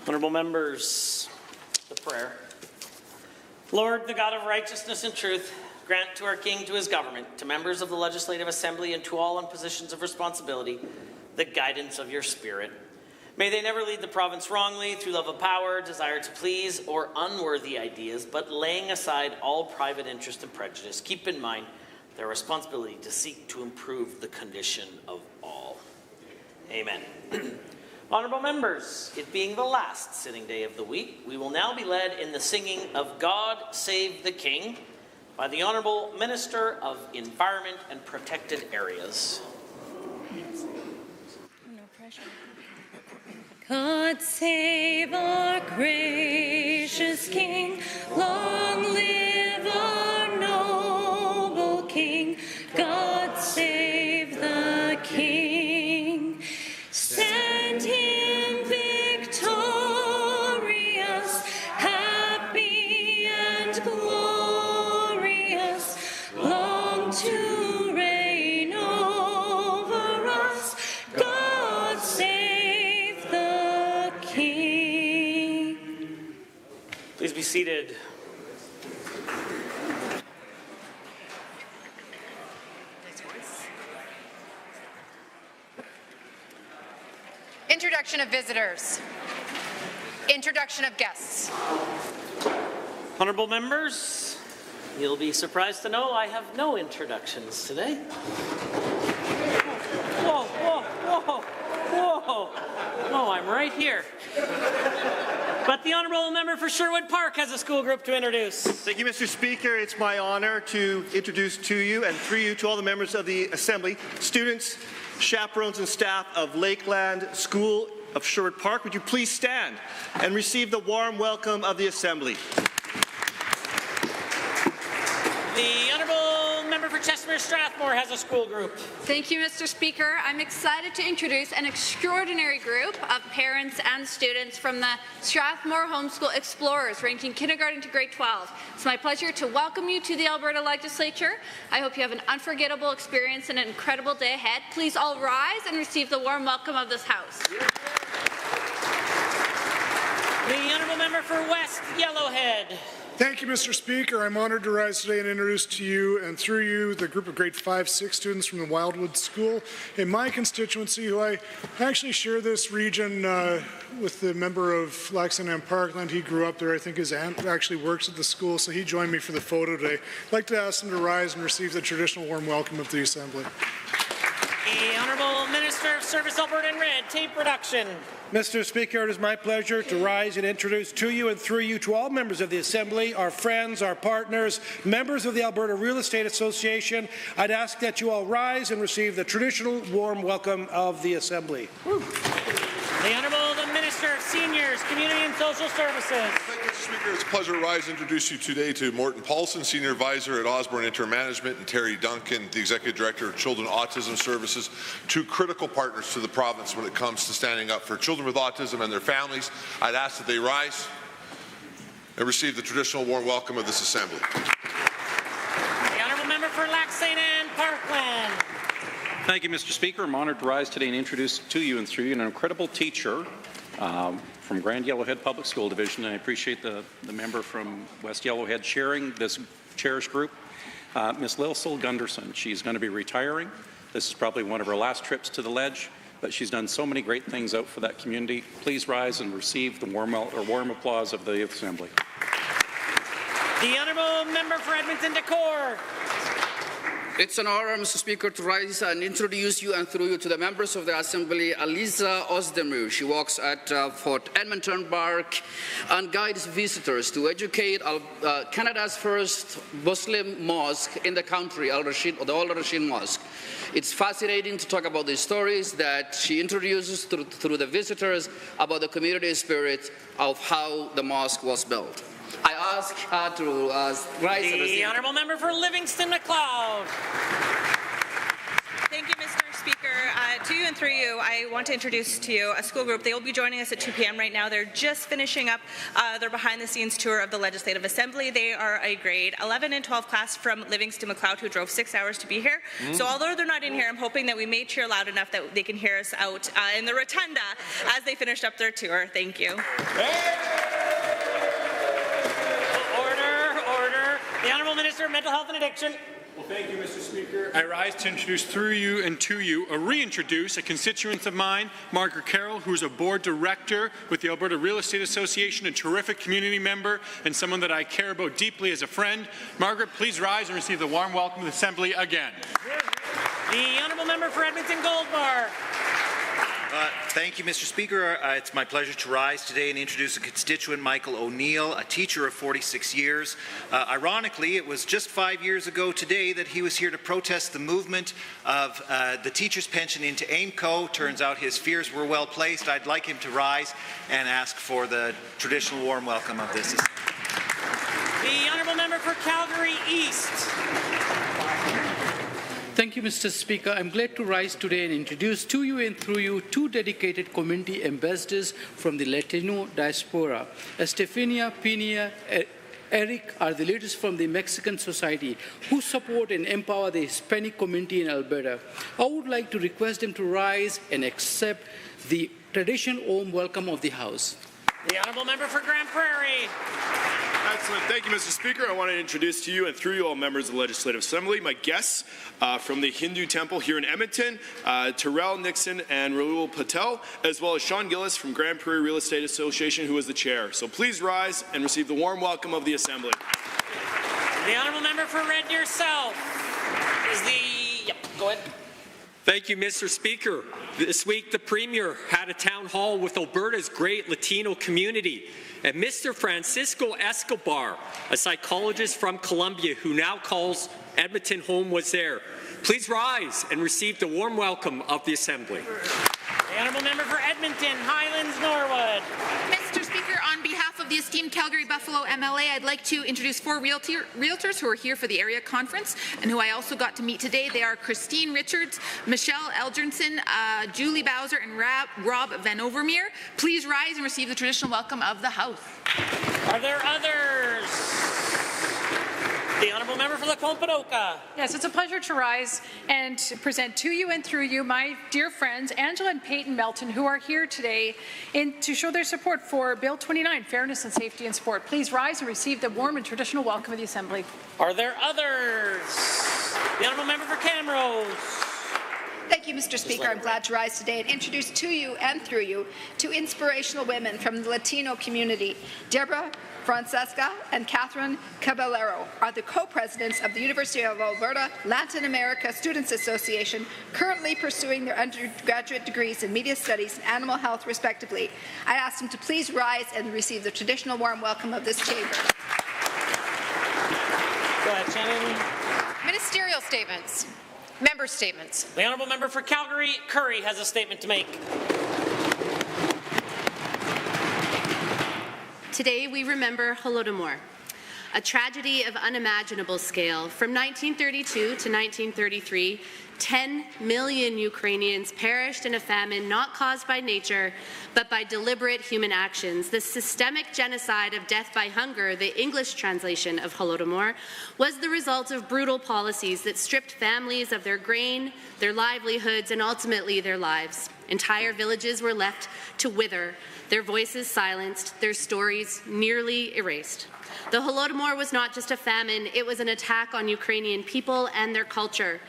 Honourable members, the prayer. Lord, the God of righteousness and truth, grant to our King, to his government, to members of the Legislative Assembly, and to all in positions of responsibility, the guidance of your Spirit. May they never lead the province wrongly through love of power, desire to please, or unworthy ideas, but laying aside all private interest and prejudice, keep in mind their responsibility to seek to improve the condition of all. Amen. Honourable members, it being the last sitting day of the week, we will now be led in the singing of God Save the King by the Honourable Minister of Environment and Protected Areas. No pressure. God save our gracious King, long live our noble King. God save the King. Send him victorious, happy and glorious, long to reign over us. God save the King. Please be seated. Introduction of visitors. Introduction of guests. Honourable members, you'll be surprised to know I have no introductions today. Whoa, whoa, whoa, whoa. Oh, I'm right here. But the Honourable Member for Sherwood Park has a school group to introduce. Thank you, Mr. Speaker. It's my honour to introduce to you and through you to all the members of the Assembly, students, chaperones and staff of Lakeland School of Sherwood Park. Would you please stand and receive the warm welcome of the Assembly. The Honourable Member for Chestmere Strathmore has a school group. Thank you, Mr. Speaker. I'm excited to introduce an extraordinary group of parents and students from the Strathmore Homeschool Explorers, ranging kindergarten to grade 12. It's my pleasure to welcome you to the Alberta Legislature. I hope you have an unforgettable experience and an incredible day ahead. Please all rise and receive the warm welcome of this House. The Honourable Member for West Yellowhead. Thank you, Mr. Speaker. I'm honoured to rise today and introduce to you and through you the group of grade 5-6 students from the Wildwood School in my constituency, who I actually share this region with the member of Flaxen and Parkland. He grew up there. I think his aunt actually works at the school, so he joined me for the photo today. I'd like to ask him to rise and receive the traditional warm welcome of the Assembly. The Honourable Minister of Service Alberta and Red Tape Reduction. Mr. Speaker, it is my pleasure to rise and introduce to you and through you to all members of the Assembly, our friends, our partners, members of the Alberta Real Estate Association. I'd ask that you all rise and receive the traditional warm welcome of the Assembly. Woo. The Honourable Minister of Seniors, Community and Social Services. Thank you, Mr. Speaker. It's a pleasure to rise and introduce you today to Morton Paulson, Senior Advisor at Osborne Intermanagement, and Terry Duncan, the Executive Director of Children Autism Services, two critical partners to the province when it comes to standing up for children with autism and their families. I'd ask that they rise and receive the traditional warm welcome of this Assembly. The Honourable Member for Lac St. Anne, Parkland. Thank you, Mr. Speaker. I'm honoured to rise today and introduce to you and through you an incredible teacher from Grand Yellowhead Public School Division, and I appreciate the member from West Yellowhead sharing this cherished group, Miss Lilsil Gunderson. She's going to be retiring. This is probably one of her last trips to the Ledge, but she's done so many great things out for that community. Please rise and receive the warm applause of the Assembly. The Honourable Member for Edmonton Decore. It's an honor, Mr. Speaker, to rise and introduce you and through you to the members of the Assembly, Aliza Ozdemir. She works at Fort Edmonton Park and guides visitors to educate Canada's first Muslim mosque in the country, the Al Rashid Mosque. It's fascinating to talk about the stories that she introduces through the visitors about the community spirit of how the mosque was built. I ask her to rise. The Honourable Member for Livingston MacLeod. Thank you, Mr. Speaker. To you and through you, I want to introduce to you a school group. They will be joining us at 2 p.m. right now. They're just finishing up their behind-the-scenes tour of the Legislative Assembly. They are a grade 11 and 12 class from Livingston McLeod who drove 6 hours to be here. So although they're not in here, I'm hoping that we may cheer loud enough that they can hear us out in the rotunda as they finished up their tour. Thank you. Order. The Honourable Minister of Mental Health and Addiction. Well, thank you, Mr. Speaker. I rise to introduce through you and to you, reintroduce a constituent of mine, Margaret Carroll, who is a board director with the Alberta Real Estate Association, a terrific community member, and someone that I care about deeply as a friend. Margaret, please rise and receive the warm welcome of the Assembly again. The Honourable Member for Edmonton Goldbar. Thank you, Mr. Speaker. It's my pleasure to rise today and introduce a constituent, Michael O'Neill, a teacher of 46 years. Ironically, it was just 5 years ago today that he was here to protest the movement of the teacher's pension into AIMCO. Turns out his fears were well placed. I'd like him to rise and ask for the traditional warm welcome of this. The Honourable Member for Calgary East. Thank you, Mr. Speaker. I'm glad to rise today and introduce to you and through you two dedicated community ambassadors from the Latino diaspora. Estefania Pina, Eric are the leaders from the Mexican Society who support and empower the Hispanic community in Alberta. I would like to request them to rise and accept the traditional warm welcome of the House. The Honourable Member for Grand Prairie. Excellent. Thank you, Mr. Speaker. I want to introduce to you and through you all members of the Legislative Assembly my guests from the Hindu Temple here in Edmonton, Terrell Nixon and Rahul Patel, as well as Sean Gillis from Grand Prairie Real Estate Association, who is the chair. So please rise and receive the warm welcome of the Assembly. The Honourable Member for Red Deer South is the... go ahead. Thank you, Mr. Speaker. This week, the Premier had a town hall with Alberta's great Latino community. And Mr. Francisco Escobar, a psychologist from Colombia who now calls Edmonton home, was there. Please rise and receive the warm welcome of the Assembly. The Honourable Member for Edmonton, Highlands Norwood. Mr. Speaker, on behalf of the esteemed Calgary Buffalo MLA, I'd like to introduce four realtors who are here for the area conference and who I also got to meet today. They are Christine Richards, Michelle Eldrinson, Julie Bowser, and Rob Van Overmeer. Please rise and receive the traditional welcome of the House. Are there others? The Honourable Member for Lacombe-Panoka. Yes, it's a pleasure to rise and present to you and through you my dear friends Angela and Peyton Melton, who are here today to show their support for Bill 29, Fairness and Safety in Sport. Please rise and receive the warm and traditional welcome of the Assembly. Are there others? The Honourable Member for Camrose. Thank you, Mr. Speaker. I'm glad to rise today and introduce to you and through you two inspirational women from the Latino community. Deborah Francesca and Catherine Caballero are the co-presidents of the University of Alberta Latin America Students Association, currently pursuing their undergraduate degrees in media studies and animal health, respectively. I ask them to please rise and receive the traditional warm welcome of this chamber. Go ahead, Shannon. Ministerial statements. Member statements. The Honourable Member for Calgary Curry has a statement to make. Today we remember Holodomor, a tragedy of unimaginable scale. From 1932 to 1933, 10 million Ukrainians perished in a famine not caused by nature, but by deliberate human actions. The systemic genocide of death by hunger, the English translation of Holodomor, was the result of brutal policies that stripped families of their grain, their livelihoods, and ultimately their lives. Entire villages were left to wither, their voices silenced, their stories nearly erased. The Holodomor was not just a famine, it was an attack on Ukrainian people and their culture.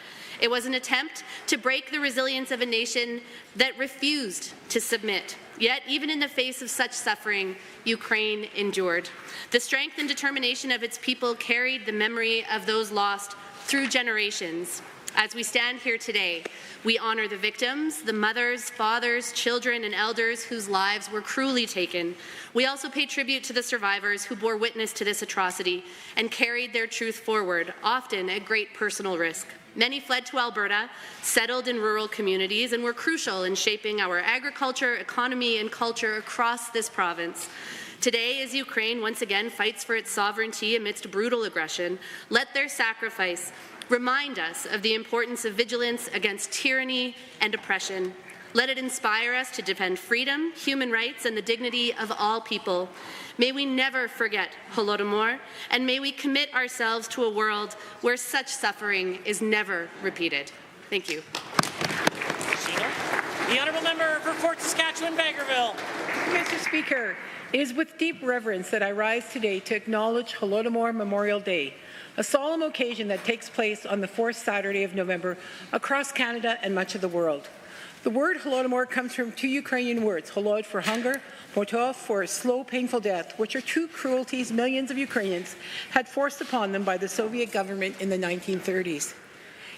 It was an attempt to break the resilience of a nation that refused to submit. Yet, even in the face of such suffering, Ukraine endured. The strength and determination of its people carried the memory of those lost through generations. As we stand here today, we honor the victims, the mothers, fathers, children, and elders whose lives were cruelly taken. We also pay tribute to the survivors who bore witness to this atrocity and carried their truth forward, often at great personal risk. Many fled to Alberta, settled in rural communities, and were crucial in shaping our agriculture, economy, and culture across this province. Today, as Ukraine once again fights for its sovereignty amidst brutal aggression, let their sacrifice remind us of the importance of vigilance against tyranny and oppression. Let it inspire us to defend freedom, human rights, and the dignity of all people. May we never forget Holodomor, and may we commit ourselves to a world where such suffering is never repeated. Thank you. The honourable member for Fort Saskatchewan-Vegreville. Mr. Speaker, it is with deep reverence that I rise today to acknowledge Holodomor Memorial Day, a solemn occasion that takes place on the fourth Saturday of November across Canada and much of the world. The word Holodomor comes from two Ukrainian words, holod for hunger, motov for slow, painful death, which are two cruelties millions of Ukrainians had forced upon them by the Soviet government in the 1930s.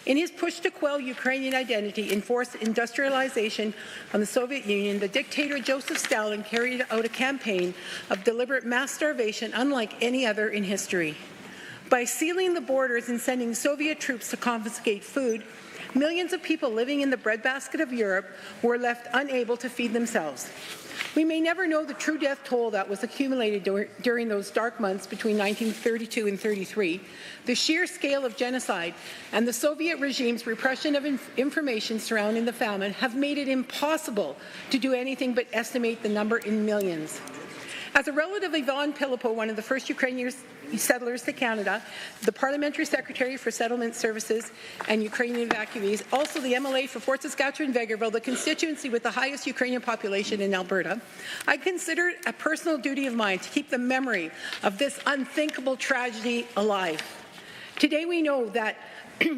In his push to quell Ukrainian identity and force industrialization on the Soviet Union, the dictator Joseph Stalin carried out a campaign of deliberate mass starvation unlike any other in history. By sealing the borders and sending Soviet troops to confiscate food, millions of people living in the breadbasket of Europe were left unable to feed themselves. We may never know the true death toll that was accumulated during those dark months between 1932 and 33. The sheer scale of genocide and the Soviet regime's repression of information surrounding the famine have made it impossible to do anything but estimate the number in millions. As a relative of Ivan Pilipo, one of the first Ukrainian settlers to Canada, the Parliamentary Secretary for Settlement Services and Ukrainian evacuees, also the MLA for Fort Saskatchewan-Vegreville, the constituency with the highest Ukrainian population in Alberta, I consider it a personal duty of mine to keep the memory of this unthinkable tragedy alive. Today we know that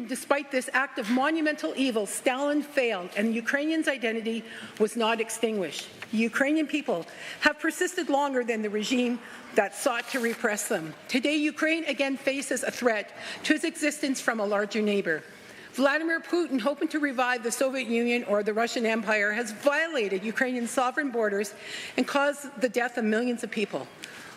despite this act of monumental evil, Stalin failed and Ukrainians' identity was not extinguished. The Ukrainian people have persisted longer than the regime that sought to repress them. Today, Ukraine again faces a threat to its existence from a larger neighbor. Vladimir Putin, hoping to revive the Soviet Union or the Russian Empire, has violated Ukrainian sovereign borders and caused the death of millions of people.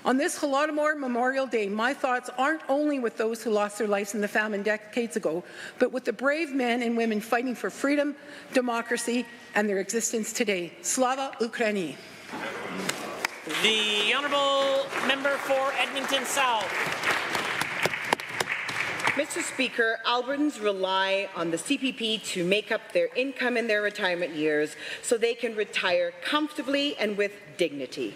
On this Holodomor Memorial Day, my thoughts aren't only with those who lost their lives in the famine decades ago, but with the brave men and women fighting for freedom, democracy, and their existence today. Slava Ukraini. The honourable member for Edmonton South. Mr. Speaker, Albertans rely on the CPP to make up their income in their retirement years so they can retire comfortably and with dignity.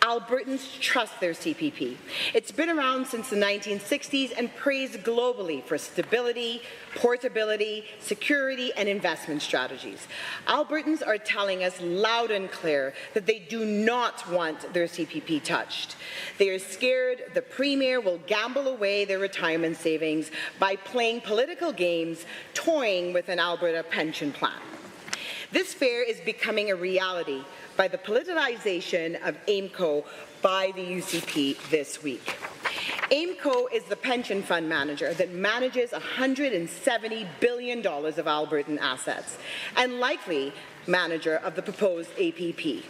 Albertans trust their CPP. It's been around since the 1960s and praised globally for stability, portability, security, and investment strategies. Albertans are telling us loud and clear that they do not want their CPP touched. They are scared the Premier will gamble away their retirement savings by playing political games, toying with an Alberta pension plan. This fear is becoming a reality by the politicization of AIMCO by the UCP this week. AIMCO is the pension fund manager that manages $170 billion of Albertan assets and likely manager of the proposed APP.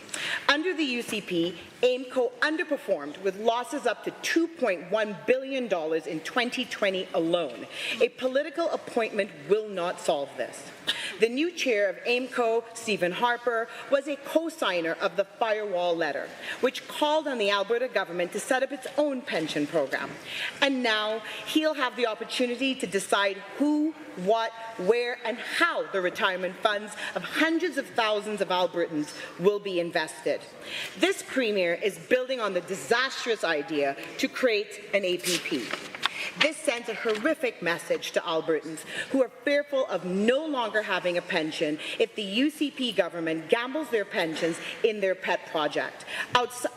Under the UCP, AIMCO underperformed with losses up to $2.1 billion in 2020 alone. A political appointment will not solve this. The new chair of AIMCO, Stephen Harper, was a co-signer of the Firewall letter, which called on the Alberta government to set up its own pension program. And now he'll have the opportunity to decide who, what, where, and how the retirement funds of hundreds of thousands of Albertans will be invested. This Premier is building on the disastrous idea to create an APP. This sends a horrific message to Albertans who are fearful of no longer having a pension if the UCP government gambles their pensions in their pet project.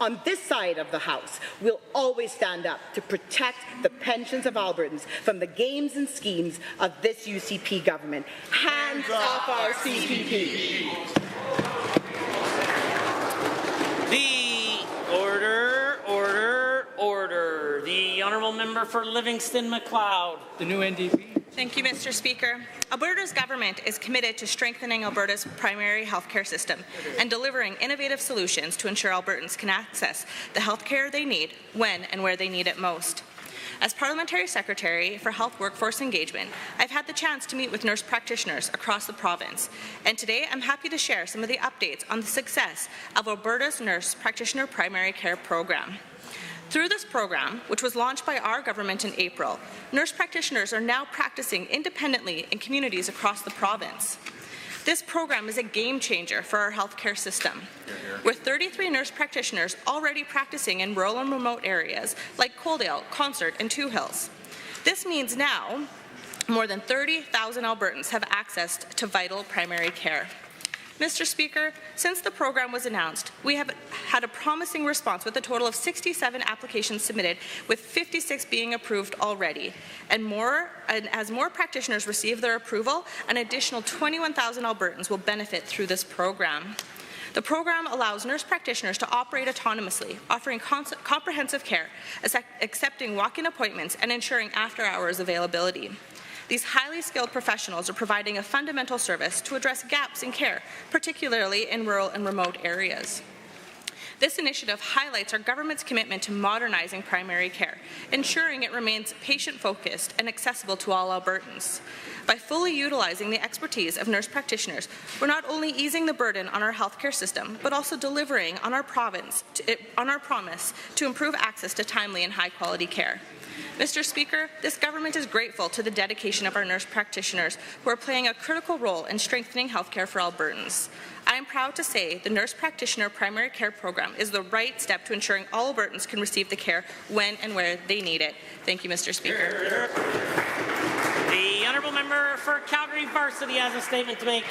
On this side of the House, we'll always stand up to protect the pensions of Albertans from the games and schemes of this UCP government. Hands off our CPP. Order. The honourable member for Livingston-McLeod. The new NDP. Thank you, Mr. Speaker. Alberta's government is committed to strengthening Alberta's primary healthcare system and delivering innovative solutions to ensure Albertans can access the healthcare they need when and where they need it most. As Parliamentary Secretary for Health Workforce Engagement, I've had the chance to meet with nurse practitioners across the province, and today I'm happy to share some of the updates on the success of Alberta's Nurse Practitioner Primary Care Program. Through this program, which was launched by our government in April, nurse practitioners are now practicing independently in communities across the province. This program is a game changer for our healthcare system. With 33 nurse practitioners already practicing in rural and remote areas like Coaldale, Concert, and Two Hills. This means now more than 30,000 Albertans have access to vital primary care. Mr. Speaker, since the program was announced, we have had a promising response with a total of 67 applications submitted, with 56 being approved already. And as more practitioners receive their approval, an additional 21,000 Albertans will benefit through this program. The program allows nurse practitioners to operate autonomously, offering comprehensive care, accepting walk-in appointments, and ensuring after-hours availability. These highly skilled professionals are providing a fundamental service to address gaps in care, particularly in rural and remote areas. This initiative highlights our government's commitment to modernizing primary care, ensuring it remains patient-focused and accessible to all Albertans. By fully utilizing the expertise of nurse practitioners, we're not only easing the burden on our healthcare system, but also delivering on our promise to improve access to timely and high-quality care. Mr. Speaker, this government is grateful to the dedication of our nurse practitioners who are playing a critical role in strengthening healthcare for Albertans. I am proud to say the Nurse Practitioner Primary Care Program is the right step to ensuring all Albertans can receive the care when and where they need it. Thank you, Mr. Speaker. The honourable member for Calgary Varsity has a statement to make.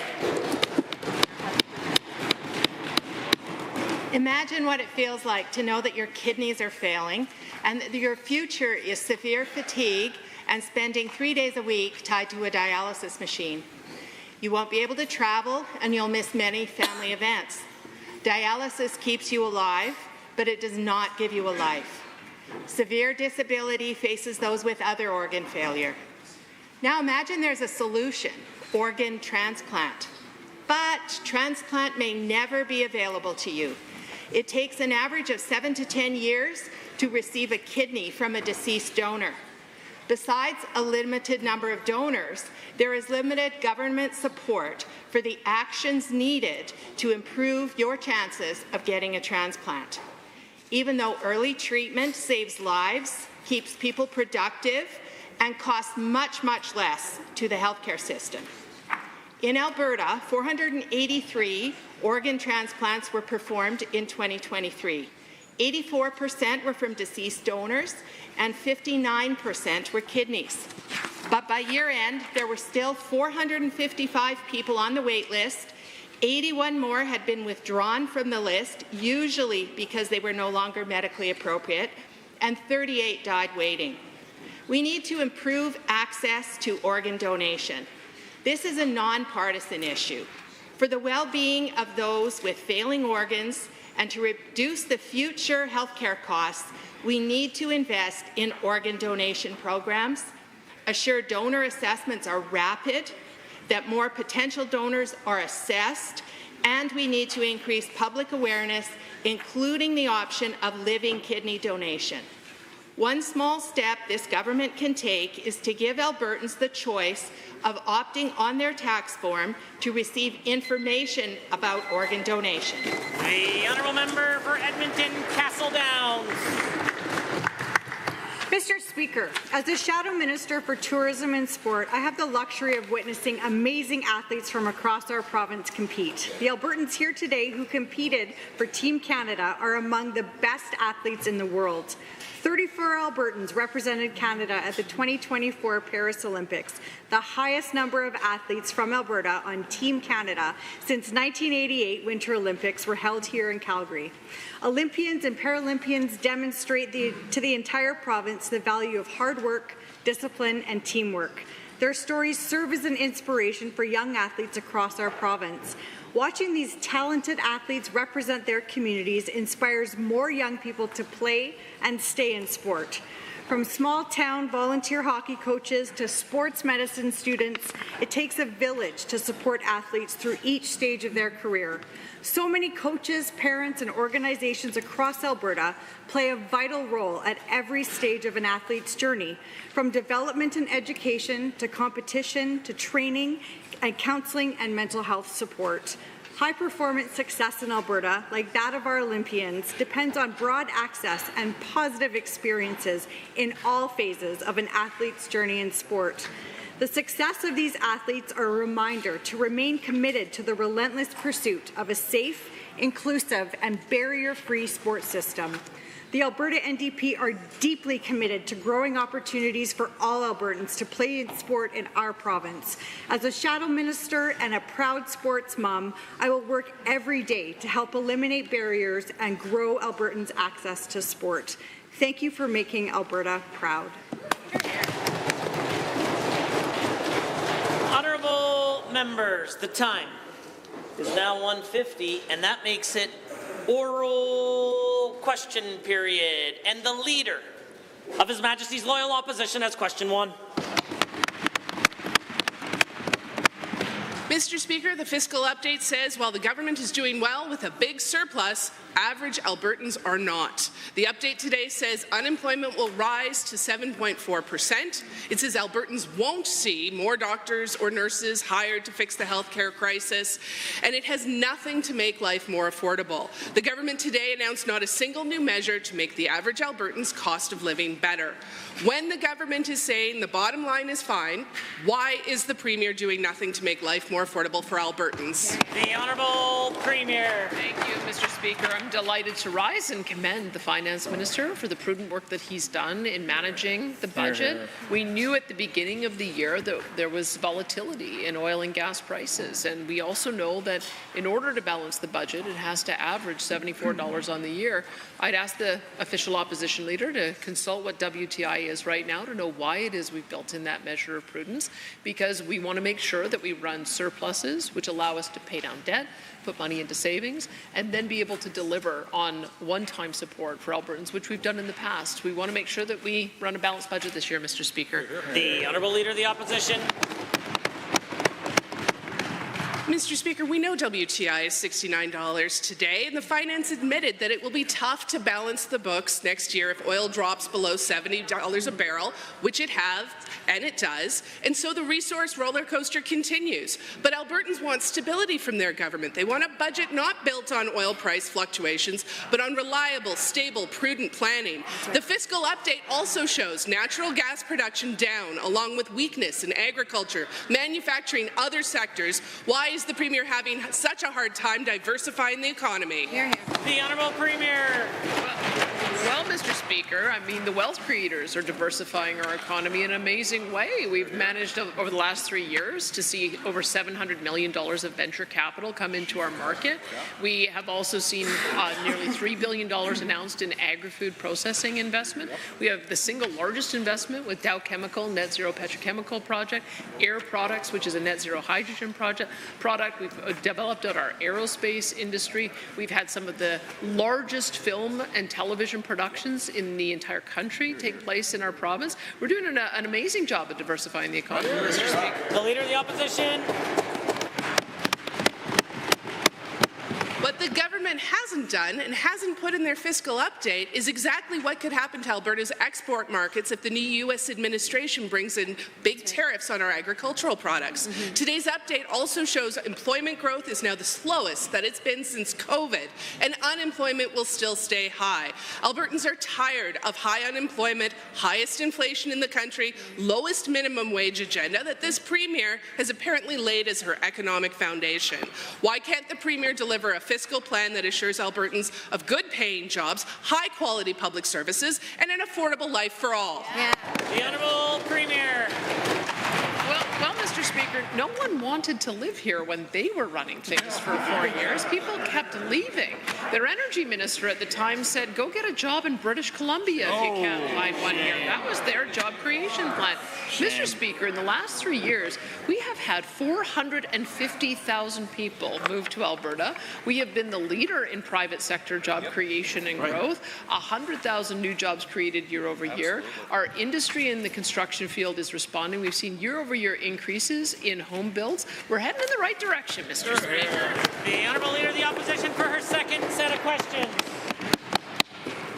Imagine what it feels like to know that your kidneys are failing and that your future is severe fatigue and spending 3 days a week tied to a dialysis machine. You won't be able to travel and you'll miss many family events. Dialysis keeps you alive, but it does not give you a life. Severe disability faces those with other organ failure. Now imagine there's a solution, organ transplant. But transplant may never be available to you. It takes an average of 7 to 10 years to receive a kidney from a deceased donor. Besides a limited number of donors, there is limited government support for the actions needed to improve your chances of getting a transplant. Even though early treatment saves lives, keeps people productive, and costs much, much less to the healthcare system. In Alberta, 483 organ transplants were performed in 2023. 84% were from deceased donors and 59% were kidneys. But by year end, there were still 455 people on the wait list. 81 more had been withdrawn from the list, usually because they were no longer medically appropriate, and 38 died waiting. We need to improve access to organ donation. This is a nonpartisan issue. For the well-being of those with failing organs and to reduce the future healthcare costs, we need to invest in organ donation programs, assure donor assessments are rapid, that more potential donors are assessed, and we need to increase public awareness, including the option of living kidney donation. One small step this government can take is to give Albertans the choice of opting on their tax form to receive information about organ donation. The honourable member for Edmonton Castle Downs. Mr. Speaker, as the Shadow Minister for Tourism and Sport, I have the luxury of witnessing amazing athletes from across our province compete. The Albertans here today who competed for Team Canada are among the best athletes in the world. 34 Albertans represented Canada at the 2024 Paris Olympics, the highest number of athletes from Alberta on Team Canada since 1988 Winter Olympics were held here in Calgary. Olympians and Paralympians demonstrate to the entire province the value of hard work, discipline, and teamwork. Their stories serve as an inspiration for young athletes across our province. Watching these talented athletes represent their communities inspires more young people to play and stay in sport. From small-town volunteer hockey coaches to sports medicine students, it takes a village to support athletes through each stage of their career. So many coaches, parents, and organizations across Alberta play a vital role at every stage of an athlete's journey, from development and education to competition to training and counseling and mental health support. High-performance success in Alberta, like that of our Olympians, depends on broad access and positive experiences in all phases of an athlete's journey in sport. The success of these athletes are a reminder to remain committed to the relentless pursuit of a safe, inclusive, and barrier-free sports system. The Alberta NDP are deeply committed to growing opportunities for all Albertans to play in sport in our province. As a shadow minister and a proud sports mom, I will work every day to help eliminate barriers and grow Albertans' access to sport. Thank you for making Alberta proud. Honourable members, the time is now 1:50, and that makes it oral question period. And the Leader of His Majesty's Loyal Opposition has question 1. Mr. Speaker, the fiscal update says while the government is doing well with a big surplus, average Albertans are not. The update today says unemployment will rise to 7.4%. It says Albertans won't see more doctors or nurses hired to fix the healthcare crisis, and it has nothing to make life more affordable. The government today announced not a single new measure to make the average Albertan's cost of living better. When the government is saying the bottom line is fine, why is the Premier doing nothing to make life more affordable for Albertans? The Honourable Premier. Thank you, Mr. Speaker. I'm delighted to rise and commend the Finance Minister for the prudent work that he's done in managing the budget. We knew at the beginning of the year that there was volatility in oil and gas prices, and we also know that in order to balance the budget, it has to average $74 on the year. I'd ask the official opposition leader to consult what WTI is right now to know why it is we've built in that measure of prudence, because we want to make sure that we run surpluses which allow us to pay down debt, put money into savings, and then be able to deliver on one-time support for Albertans, which we've done in the past. We want to make sure that we run a balanced budget this year, Mr. Speaker. The Honourable Leader of the Opposition. Mr. Speaker, we know WTI is $69 today, and the Finance admitted that it will be tough to balance the books next year if oil drops below $70 a barrel, which it has, and it does, and so the resource roller coaster continues. But Albertans want stability from their government. They want a budget not built on oil price fluctuations, but on reliable, stable, prudent planning. The fiscal update also shows natural gas production down, along with weakness in agriculture, manufacturing, other sectors. Why is the Premier having such a hard time diversifying the economy? The Honourable Premier. Well, Mr. Speaker, I mean, the wealth creators are diversifying our economy in an amazing way. We've managed over the last 3 years to see over $700 million of venture capital come into our market. We have also seen nearly $3 billion announced in agri-food processing investment. We have the single largest investment with Dow Chemical, net zero petrochemical project, Air Products, which is a net zero hydrogen product. We've developed out our aerospace industry. We've had some of the largest film and television productions in the entire country take place in our province. We're doing an amazing job of diversifying the economy, Mr. Speaker. The Leader of the Opposition. What the government hasn't done and hasn't put in their fiscal update is exactly what could happen to Alberta's export markets if the new U.S. administration brings in big tariffs on our agricultural products. Today's update also shows employment growth is now the slowest that it's been since COVID, and unemployment will still stay high. Albertans are tired of high unemployment, highest inflation in the country, lowest minimum wage agenda that this Premier has apparently laid as her economic foundation. Why can't the Premier deliver a fiscal plan that assures Albertans of good-paying jobs, high-quality public services, and an affordable life for all? The Honourable Premier. Well, Mr. Speaker, no one wanted to live here when they were running things for 4 years. People kept leaving. Their energy minister at the time said, go get a job in British Columbia if you can't find one here. That was their job creation plan. Mr. Speaker, in the last 3 years, we have had 450,000 people move to Alberta. We have been the leader in private sector job creation and growth. 100,000 new jobs created year over year. Our industry in the construction field is responding. We've seen year-over-year increases in home builds. We're heading in the right direction, Mr. Speaker. The Honourable Leader of the Opposition for her second set of questions.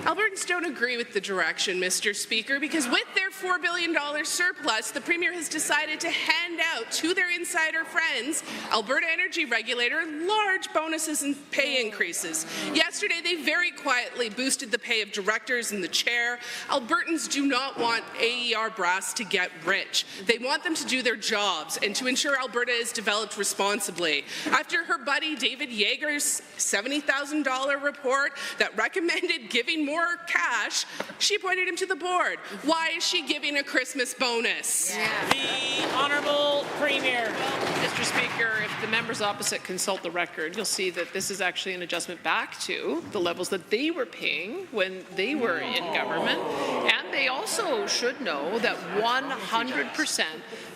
Albertans don't agree with the direction, Mr. Speaker, because with their $4 billion surplus, the Premier has decided to hand out to their insider friends, Alberta Energy Regulator, large bonuses and pay increases. Yesterday, they very quietly boosted the pay of directors and the chair. Albertans do not want AER brass to get rich. They want them to do their jobs and to ensure Alberta is developed responsibly. After her buddy David Yeager's $70,000 report that recommended giving more cash, she appointed him to the board. Why is she giving a Christmas bonus? The Honourable Premier. Mr. Speaker, if the members opposite consult the record, you'll see that this is actually an adjustment back to the levels that they were paying when they were in government. And they also should know that 100%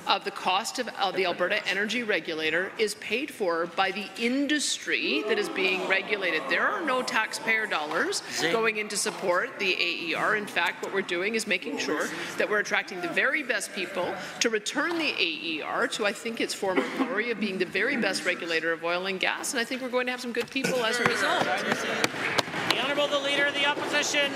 of the cost of the Alberta Energy Regulator is paid for by the industry that is being regulated. There are no taxpayer dollars going in to support the AER. In fact, what we're doing is making sure that we're attracting the very best people to return the AER to, I think, its former glory of being the very best regulator of oil and gas, and I think we're going to have some good people as a result. The Honourable the Leader of the Opposition.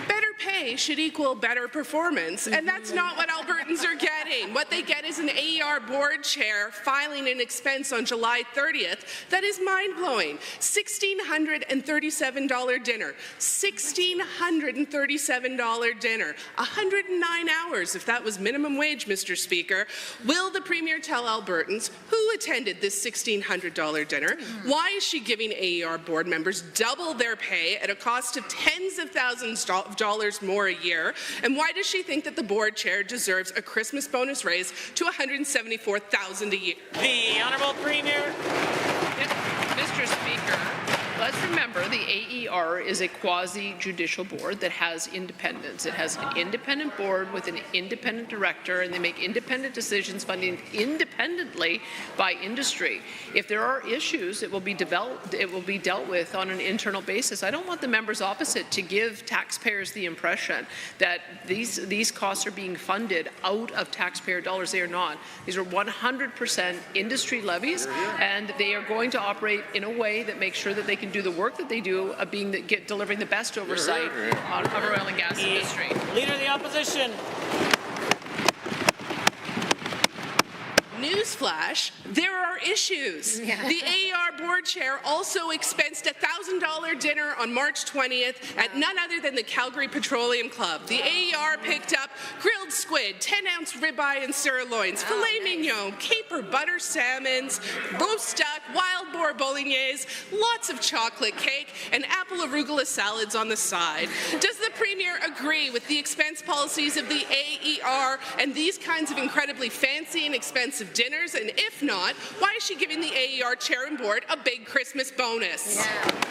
Better pay should equal better performance, and that's not what Albertans are getting. What they get is an AER board chair filing an expense on July 30th that is mind-blowing. $1,637 dinner. $1,637 dinner. 109 hours, if that was minimum wage, Mr. Speaker. Will the Premier tell Albertans who attended this $1,600 dinner? Why is she giving AER board members double their pay at a cost of tens of thousands of dollars more a year? And why does she think that the board chair deserves a Christmas bonus raise to $174,000 a year? The Honourable Premier. Mr. Speaker, let's remember the AER is a quasi-judicial board that has independence. It has an independent board with an independent director, and they make independent decisions funded independently by industry. If there are issues, it will be dealt with on an internal basis. I don't want the members opposite to give taxpayers the impression that these costs are being funded out of taxpayer dollars. They are not. These are 100% industry levies, and they are going to operate in a way that makes sure that they can do the work that they do of delivering the best oversight on our oil and gas industry. Leader of the Opposition. Newsflash, there are issues. The AER board chair also expensed a $1,000 dinner on March 20th at none other than the Calgary Petroleum Club. The AER picked up grilled squid, 10-ounce ribeye and sirloins, filet mignon, caper butter salmons, roast duck, wild boar bolognese, lots of chocolate cake, and apple arugula salads on the side. Does the Premier agree with the expense policies of the AER and these kinds of incredibly fancy and expensive dinners? And if not, why is she giving the AER chair and board a big Christmas bonus?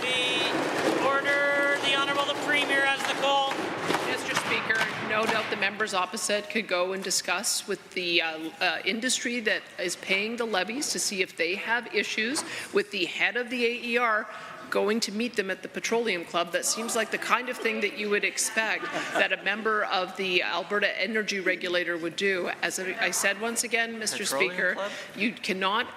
The Order. The Honourable the Premier has the call. Mr. Speaker, no doubt the members opposite could go and discuss with the industry that is paying the levies to see if they have issues with the head of the AER going to meet them at the Petroleum Club. That seems like the kind of thing that you would expect that a member of the Alberta Energy Regulator would do. As I said once again, Mr. Speaker, you cannot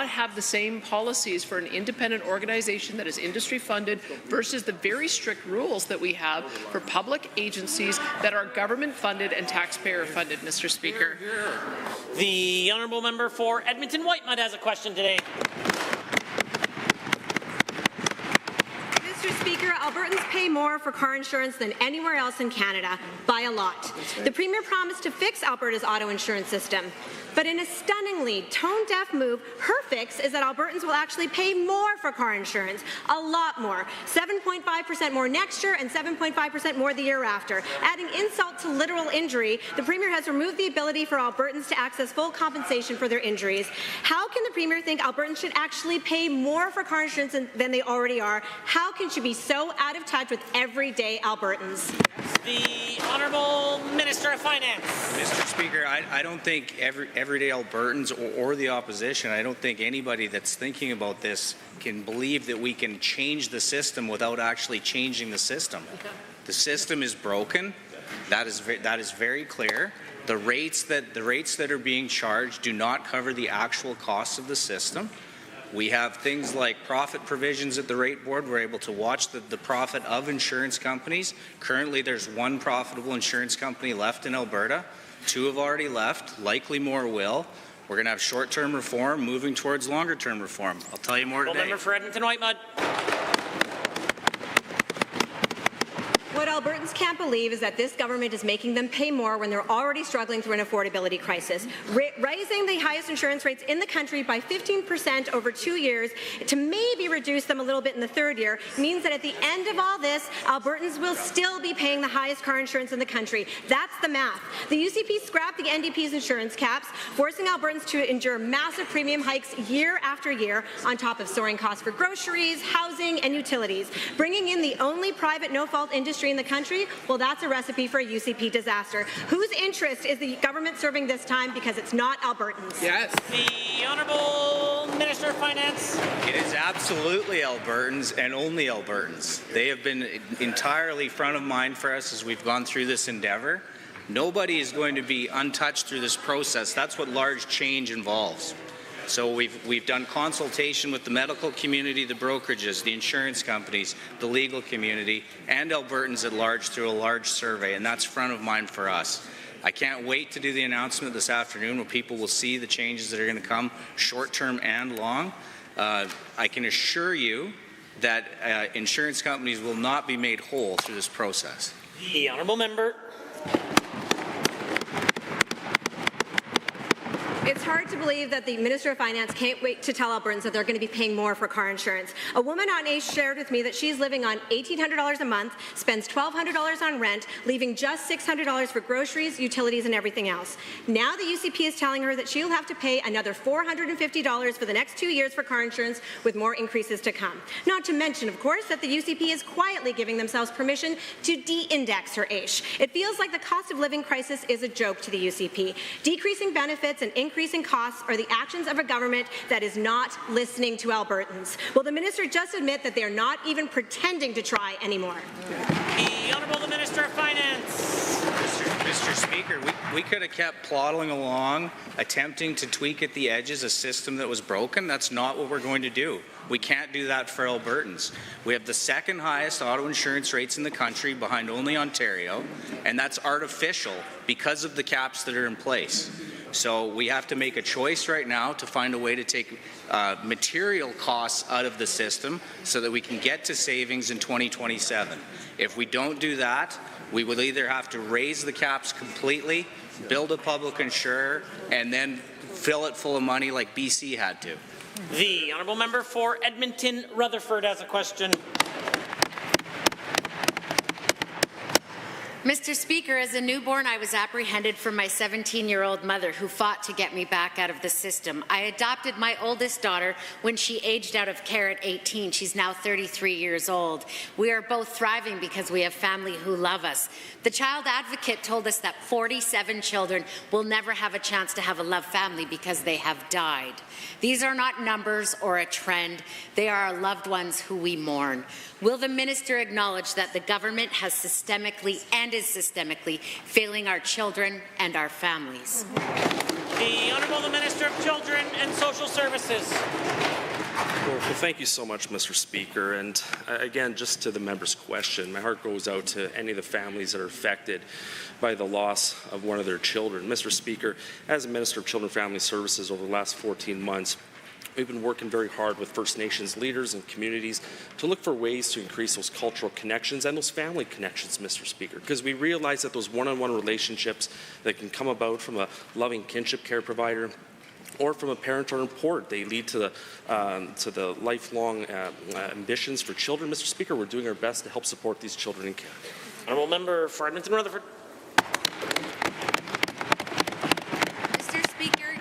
have the same policies for an independent organization that is industry funded versus the very strict rules that we have for public agencies that are government funded and taxpayer funded, Mr. Speaker. The Honourable Member for Edmonton Whitemud has a question today. Mr. Speaker, Albertans pay more for car insurance than anywhere else in Canada, by a lot. The Premier promised to fix Alberta's auto insurance system. But in a stunningly tone-deaf move, her fix is that Albertans will actually pay more for car insurance, a lot more, 7.5% more next year and 7.5% more the year after. Adding insult to literal injury, the Premier has removed the ability for Albertans to access full compensation for their injuries. How can the Premier think Albertans should actually pay more for car insurance than they already are? How can she be so out of touch with everyday Albertans? The Honourable Minister of Finance. Mr. Speaker, I don't think everyday Albertans or the opposition, I don't think anybody that's thinking about this can believe that we can change the system without actually changing the system. The system is broken. That is very clear. The rates that are being charged do not cover the actual costs of the system. We have things like profit provisions at the rate board. We're able to watch the profit of insurance companies. Currently, there's one profitable insurance company left in Alberta. 2 have already left. Likely more will. We're going to have short-term reform moving towards longer-term reform. I'll tell you more today. Member for Edmonton Whitemud. What Albertans can't believe is that this government is making them pay more when they're already struggling through an affordability crisis. Raising the highest insurance rates in the country by 15% over 2 years to maybe reduce them a little bit in the 3rd year means that at the end of all this, Albertans will still be paying the highest car insurance in the country. That's the math. The UCP scrapped the NDP's insurance caps, forcing Albertans to endure massive premium hikes year after year on top of soaring costs for groceries, housing, and utilities. Bringing in the only private no-fault industry in the country, well, that's a recipe for a UCP disaster. Whose interest is the government serving this time? Because it's not Albertans. Yes. The Honourable Minister of Finance. It is absolutely Albertans and only Albertans. They have been entirely front of mind for us as we've gone through this endeavour. Nobody is going to be untouched through this process. That's what large change involves. So we've done consultation with the medical community, the brokerages, the insurance companies, the legal community, and Albertans at large through a large survey, and that's front of mind for us. I can't wait to do the announcement this afternoon where people will see the changes that are going to come short-term and long. I can assure you that insurance companies will not be made whole through this process. The Honourable Member. It's hard to believe that the Minister of Finance can't wait to tell Albertans that they're going to be paying more for car insurance. A woman on ACE shared with me that she's living on $1,800 a month, spends $1,200 on rent, leaving just $600 for groceries, utilities, and everything else. Now the UCP is telling her that she'll have to pay another $450 for the next 2 years for car insurance, with more increases to come. Not to mention, of course, that the UCP is quietly giving themselves permission to de-index her ACE. It feels like the cost of living crisis is a joke to the UCP. Decreasing benefits and increasing costs are the actions of a government that is not listening to Albertans. Will the minister just admit that they're not even pretending to try anymore? The Honourable Minister of Finance. Mr. Speaker, we could have kept plodding along, attempting to tweak at the edges a system that was broken. That's not what we're going to do. We can't do that for Albertans. We have the 2nd highest auto insurance rates in the country, behind only Ontario, and that's artificial because of the caps that are in place. So we have to make a choice right now to find a way to take material costs out of the system so that we can get to savings in 2027. If we don't do that, we will either have to raise the caps completely, build a public insurer, and then fill it full of money like BC had to. The Honourable Member for Edmonton Rutherford has a question. Mr. Speaker, as a newborn, I was apprehended from my 17-year-old mother who fought to get me back out of the system. I adopted my oldest daughter when she aged out of care at 18. She's now 33 years old. We are both thriving because we have family who love us. The child advocate told us that 47 children will never have a chance to have a loved family because they have died. These are not numbers or a trend. They are our loved ones who we mourn. Will the minister acknowledge that the government has systemically and is systemically failing our children and our families? The Honourable Minister of Children and Social Services. Well, thank you so much, Mr. Speaker. And again, just to the member's question, my heart goes out to any of the families that are affected by the loss of one of their children. Mr. Speaker, as a Minister of Children and Family Services over the last 14 months, we've been working very hard with First Nations leaders and communities to look for ways to increase those cultural connections and those family connections, Mr. Speaker, because we realize that those one-on-one relationships that can come about from a loving kinship care provider or from a parent are important. They lead to the lifelong ambitions for children. Mr. Speaker, we're doing our best to help support these children in care. Honourable Member for Edmonton Rutherford.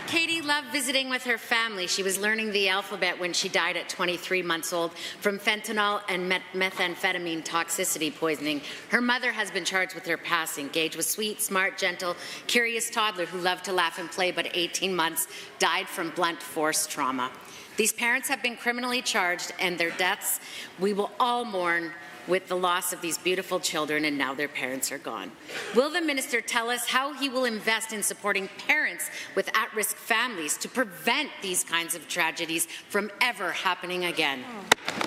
Katie loved visiting with her family. She was learning the alphabet when she died at 23 months old from fentanyl and methamphetamine toxicity poisoning. Her mother has been charged with her passing. Gage was sweet, smart, gentle, curious toddler who loved to laugh and play, but at 18 months died from blunt force trauma. These parents have been criminally charged, and their deaths we will all mourn with the loss of these beautiful children, and now their parents are gone. Will the minister tell us how he will invest in supporting parents with at-risk families to prevent these kinds of tragedies from ever happening again?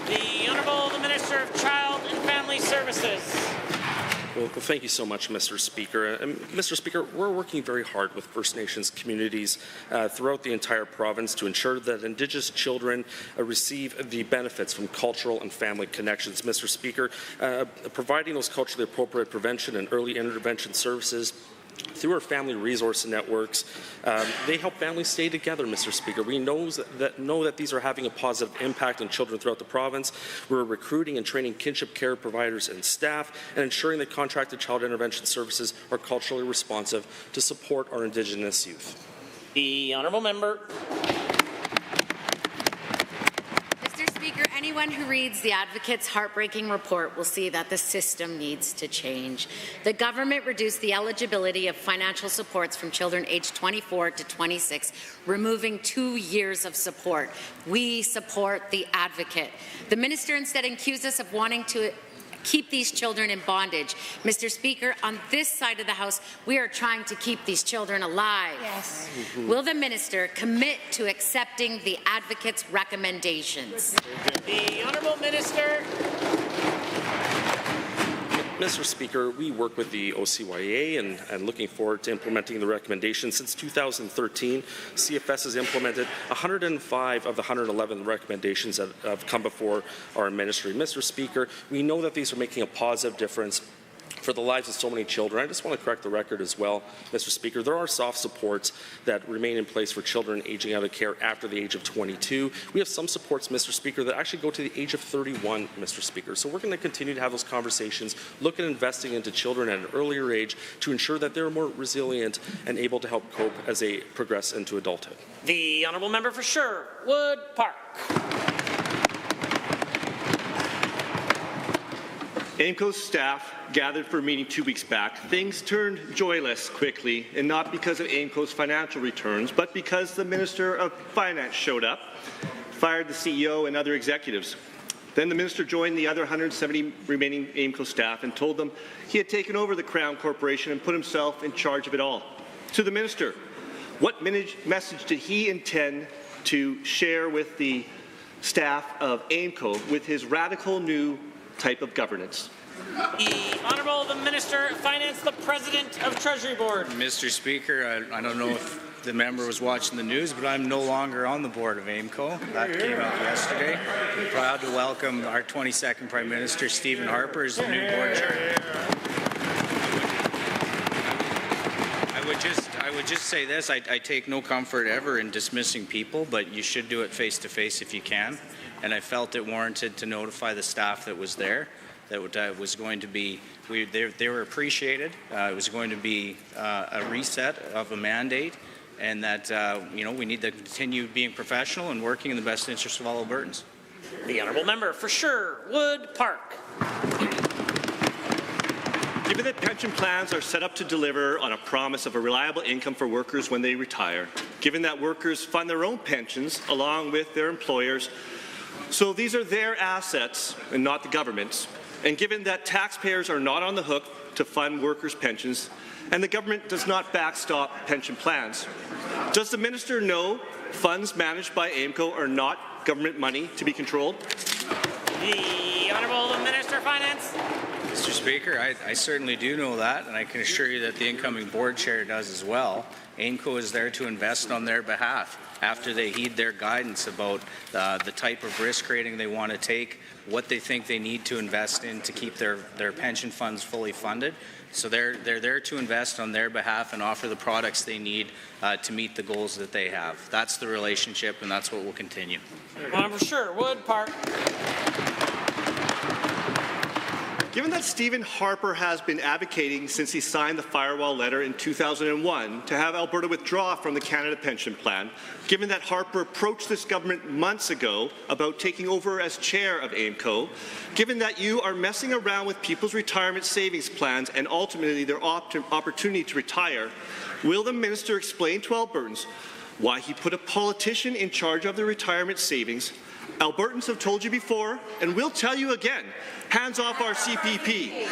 The Honourable the Minister of Child and Family Services. Well, thank you so much, Mr. Speaker. Mr. Speaker, we're working very hard with First Nations communities throughout the entire province to ensure that Indigenous children receive the benefits from cultural and family connections. Mr. Speaker, providing those culturally appropriate prevention and early intervention services through our family resource networks, they help families stay together, Mr. Speaker. We know that these are having a positive impact on children throughout the province. We're recruiting and training kinship care providers and staff, and ensuring that contracted child intervention services are culturally responsive to support our Indigenous youth. The Honourable Member. Speaker, anyone who reads the Advocate's heartbreaking report will see that the system needs to change. The government reduced the eligibility of financial supports from children aged 24 to 26, removing 2 years of support. We support the Advocate. The minister instead accused us of wanting to keep these children in bondage. Mr. Speaker, on this side of the House, we are trying to keep these children alive. Yes. Will the minister commit to accepting the Advocate's recommendations? The Honourable Minister. Mr. Speaker, we work with the OCYA and looking forward to implementing the recommendations. Since 2013, CFS has implemented 105 of the 111 recommendations that have come before our ministry. Mr. Speaker, we know that these are making a positive difference for the lives of so many children. I just want to correct the record as well, Mr. Speaker. There are soft supports that remain in place for children aging out of care after the age of 22. We have some supports, Mr. Speaker, that actually go to the age of 31, Mr. Speaker. So we're going to continue to have those conversations, look at investing into children at an earlier age to ensure that they're more resilient and able to help cope as they progress into adulthood. The Honourable Member for Sherwood Park. AIMCO's staff gathered for a meeting 2 weeks back. Things turned joyless quickly, and not because of AIMCO's financial returns, but because the Minister of Finance showed up, fired the CEO and other executives. Then the Minister joined the other 170 remaining AIMCO staff and told them he had taken over the Crown Corporation and put himself in charge of it all. To the Minister, what message did he intend to share with the staff of AIMCO with his radical new type of governance? The Honourable the Minister of Finance, the President of Treasury Board. Mr. Speaker, I don't know if the member was watching the news, but I'm no longer on the board of AIMCO. That came out yesterday. I'm proud to welcome our 22nd Prime Minister, Stephen Harper, as the new board chair. I would just say this, I take no comfort ever in dismissing people, but you should do it face-to-face if you can. And I felt it warranted to notify the staff that was there that was going to be, they were appreciated. It was going to be a reset of a mandate, and that we need to continue being professional and working in the best interest of all Albertans. The Honourable Member for Sherwood Park. Given that pension plans are set up to deliver on a promise of a reliable income for workers when they retire, given that workers fund their own pensions along with their employers, so these are their assets and not the government's, and given that taxpayers are not on the hook to fund workers' pensions, and the government does not backstop pension plans, does the minister know funds managed by AIMCO are not government money to be controlled? The Honourable Minister of Finance. Mr. Speaker, I certainly do know that, and I can assure you that the incoming board chair does as well. AIMCO is there to invest on their behalf after they heed their guidance about the type of risk rating they want to take, what they think they need to invest in to keep their pension funds fully funded. So they're there to invest on their behalf and offer the products they need to meet the goals that they have. That's the relationship, and that's what will continue. For Sherwood Park. Given that Stephen Harper has been advocating since he signed the firewall letter in 2001 to have Alberta withdraw from the Canada Pension Plan, given that Harper approached this government months ago about taking over as chair of AIMCO, given that you are messing around with people's retirement savings plans and ultimately their opportunity to retire, will the minister explain to Albertans why he put a politician in charge of the retirement savings. Albertans have told you before, and we'll tell you again, hands off our CPP.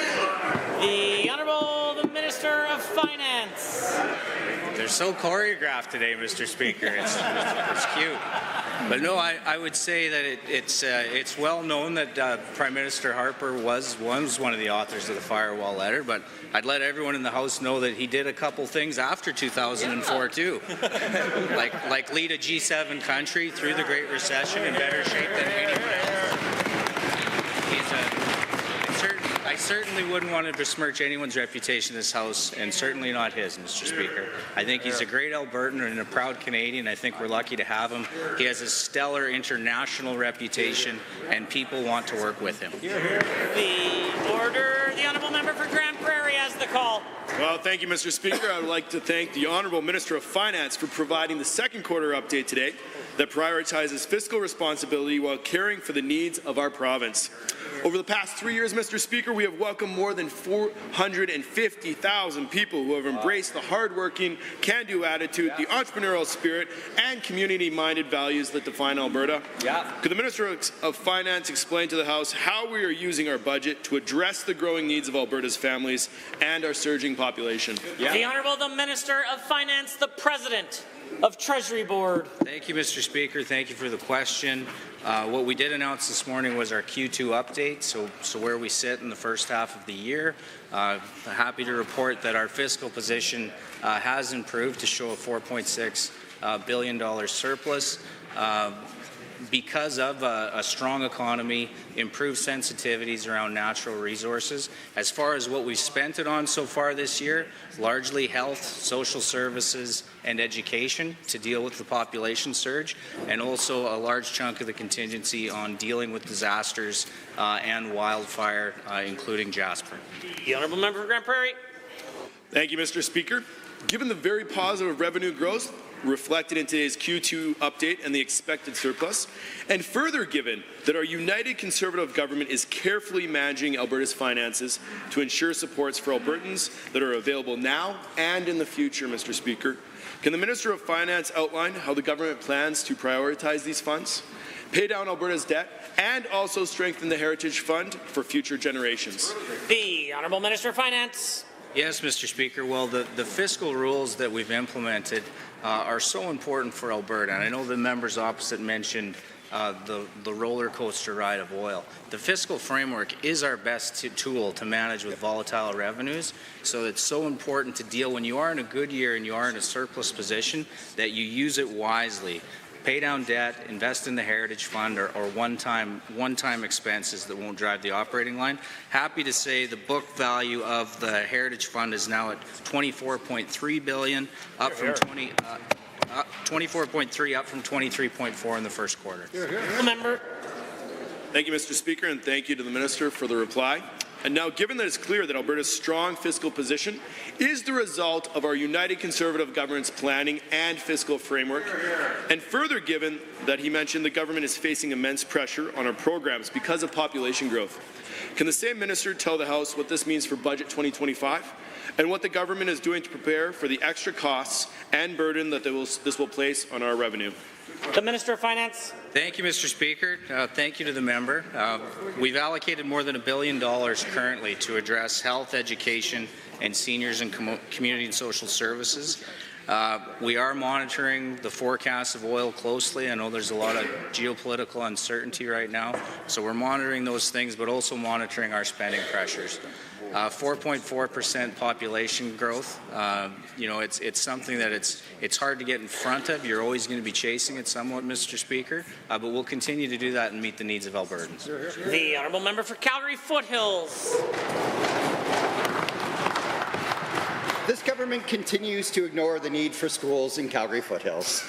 The Honourable the Minister of Finance. They're so choreographed today, Mr. Speaker. It's cute. But no, I would say that it's well known that Prime Minister Harper was one of the authors of the firewall letter, but I'd let everyone in the House know that he did a couple things after 2004 too, like lead a G7 country through the Great Recession in better shape than anyone else. I certainly wouldn't want to besmirch anyone's reputation in this House, and certainly not his, Mr. Speaker. I think he's a great Albertan and a proud Canadian. I think we're lucky to have him. He has a stellar international reputation, and people want to work with him. The order, the Honourable Member for Grand Prairie has the call. Well, thank you, Mr. Speaker. I would like to thank the Honourable Minister of Finance for providing the second quarter update today that prioritizes fiscal responsibility while caring for the needs of our province. Over the past 3 years, Mr. Speaker, we have welcomed more than 450,000 people who have embraced the hardworking, can-do attitude, the entrepreneurial spirit, and community-minded values that define Alberta. Could the Minister of Finance explain to the House how we are using our budget to address the growing needs of Alberta's families and our surging population? The Honourable the Minister of Finance, the President of Treasury Board. Thank you, Mr. Speaker. Thank you for the question. What we did announce this morning was our Q2 update, so where we sit in the first half of the year. Happy to report that our fiscal position has improved to show a $4.6 billion surplus. Because of a strong economy, improved sensitivities around natural resources. As far as what we've spent it on so far this year, largely health, social services, and education to deal with the population surge, and also a large chunk of the contingency on dealing with disasters and wildfire, including Jasper. The Honourable Member for Grand Prairie. Thank you, Mr. Speaker. Given the very positive revenue growth reflected in today's Q2 update and the expected surplus, and further given that our united Conservative government is carefully managing Alberta's finances to ensure supports for Albertans that are available now and in the future, Mr. Speaker, can the Minister of Finance outline how the government plans to prioritize these funds, pay down Alberta's debt, and also strengthen the Heritage Fund for future generations? The Honourable Minister of Finance. Yes, Mr. Speaker. Well, the fiscal rules that we've implemented are so important for Alberta, and I know the members opposite mentioned the roller coaster ride of oil. The fiscal framework is our best tool to manage with volatile revenues, so it's so important to deal when you are in a good year and you are in a surplus position that you use it wisely. Pay down debt, invest in the Heritage Fund, or one-time expenses that won't drive the operating line. Happy to say the book value of the Heritage Fund is now at $24.3 billion, up from 24.3, up from 23.4 in the first quarter. Member. Thank you, Mr. Speaker, and thank you to the Minister for the reply. And now, given that it's clear that Alberta's strong fiscal position is the result of our united Conservative government's planning and fiscal framework, and further given that he mentioned the government is facing immense pressure on our programs because of population growth, can the same minister tell the House what this means for Budget 2025 and what the government is doing to prepare for the extra costs and burden that this will place on our revenue? The Minister of Finance. Thank you, Mr. Speaker. Thank you to the member. We've allocated more than $1 billion currently to address health, education, and seniors and community and social services. We are monitoring the forecast of oil closely. I know there's a lot of geopolitical uncertainty right now, so we're monitoring those things, but also monitoring our spending pressures. 4.4% population growth. It's something that it's hard to get in front of. You're always going to be chasing it somewhat, Mr. Speaker, but we'll continue to do that and meet the needs of Albertans. The Honourable Member for Calgary Foothills. This government continues to ignore the need for schools in Calgary Foothills.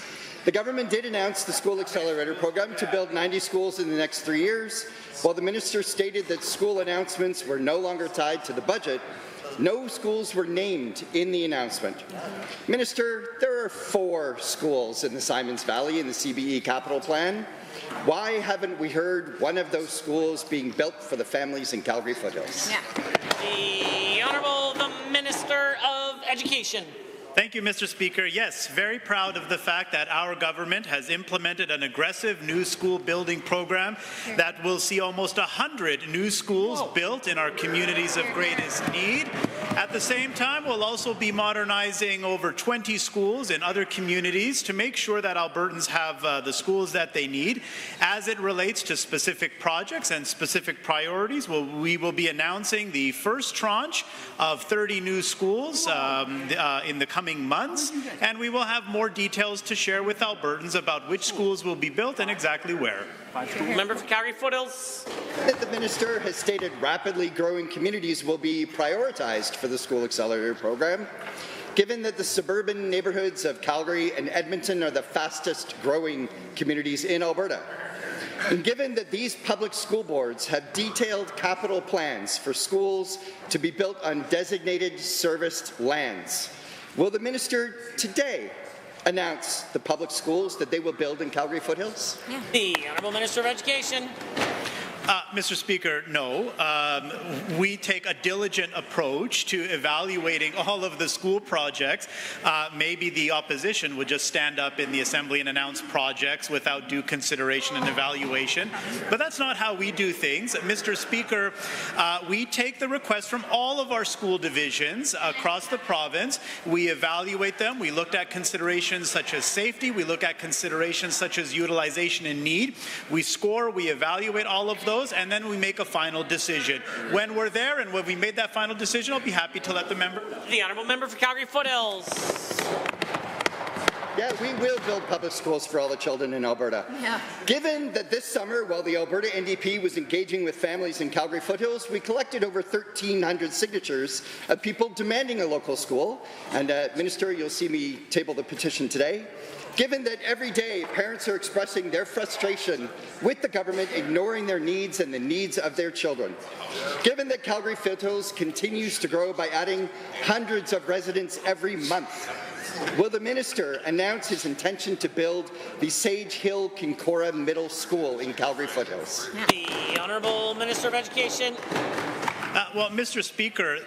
The government did announce the School Accelerator program to build 90 schools in the next 3 years. While the minister stated that school announcements were no longer tied to the budget, no schools were named in the announcement. Minister, there are 4 schools in the Simons Valley in the CBE capital plan. Why haven't we heard one of those schools being built for the families in Calgary Foothills? The Honourable the Minister of Education. Thank you, Mr. Speaker. Yes, very proud of the fact that our government has implemented an aggressive new school building program that will see almost 100 new schools built in our communities of greatest need. At the same time, we'll also be modernizing over 20 schools in other communities to make sure that Albertans have the schools that they need. As it relates to specific projects and specific priorities, we will be announcing the first tranche of 30 new schools in the coming months, and we will have more details to share with Albertans about which schools will be built and exactly where. Member for Calgary Foothills. The minister has stated rapidly growing communities will be prioritized for the School Accelerator program. Given that the suburban neighbourhoods of Calgary and Edmonton are the fastest growing communities in Alberta, and given that these public school boards have detailed capital plans for schools to be built on designated serviced lands, will the minister today announce the public schools that they will build in Calgary Foothills? Yeah. The Honourable Minister of Education. Mr. Speaker, no. We take a diligent approach to evaluating all of the school projects. Maybe the opposition would just stand up in the Assembly and announce projects without due consideration and evaluation. But that's not how we do things. Mr. Speaker, we take the requests from all of our school divisions across the province. We evaluate them. We looked at considerations such as safety. We look at considerations such as utilization and need. We score, we evaluate all of those, and then we make a final decision. When we're there and when we made that final decision, I'll be happy to let the member. The Honourable Member for Calgary Foothills. Yeah, we will build public schools for all the children in Alberta. Yeah. Given that this summer, while the Alberta NDP was engaging with families in Calgary Foothills, we collected over 1,300 signatures of people demanding a local school. And Minister, you'll see me table the petition today. Given that every day parents are expressing their frustration with the government ignoring their needs and the needs of their children. Given that Calgary Foothills continues to grow by adding hundreds of residents every month, will the minister announce his intention to build the Sage Hill Kincora Middle School in Calgary Foothills? The Honourable Minister of Education. Well, Mr. Speaker,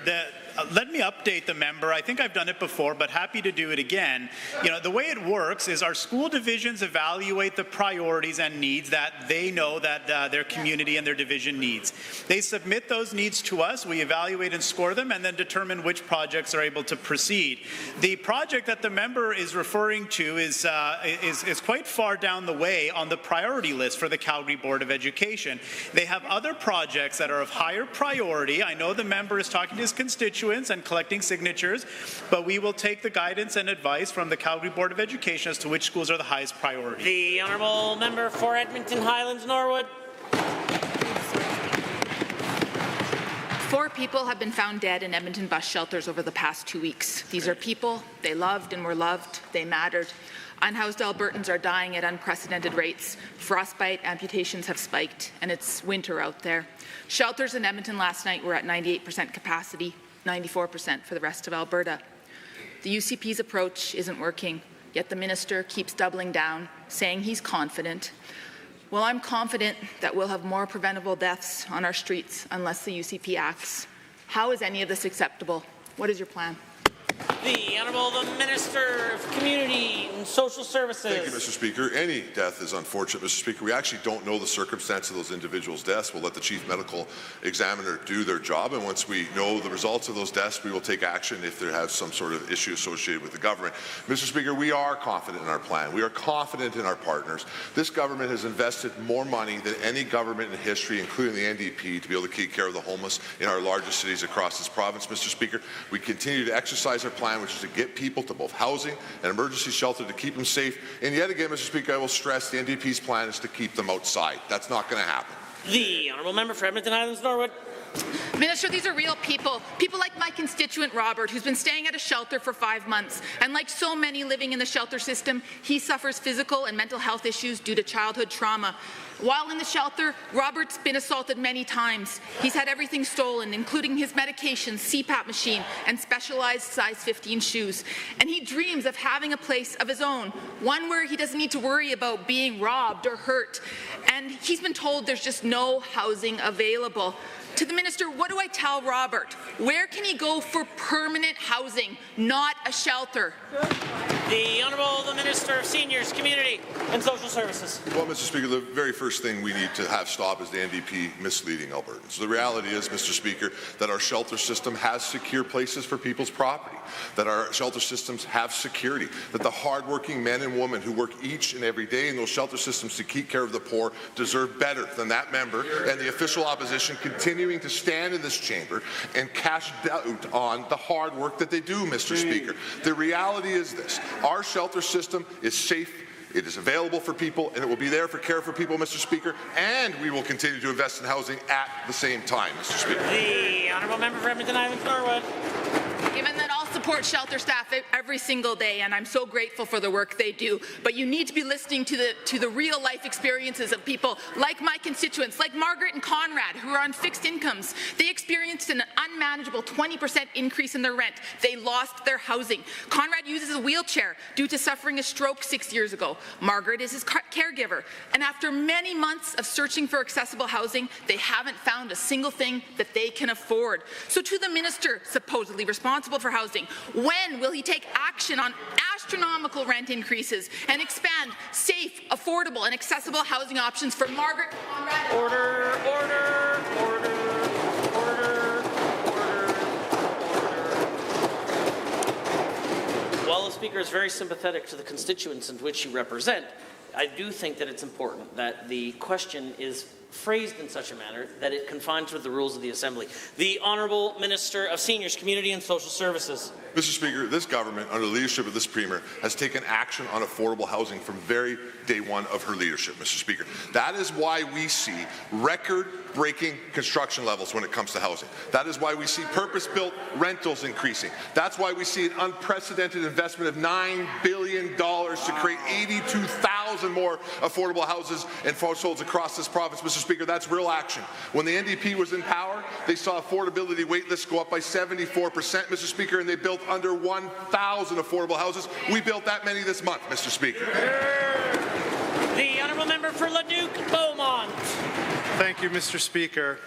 let me update the member. I think I've done it before, but happy to do it again. You know, the way it works is our school divisions evaluate the priorities and needs that they know that their community and their division needs. They submit those needs to us, we evaluate and score them, and then determine which projects are able to proceed. The project that the member is referring to is quite far down the way on the priority list for the Calgary Board of Education. They have other projects that are of higher priority. I know the member is talking to his constituents and collecting signatures, but we will take the guidance and advice from the Calgary Board of Education as to which schools are the highest priority. The Honourable Member for Edmonton Highlands Norwood. 4 people have been found dead in Edmonton bus shelters over the past 2 weeks. These are people, they loved and were loved, they mattered. Unhoused Albertans are dying at unprecedented rates. Frostbite amputations have spiked, and it's winter out there. Shelters in Edmonton last night were at 98% capacity, 94% for the rest of Alberta. The UCP's approach isn't working, yet the minister keeps doubling down, saying he's confident. Well, I'm confident that we'll have more preventable deaths on our streets unless the UCP acts. How is any of this acceptable? What is your plan? The Honourable Minister of Community and Social Services. Thank you, Mr. Speaker. Any death is unfortunate, Mr. Speaker. We actually don't know the circumstance of those individuals' deaths. We'll let the Chief Medical Examiner do their job, and once we know the results of those deaths, we will take action if there has some sort of issue associated with the government. Mr. Speaker, we are confident in our plan. We are confident in our partners. This government has invested more money than any government in history, including the NDP, to be able to take care of the homeless in our largest cities across this province, Mr. Speaker. We continue to exercise our plan, which is to get people to both housing and emergency shelter to keep them safe. And yet again, Mr. Speaker, I will stress the NDP's plan is to keep them outside. That's not going to happen. The Honourable Member for Edmonton Highlands Norwood. Minister, these are real people. People like my constituent Robert, who's been staying at a shelter for 5 months. And like so many living in the shelter system, he suffers physical and mental health issues due to childhood trauma. While in the shelter, Robert's been assaulted many times. He's had everything stolen, including his medications, CPAP machine, and specialized size 15 shoes. And he dreams of having a place of his own, one where he doesn't need to worry about being robbed or hurt. And he's been told there's just no housing available. To the Minister, what do I tell Robert? Where can he go for permanent housing, not a shelter? The Honourable the Minister of Seniors, Community and Social Services. Well, Mr. Speaker, the very first thing we need to have stop is the NDP misleading Albertans. The reality is, Mr. Speaker, that our shelter system has secure places for people's property, that our shelter systems have security, that the hardworking men and women who work each and every day in those shelter systems to keep care of the poor deserve better than that member and the official opposition continuing to stand in this chamber and cast doubt on the hard work that they do, Mr. Speaker. The reality is this. Our shelter system is safe, it is available for people, and it will be there for care for people, Mr. Speaker, and we will continue to invest in housing at the same time, Mr. Speaker. The Honourable Member for Edmonton Island Norwood. Given that I'll support shelter staff every single day, and I'm so grateful for the work they do, but you need to be listening to the real life experiences of people like my constituents, like Margaret and Conrad, who are on fixed incomes. They experienced an unmanageable 20% increase in their rent. They lost their housing. Conrad uses a wheelchair due to suffering a stroke 6 years ago. Margaret is his caregiver, and after many months of searching for accessible housing, they haven't found a single thing that they can afford. So to the minister, supposedly responsible for housing, when will he take action on astronomical rent increases and expand safe, affordable, and accessible housing options for Margaret, Conrad? Order, order, order, order, order, order. While the Speaker is very sympathetic to the constituents in which you represent, I do think that it's important that the question is phrased in such a manner that it confines with the rules of the Assembly. The Honourable Minister of Seniors, Community and Social Services. Mr. Speaker, this government, under the leadership of this Premier, has taken action on affordable housing from very day one of her leadership, Mr. Speaker. That is why we see record-breaking construction levels when it comes to housing. That is why we see purpose-built rentals increasing. That's why we see an unprecedented investment of $9 billion to create 82,000 more affordable houses and households across this province, Mr. Speaker. That's real action. When the NDP was in power, they saw affordability wait lists go up by 74%, Mr. Speaker, and they built under 1,000 affordable houses. We built that many this month, Mr. Speaker. The Honourable Member for Leduc Beaumont. Thank you, Mr. Speaker.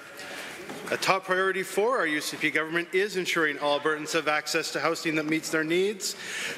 A top priority for our UCP government is ensuring all Albertans have access to housing that meets their needs.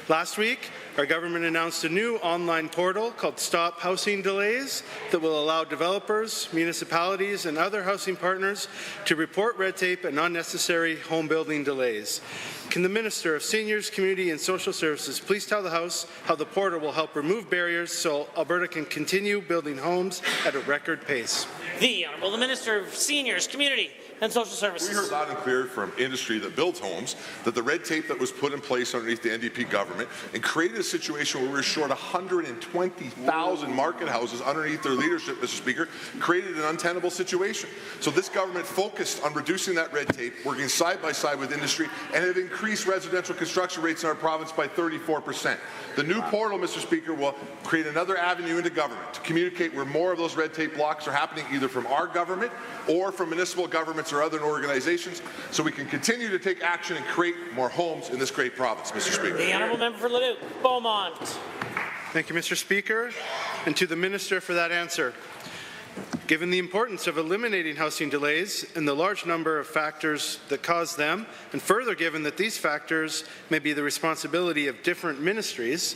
Last week, our government announced a new online portal called Stop Housing Delays that will allow developers, municipalities, and other housing partners to report red tape and unnecessary home building delays. Can the Minister of Seniors, Community and Social Services please tell the House how the portal will help remove barriers so Alberta can continue building homes at a record pace? The Honourable Minister of Seniors, Community and Social Services. We heard loud and clear from industry that builds homes that the red tape that was put in place underneath the NDP government and created a situation where we were short 120,000 market houses underneath their leadership, Mr. Speaker, created an untenable situation. So this government focused on reducing that red tape, working side by side with industry, and have increased residential construction rates in our province by 34%. The new portal, Mr. Speaker, will create another avenue into government to communicate where more of those red tape blocks are happening either from our government or from municipal governments or other organizations, so we can continue to take action and create more homes in this great province, Mr. Speaker. The Honourable Member for Leduc Beaumont. Thank you, Mr. Speaker, and to the Minister for that answer. Given the importance of eliminating housing delays and the large number of factors that cause them, and further given that these factors may be the responsibility of different ministries,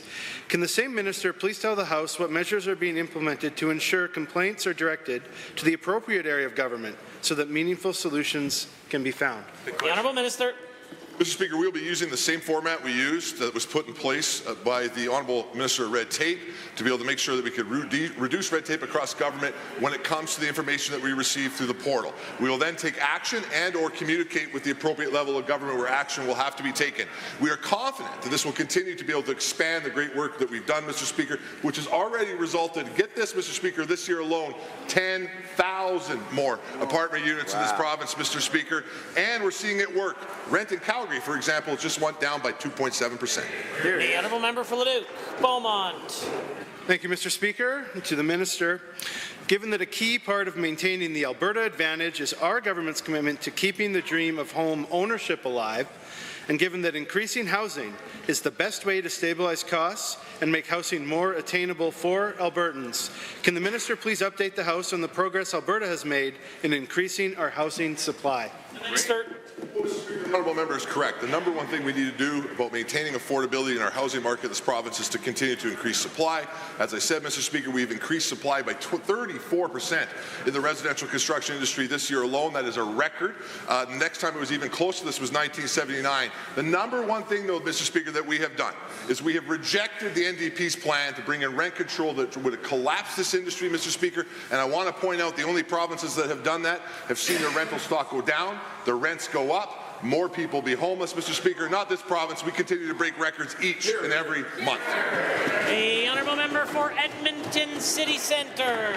can the same minister please tell the House what measures are being implemented to ensure complaints are directed to the appropriate area of government so that meaningful solutions can be found? The Honourable Minister. Mr. Speaker, we'll be using the same format we used that was put in place by the Honourable Minister of Red Tape to be able to make sure that we could reduce red tape across government when it comes to the information that we receive through the portal. We will then take action and or communicate with the appropriate level of government where action will have to be taken. We are confident that this will continue to be able to expand the great work that we've done, Mr. Speaker, which has already resulted, get this, Mr. Speaker, this year alone, 10,000 more apartment units in this province, Mr. Speaker, and we're seeing it work. Rent in Calgary, for example, just went down by 2.7%. The Honourable Member for Leduc Beaumont. Thank you, Mr. Speaker. And to the Minister, Given that a key part of maintaining the Alberta advantage is our government's commitment to keeping the dream of home ownership alive, and given that increasing housing is the best way to stabilize costs and make housing more attainable for Albertans, can the minister please update the House on the progress Alberta has made in increasing our housing supply? Minister. The honourable member is correct. The number one thing we need to do about maintaining affordability in our housing market in this province is to continue to increase supply. As I said, Mr. Speaker, we've increased supply by 34% in the residential construction industry this year alone. That is a record. The next time it was even close to this was 1979. The number one thing, though, Mr. Speaker, that we have done is we have rejected the NDP's plan to bring in rent control that would collapse this industry, Mr. Speaker. And I want to point out the only provinces that have done that have seen their rental stock go down, their rents go up, more people be homeless, Mr. Speaker. Not this province. We continue to break records each and every month. The honourable member for Edmonton City Centre.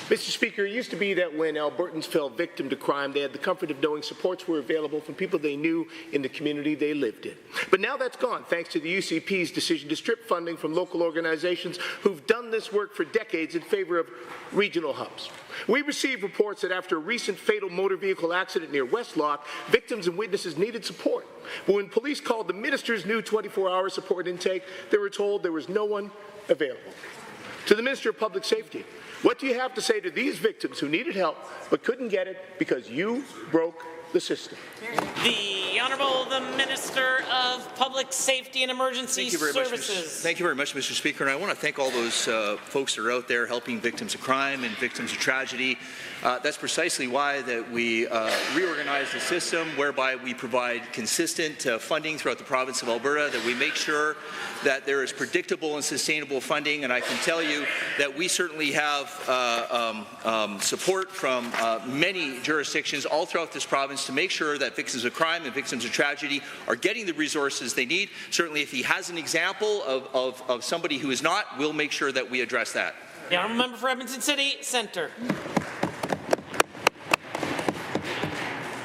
Mr. Speaker, it used to be that when Albertans fell victim to crime, they had the comfort of knowing supports were available from people they knew in the community they lived in. But now that's gone, thanks to the UCP's decision to strip funding from local organizations who've done this work for decades in favor of regional hubs. We received reports that after a recent fatal motor vehicle accident near Westlock, victims and witnesses needed support. But when police called the minister's new 24-hour support intake, they were told there was no one available. To the Minister of Public Safety, what do you have to say to these victims who needed help but couldn't get it because you broke the system? The Honourable the Minister of Public Safety and Emergency Services. Thank you very much, Mr. Speaker. And I want to thank all those folks that are out there helping victims of crime and victims of tragedy. That's precisely why that we reorganized the system whereby we provide consistent funding throughout the province of Alberta, that we make sure that there is predictable and sustainable funding. And I can tell you that we certainly have support from many jurisdictions all throughout this province to make sure that victims of crime and victims of tragedy are getting the resources they need. Certainly, if he has an example of somebody who is not, we'll make sure that we address that. The honourable member for Edmonton City Centre.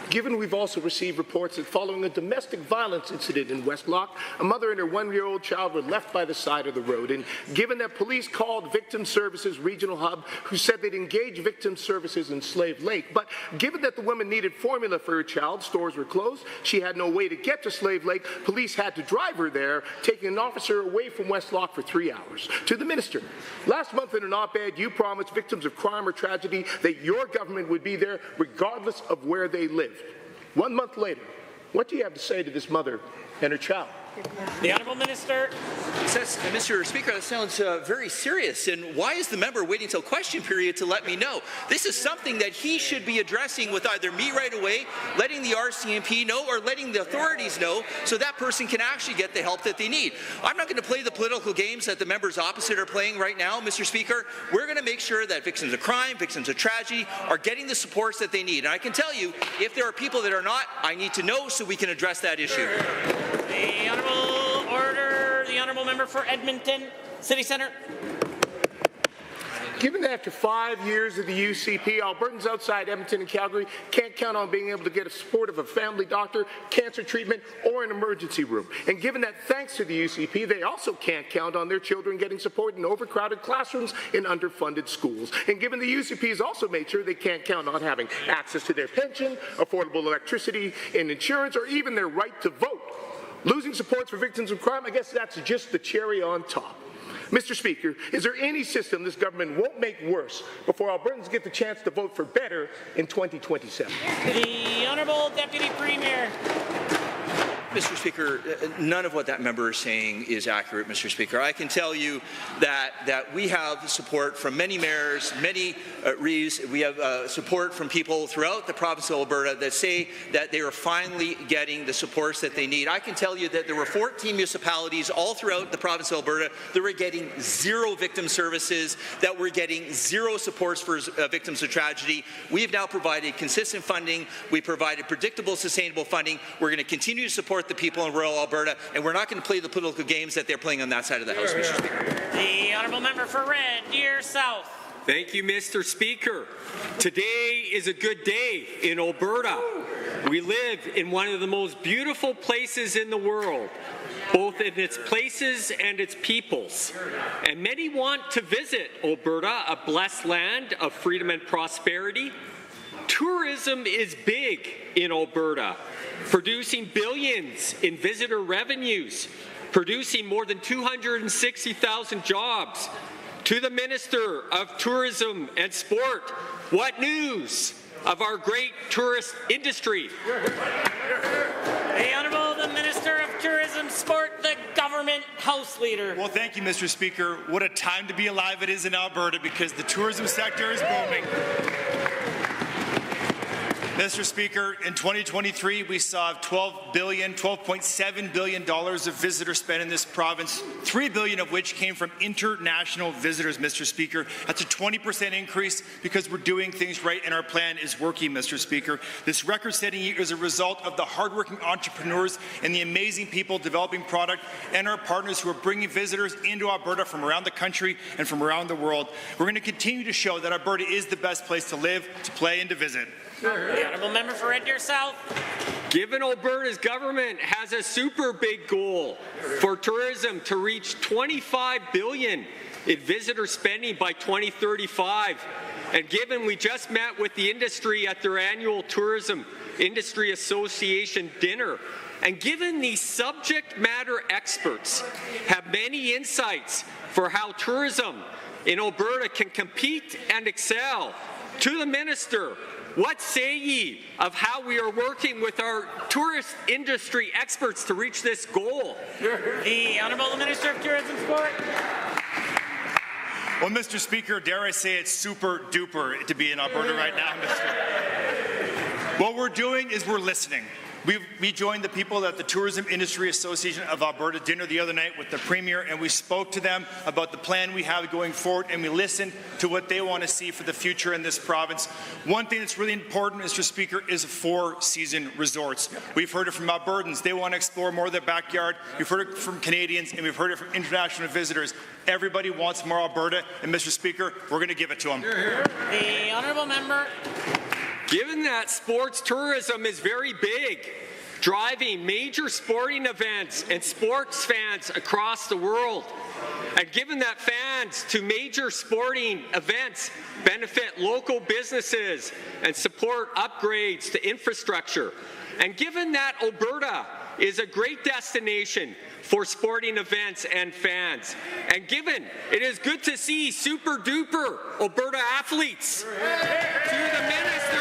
Given we've also received reports that following a domestic violence incident in Westlock, a mother and her one-year-old child were left by the side of the road, and given that police called Victim Services Regional Hub, who said they'd engage Victim Services in Slave Lake, but given that the woman needed formula for her child, stores were closed, she had no way to get to Slave Lake, police had to drive her there, taking an officer away from Westlock for 3 hours. To the Minister, last month in an op-ed, you promised victims of crime or tragedy that your government would be there regardless of where they lived. 1 month later, what do you have to say to this mother and her child? The Honourable Minister. Mr. Speaker, that sounds very serious. And why is the member waiting until question period to let me know? This is something that he should be addressing with either me right away, letting the RCMP know, or letting the authorities know so that person can actually get the help that they need. I'm not going to play the political games that the members opposite are playing right now, Mr. Speaker. We're going to make sure that victims of crime, victims of tragedy are getting the supports that they need. And I can tell you, if there are people that are not, I need to know so we can address that issue. The Honourable Order, the Honourable Member for Edmonton City Centre. Given that after 5 years of the UCP, Albertans outside Edmonton and Calgary can't count on being able to get the support of a family doctor, cancer treatment, or an emergency room. And given that thanks to the UCP, they also can't count on their children getting support in overcrowded classrooms in underfunded schools. And given the UCP has also made sure they can't count on having access to their pension, affordable electricity and insurance, or even their right to vote. Losing supports for victims of crime, I guess that's just the cherry on top. Mr. Speaker, is there any system this government won't make worse before Albertans get the chance to vote for better in 2027? The Honourable Deputy Premier. Mr. Speaker, none of what that member is saying is accurate, Mr. Speaker. I can tell you that we have support from many mayors, many reeves. We have support from people throughout the province of Alberta that say that they are finally getting the supports that they need. I can tell you that there were 14 municipalities all throughout the province of Alberta that were getting zero victim services, that were getting zero supports for victims of tragedy. We have now provided consistent funding. We provided predictable, sustainable funding. We're going to continue to support the people in rural Alberta, and we're not going to play the political games that they're playing on that side of the House, Mr. Speaker. The Honourable Member for Red Deer South. Thank you, Mr. Speaker. Today is a good day in Alberta. We live in one of the most beautiful places in the world, both in its places and its peoples. And many want to visit Alberta, a blessed land of freedom and prosperity. Tourism is big in Alberta, producing billions in visitor revenues, producing more than 260,000 jobs. To the Minister of Tourism and Sport, what news of our great tourist industry? The Honourable the Minister of Tourism, Sport, the Government House Leader. Well, thank you, Mr. Speaker. What a time to be alive it is in Alberta because the tourism sector is booming. Mr. Speaker, in 2023, we saw $12.7 billion of visitor spend in this province, $3 billion of which came from international visitors, Mr. Speaker. That's a 20% increase because we're doing things right and our plan is working, Mr. Speaker. This record-setting year is a result of the hardworking entrepreneurs and the amazing people developing product and our partners who are bringing visitors into Alberta from around the country and from around the world. We're going to continue to show that Alberta is the best place to live, to play, and to visit. The Honourable Member for Red Deer South. Given Alberta's government has a super big goal for tourism to reach $25 billion in visitor spending by 2035, and given we just met with the industry at their annual Tourism Industry Association dinner, and given these subject matter experts have many insights for how tourism in Alberta can compete and excel, to the Minister, what say ye of how we are working with our tourist industry experts to reach this goal? The Honourable Minister of Tourism Sport. Well, Mr. Speaker, dare I say it's super duper to be in Alberta right now, What we're doing is we're listening. We joined the people at the Tourism Industry Association of Alberta dinner the other night with the Premier, and we spoke to them about the plan we have going forward, and we listened to what they want to see for the future in this province. One thing that's really important, Mr. Speaker, is four-season resorts. We've heard it from Albertans. They want to explore more of their backyard. We've heard it from Canadians, and we've heard it from international visitors. Everybody wants more Alberta, and Mr. Speaker, we're going to give it to them. The Honourable Member. Given that sports tourism is very big, driving major sporting events and sports fans across the world, and given that fans to major sporting events benefit local businesses and support upgrades to infrastructure, and given that Alberta is a great destination for sporting events and fans, and given it is good to see super duper Alberta athletes, to the Minister,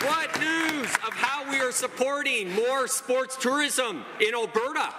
what news of how we are supporting more sports tourism in Alberta?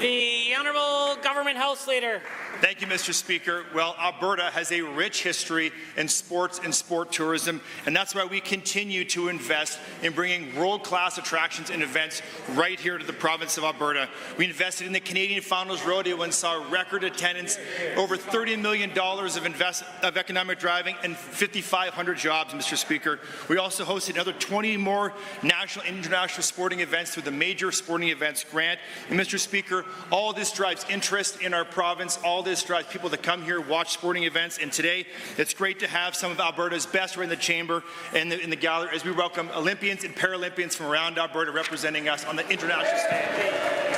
The Honourable Government House Leader. Thank you, Mr. Speaker. Well, Alberta has a rich history in sports and sport tourism, and that's why we continue to invest in bringing world-class attractions and events right here to the province of Alberta. We invested in the Canadian Founders Rodeo and saw record attendance, over $30 million of economic driving, and 5,500 jobs, Mr. Speaker. We also hosted another 20 more national and international sporting events through the Major Sporting Events Grant. And Mr. Speaker, all this drives interest in our province. All this drives people to come here, watch sporting events. And today, it's great to have some of Alberta's best right in the chamber and in the gallery as we welcome Olympians and Paralympians from around Alberta representing us on the international stage.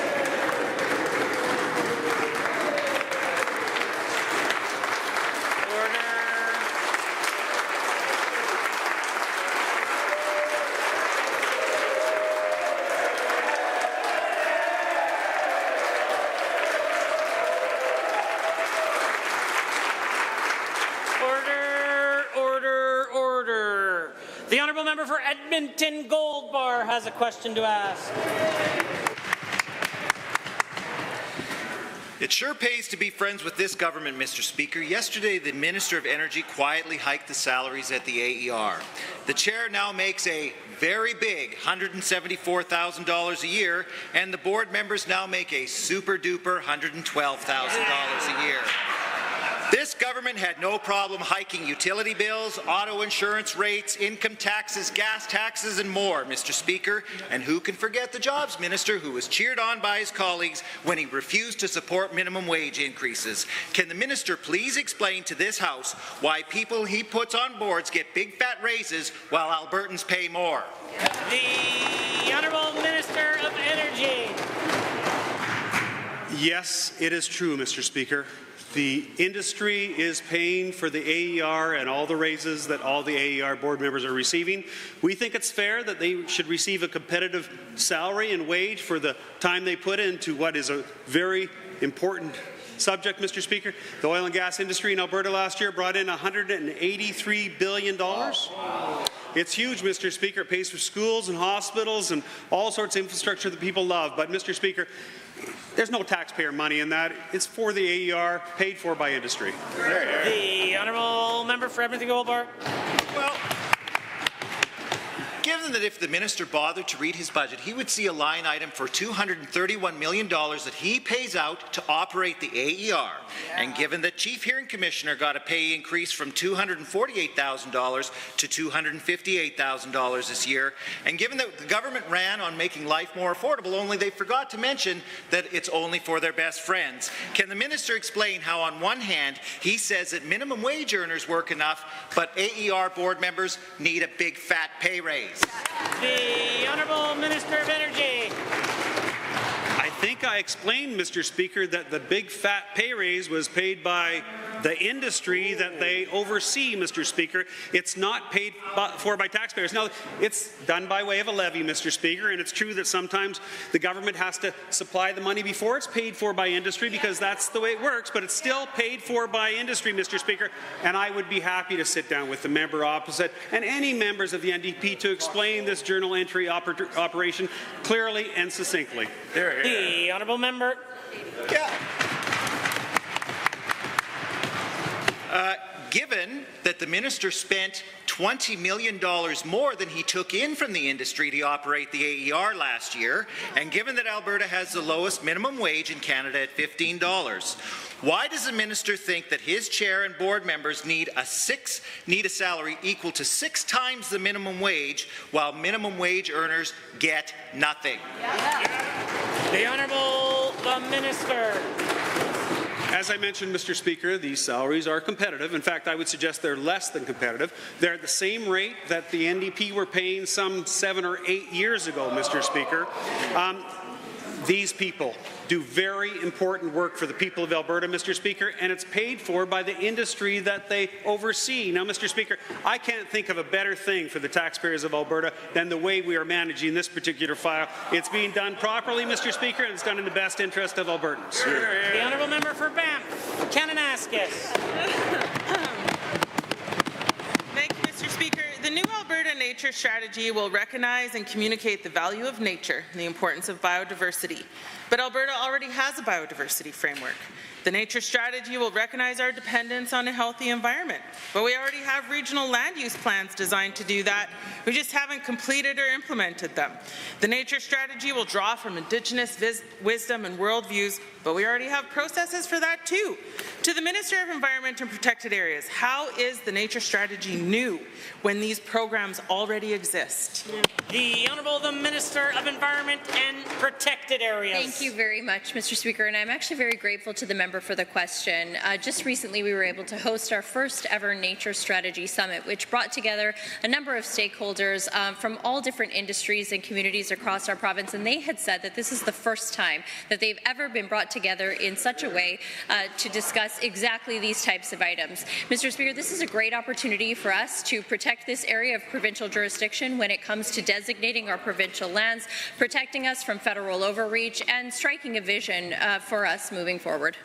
The Honourable Member for Edmonton Gold Bar has a question to ask. It sure pays to be friends with this government, Mr. Speaker. Yesterday, the Minister of Energy quietly hiked the salaries at the AER. The chair now makes a very big $174,000 a year, and the board members now make a super-duper $112,000 a year. This government had no problem hiking utility bills, auto insurance rates, income taxes, gas taxes, and more, Mr. Speaker. And who can forget the Jobs Minister, who was cheered on by his colleagues when he refused to support minimum wage increases? Can the minister please explain to this House why people he puts on boards get big fat raises while Albertans pay more? The Honourable Minister of Energy. Yes, it is true, Mr. Speaker. The industry is paying for the AER and all the raises that all the AER board members are receiving. We think it's fair that they should receive a competitive salary and wage for the time they put into what is a very important subject, Mr. Speaker. The oil and gas industry in Alberta last year brought in $183 billion. Wow. It's huge, Mr. Speaker. It pays for schools and hospitals and all sorts of infrastructure that people love. But, Mr. Speaker, there's no taxpayer money in that. It's for the AER, paid for by industry. The Honourable Member for Edmonton Goldbar. Well, given that if the minister bothered to read his budget, he would see a line item for $231 million that he pays out to operate the AER. And given that Chief Hearing Commissioner got a pay increase from $248,000 to $258,000 this year, and given that the government ran on making life more affordable, only they forgot to mention that it's only for their best friends, can the minister explain how on one hand he says that minimum wage earners work enough, but AER board members need a big fat pay raise? The Honourable Minister of Energy. I think I explained, Mr. Speaker, that the big fat pay raise was paid by the industry that they oversee, Mr. Speaker. It's not paid for by taxpayers. Now, it's done by way of a levy, Mr. Speaker, and it's true that sometimes the government has to supply the money before it's paid for by industry because that's the way it works, but it's still paid for by industry, Mr. Speaker, and I would be happy to sit down with the member opposite and any members of the NDP to explain this journal entry operation clearly and succinctly. The Honourable Member. Given that the minister spent $20 million more than he took in from the industry to operate the AER last year, and given that Alberta has the lowest minimum wage in Canada at $15, why does the minister think that his chair and board members need a salary equal to 6 times the minimum wage, while minimum wage earners get nothing? The Honourable Minister. As I mentioned, Mr. Speaker, these salaries are competitive. In fact, I would suggest they're less than competitive. They're at the same rate that the NDP were paying some 7 or 8 years ago, Mr. Speaker. These people do very important work for the people of Alberta, Mr. Speaker, and it's paid for by the industry that they oversee. Now, Mr. Speaker, I can't think of a better thing for the taxpayers of Alberta than the way we are managing this particular file. It's being done properly, Mr. Speaker, and it's done in the best interest of Albertans. The Honourable Member for Banff, Kananaskis. Thank you, Mr. Speaker. The new Alberta Nature Strategy will recognize and communicate the value of nature and the importance of biodiversity. But Alberta already has a biodiversity framework. The Nature Strategy will recognize our dependence on a healthy environment. But we already have regional land use plans designed to do that. We just haven't completed or implemented them. The Nature Strategy will draw from Indigenous wisdom and worldviews, but we already have processes for that too. To the Minister of Environment and Protected Areas, how is the Nature Strategy new when these programs already exist? The Honourable the Minister of Environment and Protected Areas. Thank you very much, Mr. Speaker, and I'm actually very grateful to the member for the question. Just recently we were able to host our first ever Nature Strategy Summit, which brought together a number of stakeholders from all different industries and communities across our province, and they had said that this is the first time that they've ever been brought together in such a way to discuss exactly these types of items. Mr. Speaker, this is a great opportunity for us to protect this area of provincial jurisdiction when it comes to designating our provincial lands, protecting us from federal overreach, and striking a vision for us moving forward.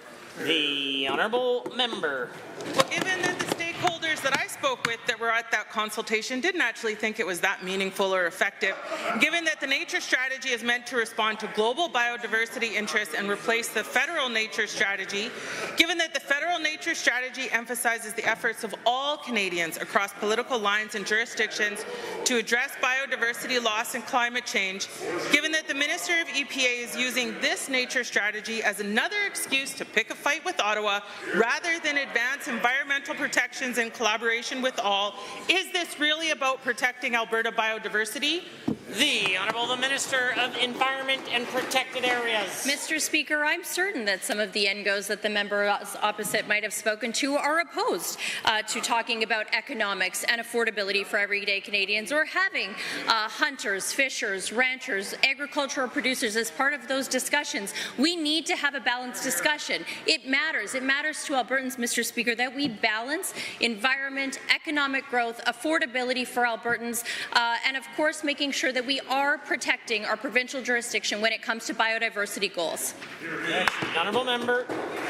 The Honourable Member. Well, given that the stakeholders that I spoke with that were at that consultation didn't actually think it was that meaningful or effective, given that the Nature Strategy is meant to respond to global biodiversity interests and replace the federal Nature Strategy, given that the federal Nature Strategy emphasizes the efforts of all Canadians across political lines and jurisdictions to address biodiversity loss and climate change, given that the Minister of EPA is using this nature strategy as another excuse to pick a fight with Ottawa rather than advance environmental protections in collaboration with all? Is this really about protecting Alberta biodiversity? The Honourable Minister of Environment and Protected Areas. Mr. Speaker, I'm certain that some of the NGOs that the members opposite might have spoken to are opposed to talking about economics and affordability for everyday Canadians, or having hunters, fishers, ranchers, agricultural producers as part of those discussions. We need to have a balanced discussion. It matters. It matters to Albertans, Mr. Speaker, that we balance environment, economic growth, affordability for Albertans, and of course making sure that we are protecting our provincial jurisdiction when it comes to biodiversity goals. Honourable member.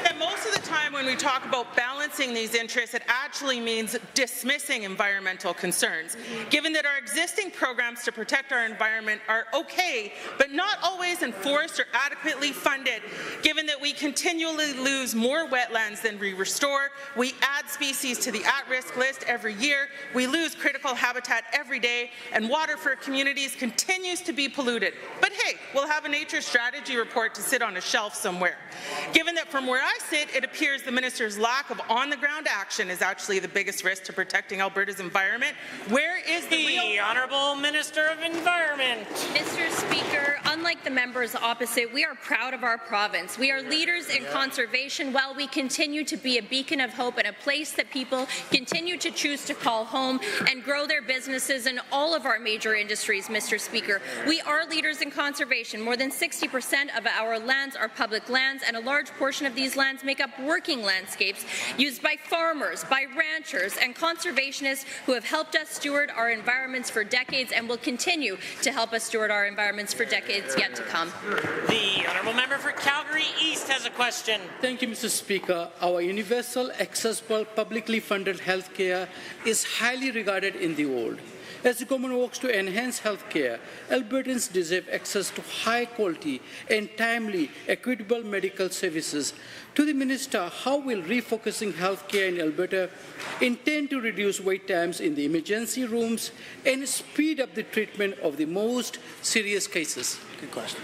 And most of the time when we talk about balancing these interests, it actually means dismissing environmental concerns. Given that our existing programs to protect our environment are okay, but not always enforced or adequately funded, given that we continually lose more wetlands than we restore, we add species to the at-risk list every year, we lose critical habitat every day, and water for communities continues to be polluted. But hey, we'll have a nature strategy report to sit on a shelf somewhere. Given that from where I sit, it appears the minister's lack of on-the-ground action is actually the biggest risk to protecting Alberta's environment, where is the Honourable Minister of Environment? Mr. Speaker, unlike the members opposite, we are proud of our province. We are leaders in conservation while we continue to be a beacon of hope and a place that people continue to choose to call home and grow their businesses in all of our major industries, Mr. Speaker. We are leaders in conservation. More than 60% of our lands are public lands, and a large portion of these lands make up working landscapes used by farmers, by ranchers, and conservationists who have helped us steward our environments for decades and will continue to help us steward our environments for decades yet to come. The Honourable Member for Calgary East has a question. Thank you, Mr. Speaker. Our universal, accessible, publicly funded health care is highly regarded in the world. As the government works to enhance health care, Albertans deserve access to high-quality and timely, equitable medical services. To the Minister, how will refocusing health care in Alberta intend to reduce wait times in the emergency rooms and speed up the treatment of the most serious cases? Good question.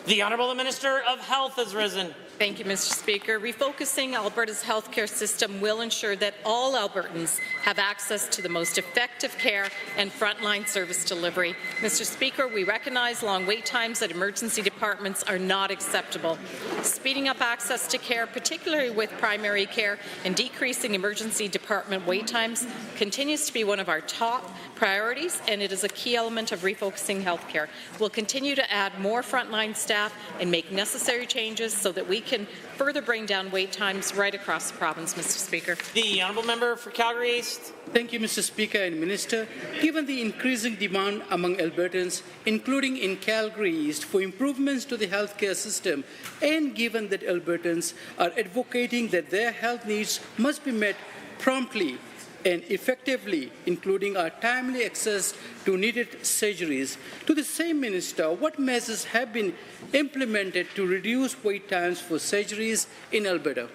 The Honourable Minister of Health has risen. Thank you, Mr. Speaker. Refocusing Alberta's healthcare system will ensure that all Albertans have access to the most effective care and frontline service delivery. Mr. Speaker, we recognize long wait times at emergency departments are not acceptable. Speeding up access to care, particularly with primary care, and decreasing emergency department wait times continues to be one of our top priorities, and it is a key element of refocusing healthcare. We'll continue to add more frontline staff and make necessary changes so that we can further bring down wait times right across the province, Mr. Speaker. The Honourable Member for Calgary East. Thank you, Mr. Speaker and Minister. Given the increasing demand among Albertans, including in Calgary East, for improvements to the healthcare system, and given that Albertans are advocating that their health needs must be met promptly and effectively, including our timely access to needed surgeries. To the same Minister, what measures have been implemented to reduce wait times for surgeries in Alberta?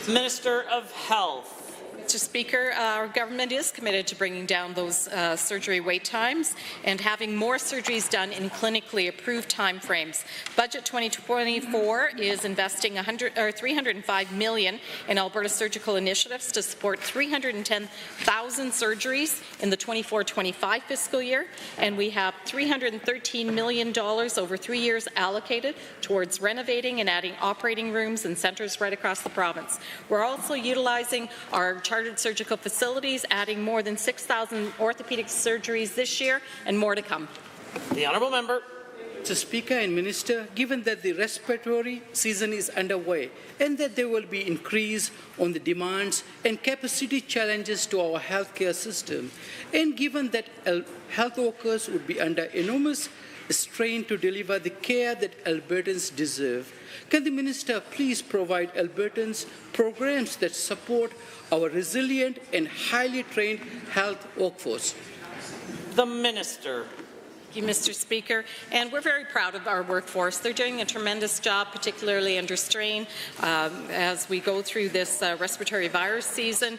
Minister of Health. Mr. Speaker, our government is committed to bringing down those surgery wait times and having more surgeries done in clinically approved timeframes. Budget 2024 is investing $305 million in Alberta surgical initiatives to support 310,000 surgeries in the 24-25 fiscal year, and we have $313 million over 3 years allocated towards renovating and adding operating rooms and centres right across the province. We're also utilizing our chartered surgical facilities, adding more than 6,000 orthopedic surgeries this year and more to come. The Honourable Member. Mr. Speaker and Minister, given that the respiratory season is underway and that there will be increase on the demands and capacity challenges to our healthcare system, and given that health workers would be under enormous strain to deliver the care that Albertans deserve, can the Minister please provide Albertans programs that support our resilient and highly trained health workforce? The Minister. Thank you, Mr. Speaker. And we're very proud of our workforce. They're doing a tremendous job, particularly under strain. As we go through this respiratory virus season,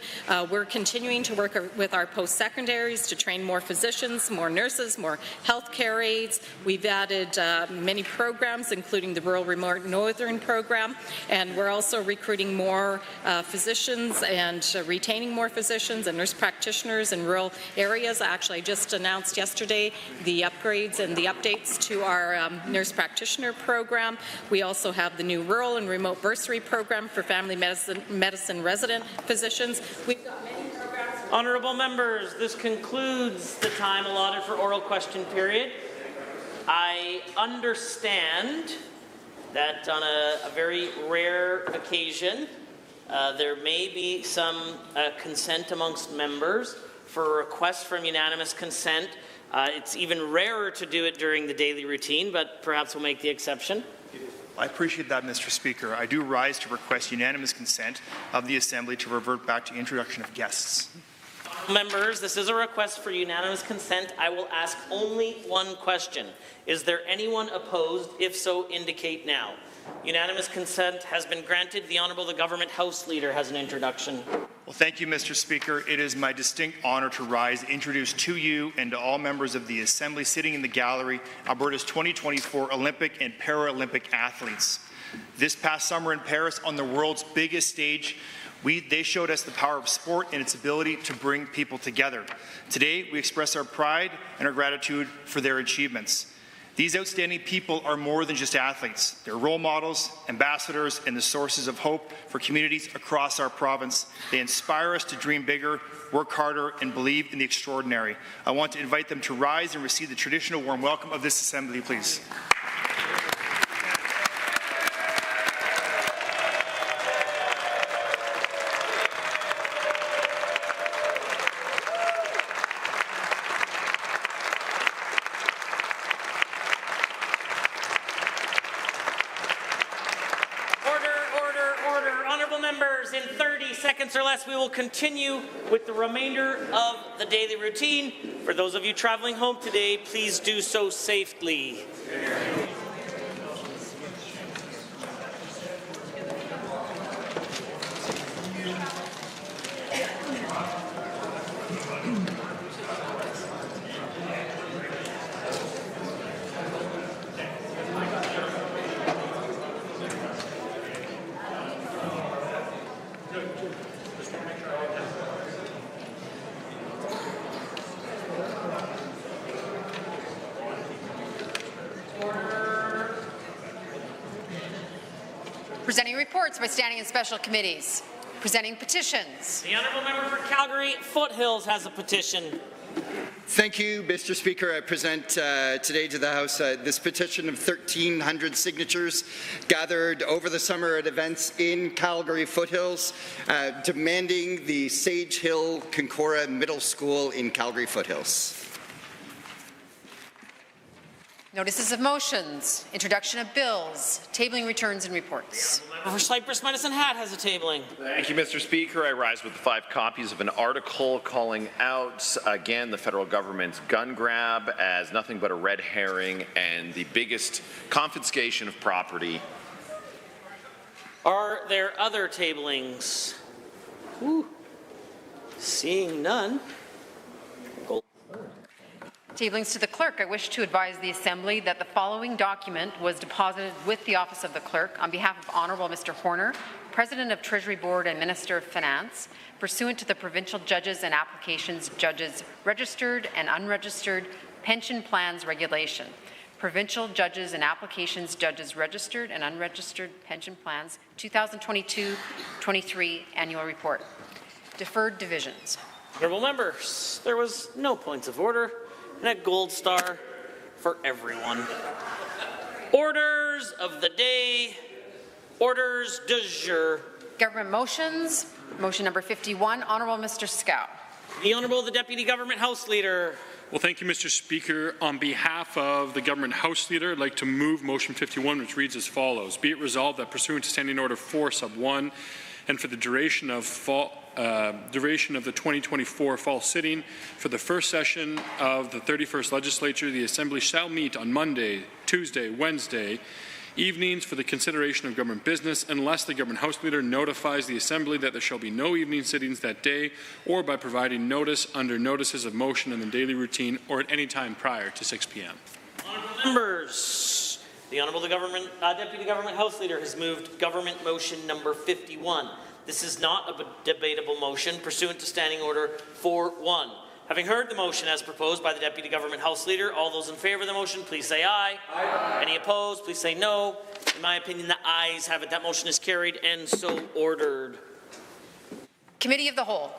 we're continuing to work with our post-secondaries to train more physicians, more nurses, more healthcare aides. We've added many programs, including the Rural Remote Northern program, and we're also recruiting more physicians and retaining more physicians and nurse practitioners in rural areas. Actually, I just announced yesterday the upgrades and the updates to our nurse practitioner program. We also have the new rural and remote bursary program for family medicine resident physicians. We've got many programs. Honourable members, this concludes the time allotted for oral question period. I understand that on a very rare occasion, there may be some consent amongst members for a request from unanimous consent. It's even rarer to do it during the daily routine, but perhaps we'll make the exception. I appreciate that, Mr. Speaker. I do rise to request unanimous consent of the Assembly to revert back to introduction of guests. Members, this is a request for unanimous consent. I will ask only one question. Is there anyone opposed? If so, indicate now. Unanimous consent has been granted. The Honourable the Government House Leader has an introduction. Well, thank you, Mr. Speaker. It is my distinct honour to rise and introduce to you and to all members of the Assembly sitting in the gallery Alberta's 2024 Olympic and Paralympic athletes. This past summer in Paris, on the world's biggest stage, they showed us the power of sport and its ability to bring people together. Today, we express our pride and our gratitude for their achievements. These outstanding people are more than just athletes. They're role models, ambassadors, and the sources of hope for communities across our province. They inspire us to dream bigger, work harder, and believe in the extraordinary. I want to invite them to rise and receive the traditional warm welcome of this Assembly, please. In 30 seconds or less, we will continue with the remainder of the daily routine. For those of you traveling home today, please do so safely. Presenting reports by standing and special committees. Presenting petitions. The Honourable Member for Calgary Foothills has a petition. Thank you, Mr. Speaker. I present today to the House this petition of 1,300 signatures gathered over the summer at events in Calgary Foothills, demanding the Sage Hill Concora Middle School in Calgary Foothills. Notices of motions, introduction of bills, tabling returns and reports. For Cypress Medicine Hat has a tabling. Thank you, Mr. Speaker. I rise with 5 copies of an article calling out, again, the federal government's gun grab as nothing but a red herring and the biggest confiscation of property. Are there other tablings? Ooh. Seeing none. Tablings to the clerk. I wish to advise the Assembly that the following document was deposited with the Office of the Clerk on behalf of Honourable Mr. Horner, President of Treasury Board and Minister of Finance, pursuant to the Provincial Judges and Applications Judges Registered and Unregistered Pension Plans Regulation. Provincial Judges and Applications Judges Registered and Unregistered Pension Plans 2022-23 Annual Report. Deferred divisions. Honourable members, there was no points of order and a gold star for everyone. Orders of the day. Orders du jour. Government motions. Motion number 51, Honourable Mr. Scow. The Honourable the Deputy Government House Leader. Well, thank you, Mr. Speaker. On behalf of the Government House Leader, I'd like to move motion 51, which reads as follows. Be it resolved that pursuant to Standing Order 4 sub 1 and for the duration of the 2024 fall sitting. For the first session of the 31st Legislature, the Assembly shall meet on Monday, Tuesday, Wednesday evenings for the consideration of government business unless the government House Leader notifies the Assembly that there shall be no evening sittings that day, or by providing notice under notices of motion in the daily routine or at any time prior to 6 p.m. Honourable members, the Honourable Deputy Government House Leader has moved Government Motion number 51. This is not a debatable motion pursuant to Standing Order 4.1. Having heard the motion as proposed by the Deputy Government House Leader, all those in favour of the motion, please say aye. Aye. Any opposed, please say no. In my opinion, the ayes have it. That motion is carried and so ordered. Committee of the Whole.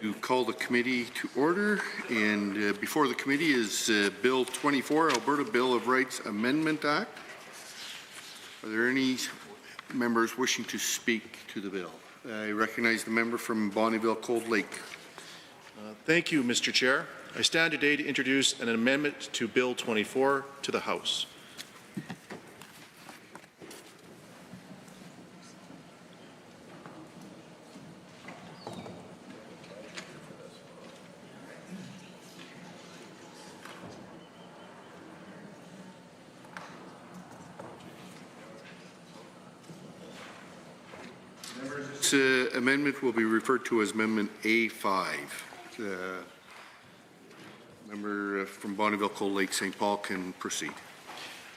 To call the committee to order, and before the committee is Bill 24, Alberta Bill of Rights Amendment Act. Are there any members wishing to speak to the bill? I recognize the member from Bonnyville Cold Lake. Thank you, Mr. Chair. I stand today to introduce an amendment to Bill 24 to the House. This amendment will be referred to as Amendment A5. Member from Bonnyville Cold Lake St. Paul can proceed.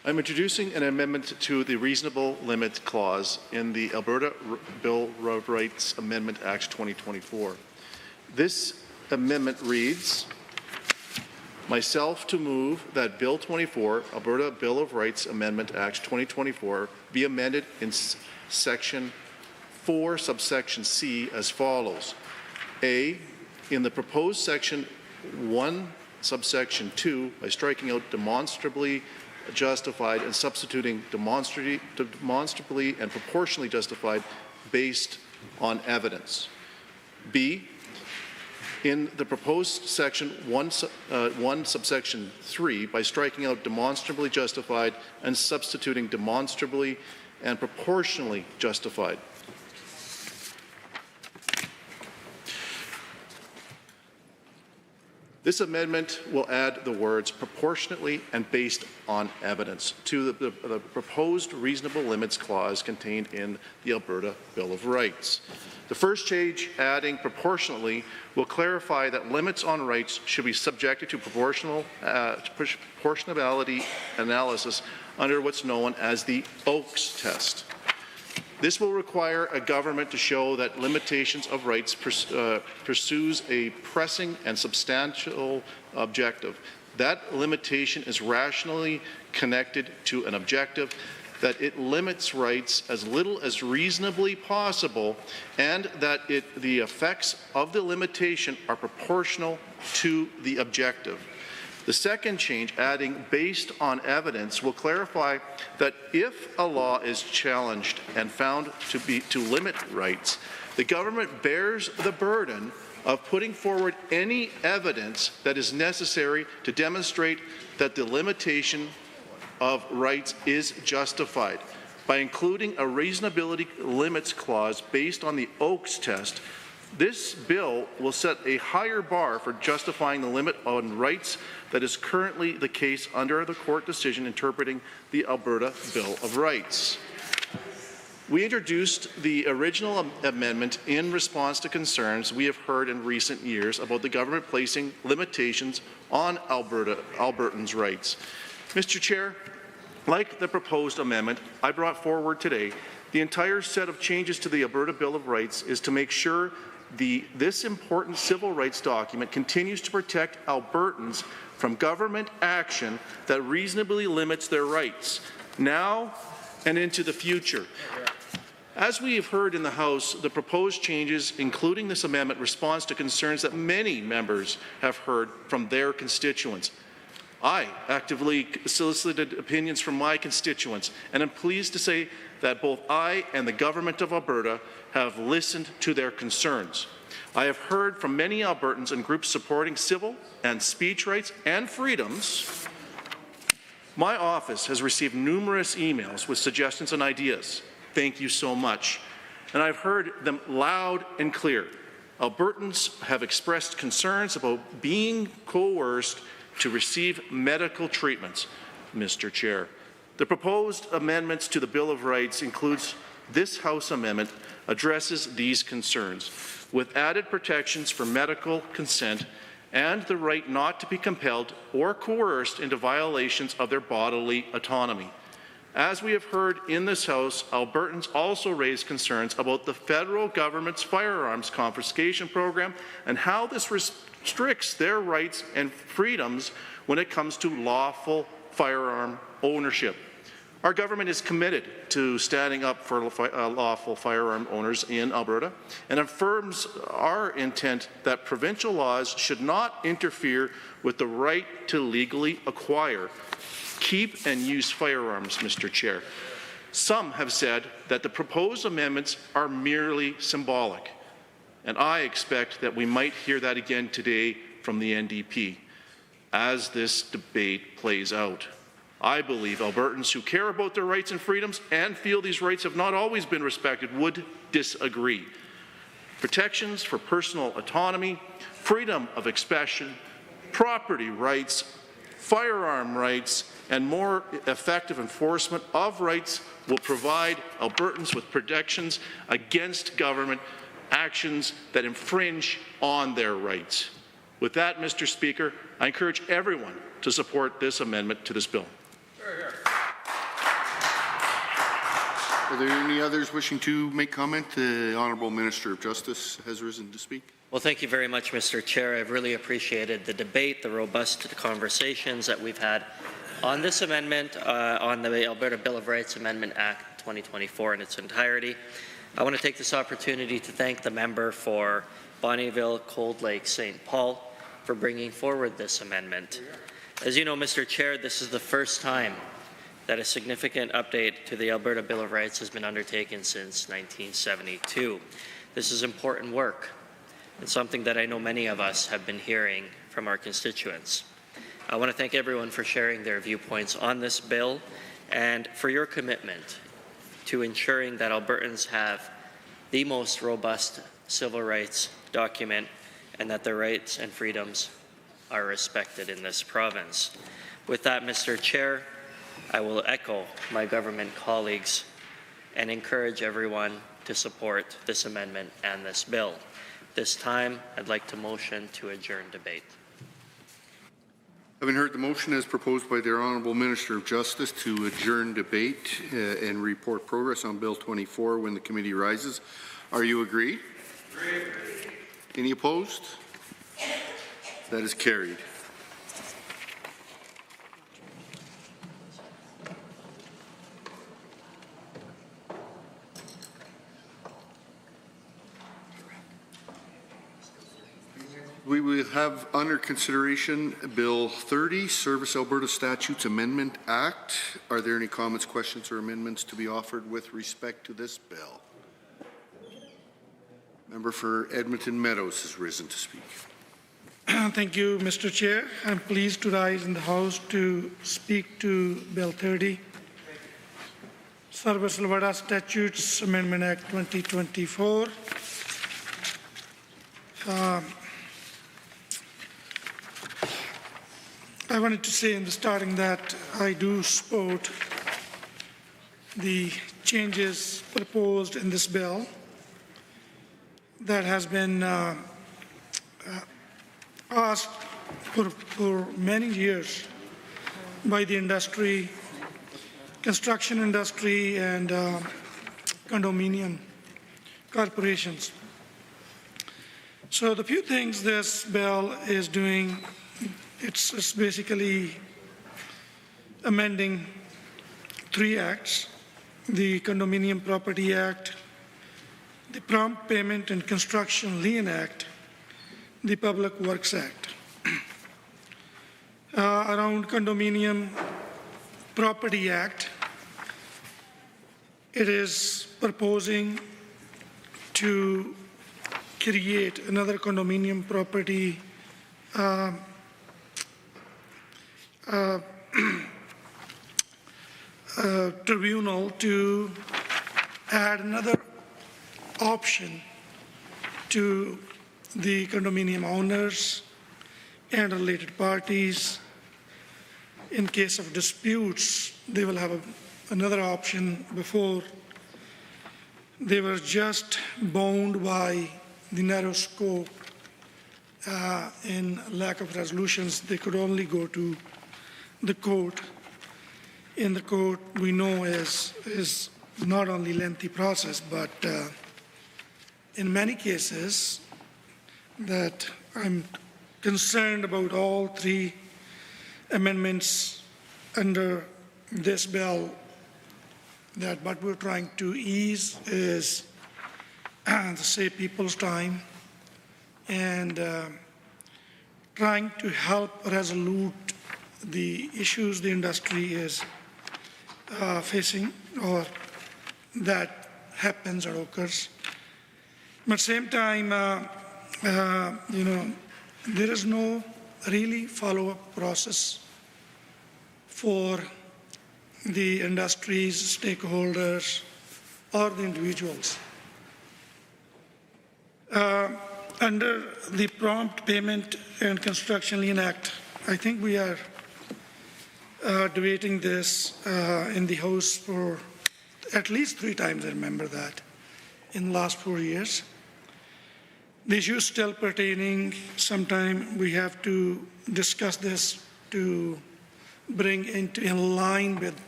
I'm introducing an amendment to the reasonable limit clause in the Alberta Bill of Rights Amendment Act 2024. This amendment reads, myself to move that Bill 24, Alberta Bill of Rights Amendment Act 2024, be amended in section 4, subsection C as follows. A, in the proposed section 1, subsection 2, by striking out demonstrably justified and substituting demonstrably and proportionally justified based on evidence. B, in the proposed section 1, subsection 3, by striking out demonstrably justified and substituting demonstrably and proportionally justified. This amendment will add the words proportionately and based on evidence to the proposed reasonable limits clause contained in the Alberta Bill of Rights. The first change, adding proportionally, will clarify that limits on rights should be subjected to proportionality analysis under what's known as the Oakes test. This will require a government to show that limitations of rights pursues a pressing and substantial objective. That limitation is rationally connected to an objective, that it limits rights as little as reasonably possible, and that the effects of the limitation are proportional to the objective. The second change, adding based on evidence, will clarify that if a law is challenged and found to limit rights, the government bears the burden of putting forward any evidence that is necessary to demonstrate that the limitation of rights is justified. By including a reasonability limits clause based on the Oakes test, this bill will set a higher bar for justifying the limit on rights that is currently the case under the court decision interpreting the Alberta Bill of Rights. We introduced the original amendment in response to concerns we have heard in recent years about the government placing limitations on Albertans' rights. Mr. Chair, like the proposed amendment I brought forward today, the entire set of changes to the Alberta Bill of Rights is to make sure this important civil rights document continues to protect Albertans from government action that reasonably limits their rights, now and into the future. As we have heard in the House, the proposed changes, including this amendment, responds to concerns that many members have heard from their constituents. I actively solicited opinions from my constituents, and I'm pleased to say that both I and the Government of Alberta have listened to their concerns. I have heard from many Albertans and groups supporting civil and speech rights and freedoms. My office has received numerous emails with suggestions and ideas. Thank you so much. And I've heard them loud and clear. Albertans have expressed concerns about being coerced to receive medical treatments, Mr. Chair. The proposed amendments to the Bill of Rights includes this House amendment addresses these concerns with added protections for medical consent and the right not to be compelled or coerced into violations of their bodily autonomy. As we have heard in this House, Albertans also raised concerns about the federal government's firearms confiscation program and how this restricts their rights and freedoms when it comes to lawful firearm ownership. Our government is committed to standing up for lawful firearm owners in Alberta and affirms our intent that provincial laws should not interfere with the right to legally acquire, keep and use firearms, Mr. Chair. Some have said that the proposed amendments are merely symbolic, and I expect that we might hear that again today from the NDP as this debate plays out. I believe Albertans who care about their rights and freedoms and feel these rights have not always been respected would disagree. Protections for personal autonomy, freedom of expression, property rights, firearm rights, and more effective enforcement of rights will provide Albertans with protections against government actions that infringe on their rights. With that, Mr. Speaker, I encourage everyone to support this amendment to this bill. Are there any others wishing to make comment? The Honourable Minister of Justice has risen to speak. Well, thank you very much, Mr. Chair. I've really appreciated the debate, the robust conversations that we've had on this amendment, on the Alberta Bill of Rights Amendment Act 2024 in its entirety. I want to take this opportunity to thank the member for Bonnyville, Cold Lake, St. Paul for bringing forward this amendment. As you know, Mr. Chair, this is the first time that a significant update to the Alberta Bill of Rights has been undertaken since 1972. This is important work and something that I know many of us have been hearing from our constituents. I want to thank everyone for sharing their viewpoints on this bill and for your commitment to ensuring that Albertans have the most robust civil rights document and that their rights and freedoms are respected in this province. With that, Mr. Chair, I will echo my government colleagues and encourage everyone to support this amendment and this bill. This time, I'd like to motion to adjourn debate. Having heard the motion as proposed by the Honourable Minister of Justice to adjourn debate and report progress on Bill 24 when the committee rises, are you agreed? Agreed. Any opposed? That is carried. We will have under consideration Bill 30, Service Alberta Statutes Amendment Act. Are there any comments, questions, or amendments to be offered with respect to this bill? Member for Edmonton Meadows has risen to speak. Thank you, Mr. Chair. I'm pleased to rise in the House to speak to Bill 30, Service Alberta Statutes Amendment Act 2024. I wanted to say in the starting that I do support the changes proposed in this bill that has been asked for many years by the industry, construction industry, and condominium corporations. So the few things this bill is doing, it's basically amending 3 acts: the Condominium Property Act, the Prompt Payment and Construction Lien Act, the Public Works Act. Around Condominium Property Act, it is proposing to create another condominium property tribunal to add another option to the condominium owners and related parties. In case of disputes, they will have another option. Before, they were just bound by the narrow scope. In lack of resolutions, they could only go to the court. In the court, we know is not only lengthy process, but in many cases that I'm concerned about all three amendments under this bill, that what we're trying to ease is to save people's time and trying to help resolve the issues the industry is facing or that happens or occurs. But at the same time, there is no really follow-up process for the industry's stakeholders or the individuals. Under the Prompt Payment and Construction Lien Act, I think we are debating this in the House for at least 3 times, I remember that, in the last 4 years. The issue is still pertaining. Sometime we have to discuss this to bring in line with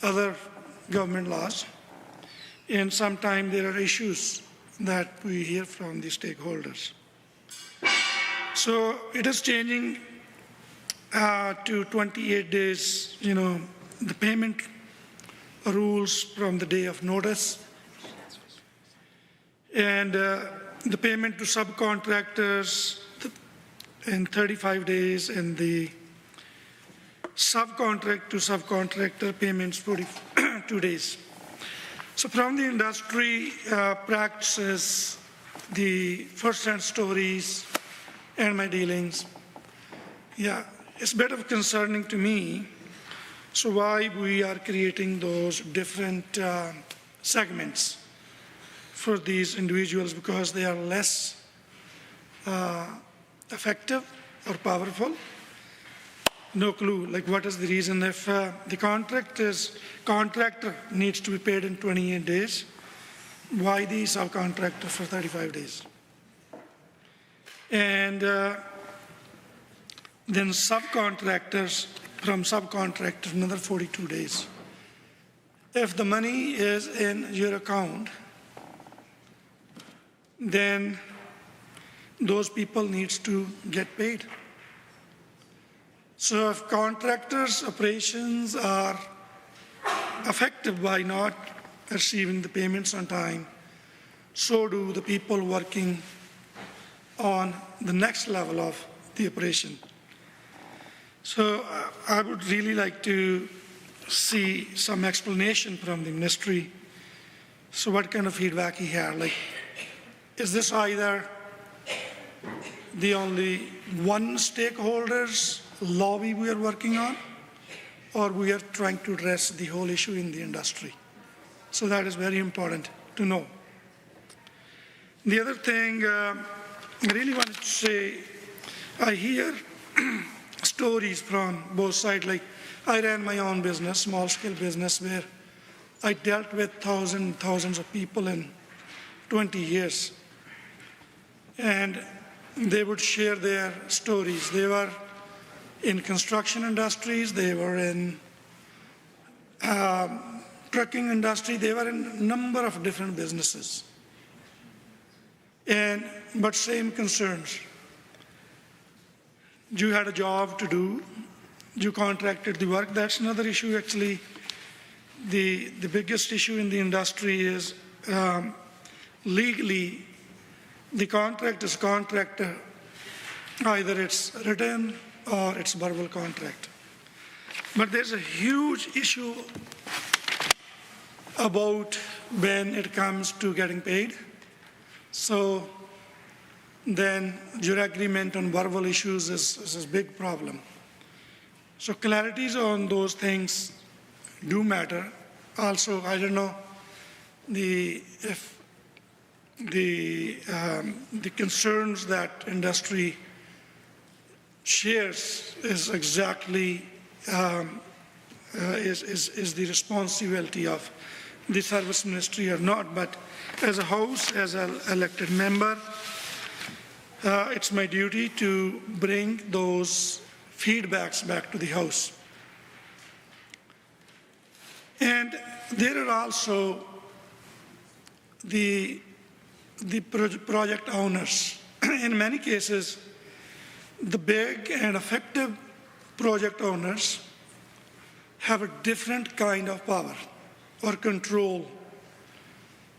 other government laws. And sometimes there are issues that we hear from the stakeholders. So it is changing to 28 days, the payment rules from the day of notice. And the payment to subcontractors in 35 days, and the subcontract to subcontractor payments 42 days. So from the industry practices, the first-hand stories and my dealings, it's a bit of concerning to me. So why we are creating those different segments for these individuals, because they are less effective or powerful. No clue, like what is the reason? If the contractor needs to be paid in 28 days, why the subcontractor for 35 days? And then subcontractors, from subcontractors, another 42 days. If the money is in your account, then those people needs to get paid. So if contractors' operations are affected by not receiving the payments on time, so do the people working on the next level of the operation. So I would really like to see some explanation from the ministry. So what kind of feedback he had? Like, is this either the only one stakeholder's lobby we are working on, or we are trying to address the whole issue in the industry? So that is very important to know. The other thing I really wanted to say, I hear stories from both sides. Like, I ran my own business, small-scale business, where I dealt with thousands of people in 20 years. And they would share their stories. They were in construction industries, they were in trucking industry, they were in a number of different businesses. But same concerns. You had a job to do, you contracted the work. That's another issue, actually. The biggest issue in the industry is legally, the contract is contractor, either it's written or it's verbal contract. But there's a huge issue about when it comes to getting paid. So then your agreement on verbal issues is a big problem. So clarities on those things do matter. Also, I don't know if the concerns that industry shares is exactly is the responsibility of the service ministry or not. But as a House, as an elected member, it's my duty to bring those feedbacks back to the House. And there are also the project owners. In many cases, the big and effective project owners have a different kind of power or control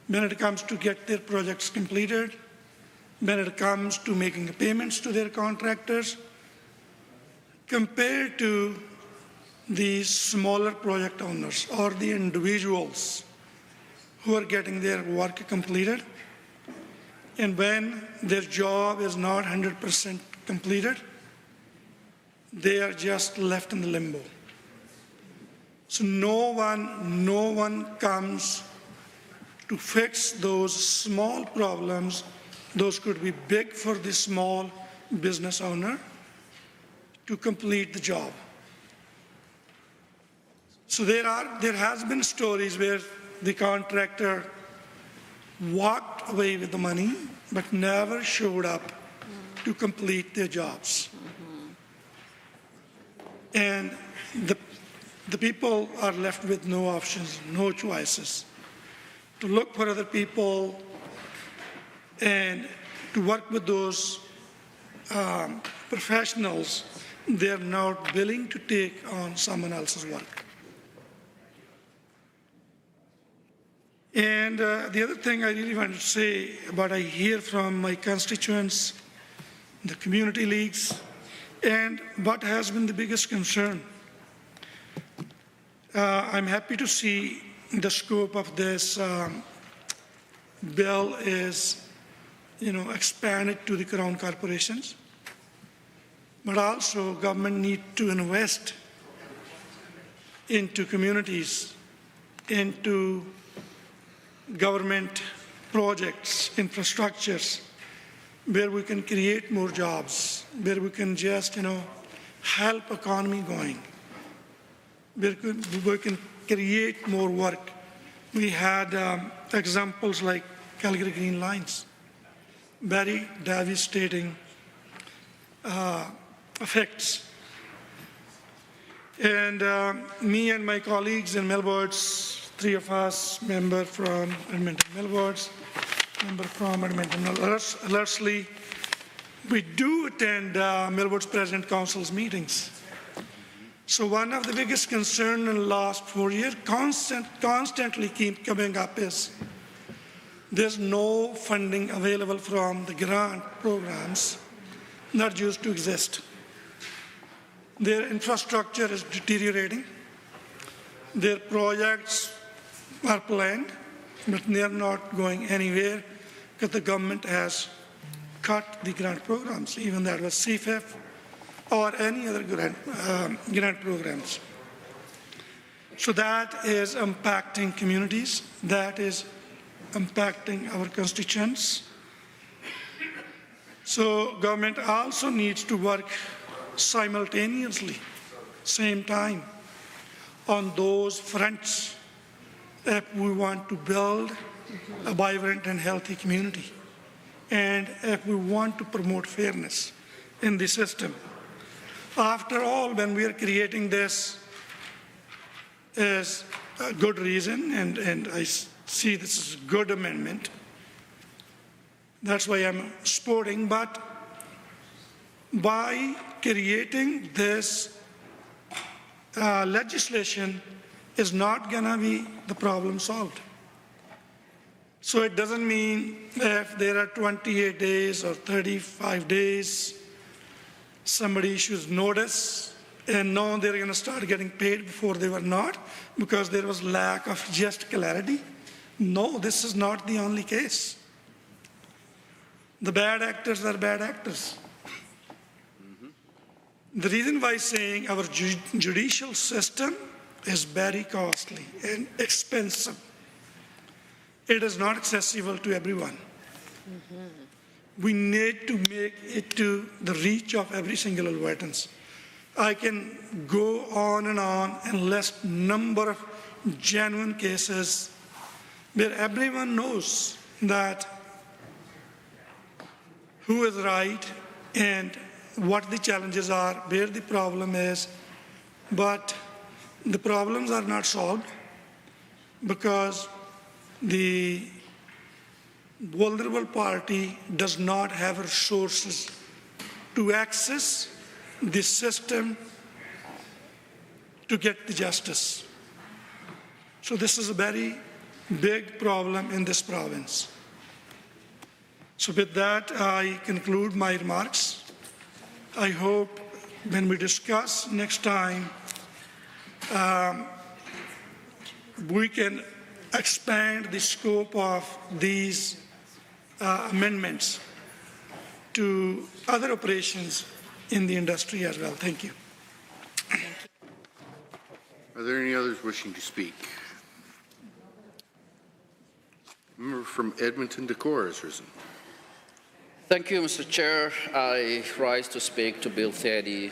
when it comes to get their projects completed, when it comes to making payments to their contractors, compared to the smaller project owners or the individuals who are getting their work completed. And when their job is not 100% completed, they are just left in the limbo. So no one comes to fix those small problems. Those could be big for the small business owner to complete the job. So there has been stories where the contractor walked away with the money but never showed up to complete their jobs. And the people are left with no options, no choices, to look for other people and to work with those professionals. They're not willing to take on someone else's work. And the other thing I really want to say about I hear from my constituents, the community leagues, and what has been the biggest concern. I'm happy to see the scope of this bill is, expanded to the Crown corporations, but also government need to invest into communities, into government projects, infrastructures, where we can create more jobs, where we can just, help economy going, where we can create more work. We had examples like Calgary Green Lines, very devastating effects. And me and my colleagues in Millwards, three of us, member from Edmonton Millwards, member from Edmonton Lersley, we do attend Millwards President Council's meetings. So one of the biggest concerns in the last 4 years, constantly keep coming up is there's no funding available from the grant programs that used to exist. Their infrastructure is deteriorating. Their projects are planned, but they're not going anywhere because the government has cut the grant programs, even that was CFIF or any other grant programs. So that is impacting communities, that is impacting our constituents. So government also needs to work simultaneously, same time, on those fronts if we want to build a vibrant and healthy community, and if we want to promote fairness in the system. After all, when we are creating this is a good reason, and I see this is a good amendment. That's why I'm supporting, but by creating this legislation is not going to be the problem solved. So it doesn't mean if there are 28 days or 35 days, somebody should notice and know they're going to start getting paid before they were not because there was lack of just clarity. No, this is not the only case. The bad actors are bad actors. The reason why saying our judicial system is very costly and expensive. It is not accessible to everyone. We need to make it to the reach of every single Albertans. I can go on and list number of genuine cases where everyone knows that who is right and what the challenges are, where the problem is, but the problems are not solved because the vulnerable party does not have resources to access the system to get the justice. So this is a very big problem in this province. So with that, I conclude my remarks. I hope when we discuss next time, we can expand the scope of these amendments to other operations in the industry as well. Thank you. Are there any others wishing to speak? Member from Edmonton Decor has risen. Thank you, Mr. Chair. I rise to speak to Bill 30,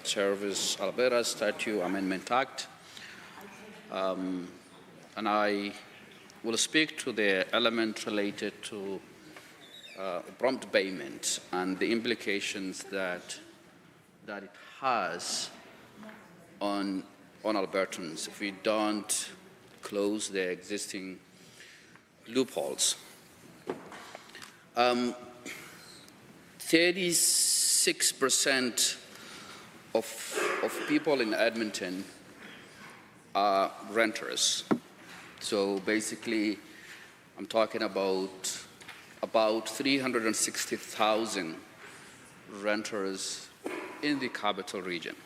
Service Alberta Statute Amendment Act. And I will speak to the element related to prompt payment and the implications that it has on Albertans if we don't close the existing loopholes. 36% of people in Edmonton are renters. So basically, I'm talking about 360,000 renters in the capital region.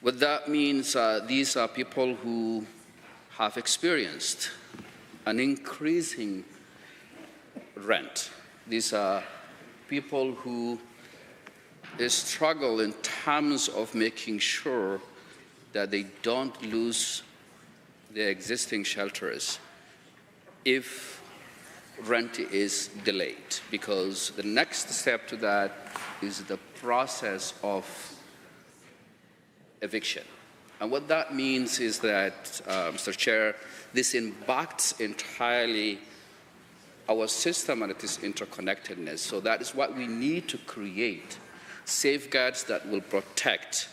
What that means, these are people who have experienced an increasing rent. These are people who struggle in terms of making sure that they don't lose their existing shelters if rent is delayed, because the next step to that is the process of eviction. And what that means is that, Mr. Chair, this impacts entirely our system and its interconnectedness. So that is what we need to create, safeguards that will protect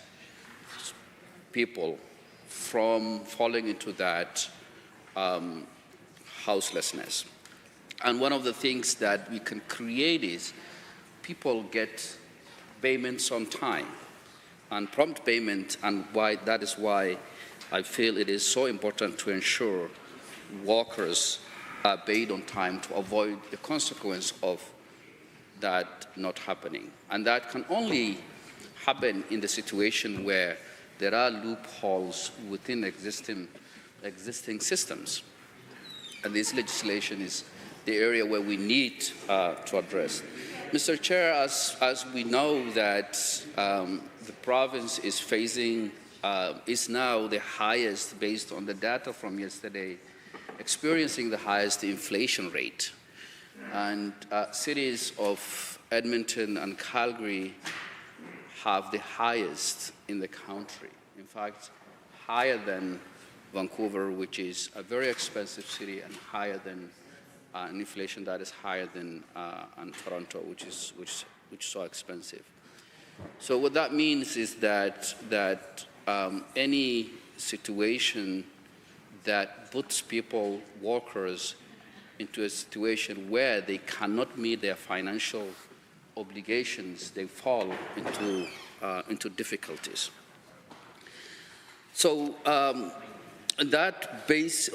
people from falling into that houselessness. And one of the things that we can create is people get payments on time and prompt payment, and that is why I feel it is so important to ensure workers are paid on time to avoid the consequence of that not happening. And that can only happen in the situation where there are loopholes within existing systems. And this legislation is the area where we need to address. Mr. Chair, as we know that the province is facing, is now the highest, based on the data from yesterday, experiencing the highest inflation rate. And cities of Edmonton and Calgary have the highest in the country. In fact, higher than Vancouver, which is a very expensive city, and higher than an inflation that is higher than Toronto, which is so expensive. So what that means is that any situation that puts people, workers, into a situation where they cannot meet their financial obligations, they fall into difficulties. So on that base,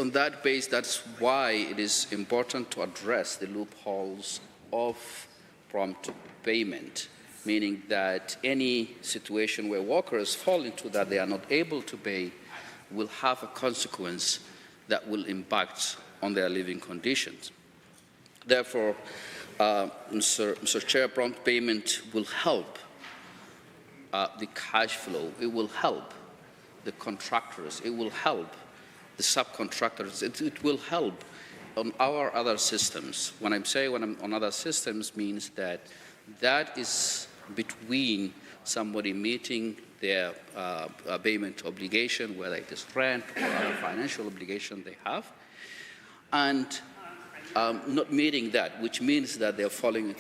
that's why it is important to address the loopholes of prompt payment, meaning that any situation where workers fall into that they are not able to pay will have a consequence that will impact on their living conditions. Therefore, Mr. Chair, prompt payment will help the cash flow. It will help the contractors. It will help the subcontractors. It will help on our other systems. When I'm saying on other systems means that is between somebody meeting their payment obligation, whether it is rent or other financial obligation they have, and not meeting that, which means that they're falling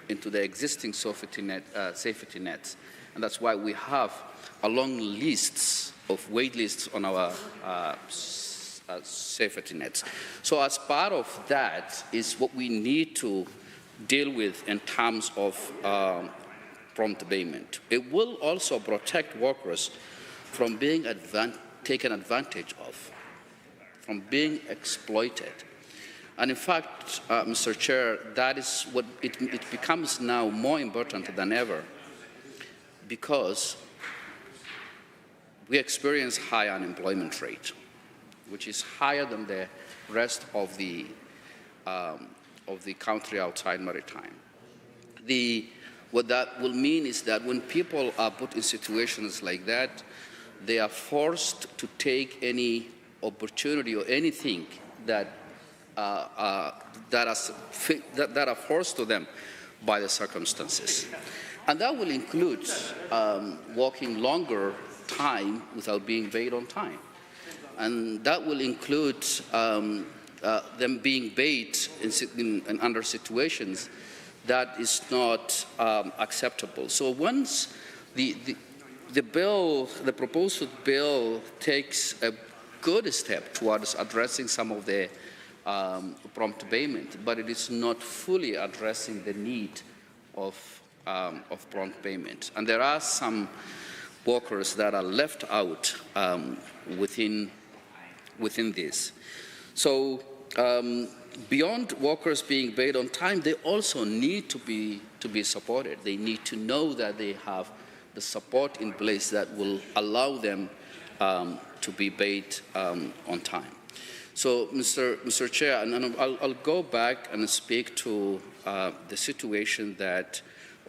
into the existing safety nets. And that's why we have a long lists of wait lists on our safety nets. So as part of that is what we need to deal with in terms of prompt payment. It will also protect workers from being taken advantage of, from being exploited. And in fact, Mr. Chair, that is what it becomes now more important than ever, because we experience high unemployment rate, which is higher than the rest of the country outside maritime. What that will mean is that when people are put in situations like that, they are forced to take any opportunity or anything that are forced to them by the circumstances. And that will include working longer time without being paid on time. And that will include them being paid in under situations that is not acceptable. So once the proposed bill takes a good step towards addressing some of the prompt payment, but it is not fully addressing the need of prompt payment. And there are some workers that are left out within this. So beyond workers being paid on time, they also need to be supported. They need to know that they have the support in place that will allow them to be paid on time. So, Mr. Chair, and I'll go back and speak to the situation that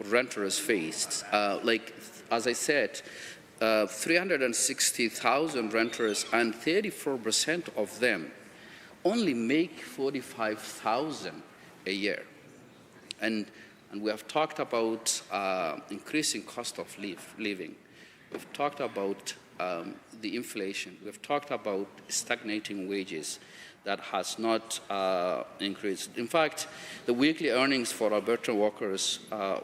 renters faced. Like, as I said, 360,000 renters, and 34% of them only make $45,000 a year. And we have talked about increasing cost of living. We've talked about the inflation. We've talked about stagnating wages that has not increased. In fact, the weekly earnings for Alberta workers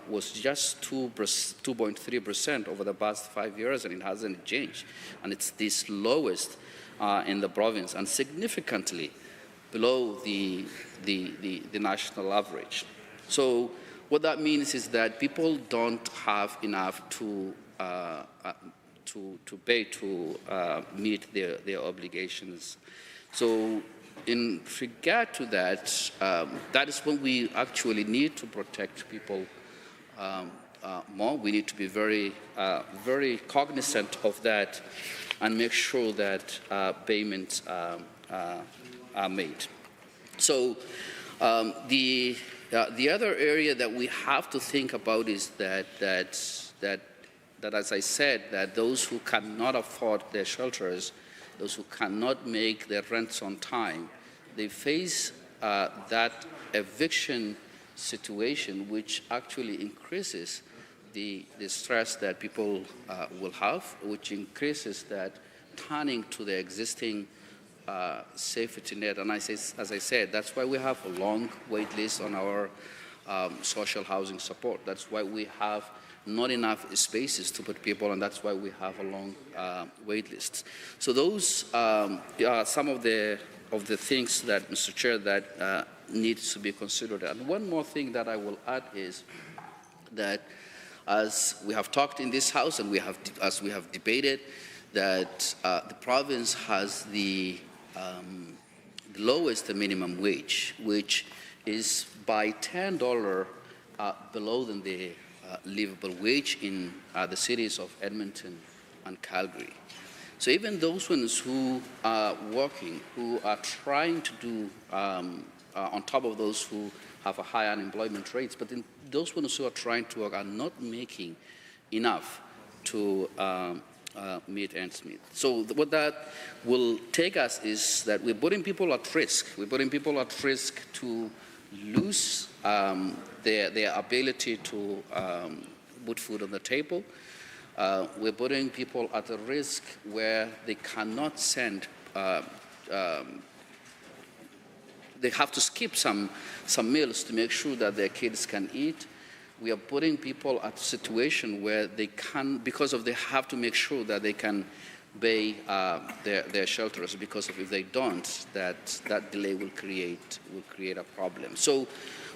was just 2.3% over the past 5 years, and it hasn't changed. And it's the lowest in the province, and significantly below the national average. So what that means is that people don't have enough to pay to meet their obligations. So in regard to that, that is when we actually need to protect people more. We need to be very, very cognizant of that and make sure that payments are made. So the other area that we have to think about is that as I said, that those who cannot afford their shelters, those who cannot make their rents on time, they face that eviction situation, which actually increases the stress that people will have, which increases that turning to the existing safety net. And as I said, that's why we have a long wait list on our social housing support. That's why we have not enough spaces to put people, and that's why we have a long wait list. So those are some of the things that, Mr. Chair, that needs to be considered. And one more thing that I will add is that, as we have talked in this House and as we have debated, that the province has the lowest minimum wage, which is by $10 below than the livable wage in the cities of Edmonton and Calgary. So even those ones who are working, who are trying to do, on top of those who have a high unemployment rates, but then those ones who are trying to work are not making enough to meet ends meet. So what that will take us is that we're putting people at risk. We're putting people at risk to lose their ability to put food on the table. We're putting people at a risk where they cannot send, they have to skip some meals to make sure that their kids can eat. We are putting people at a situation where they can, because of they have to make sure that they can pay their shelters, because if they don't, that delay will create a problem. So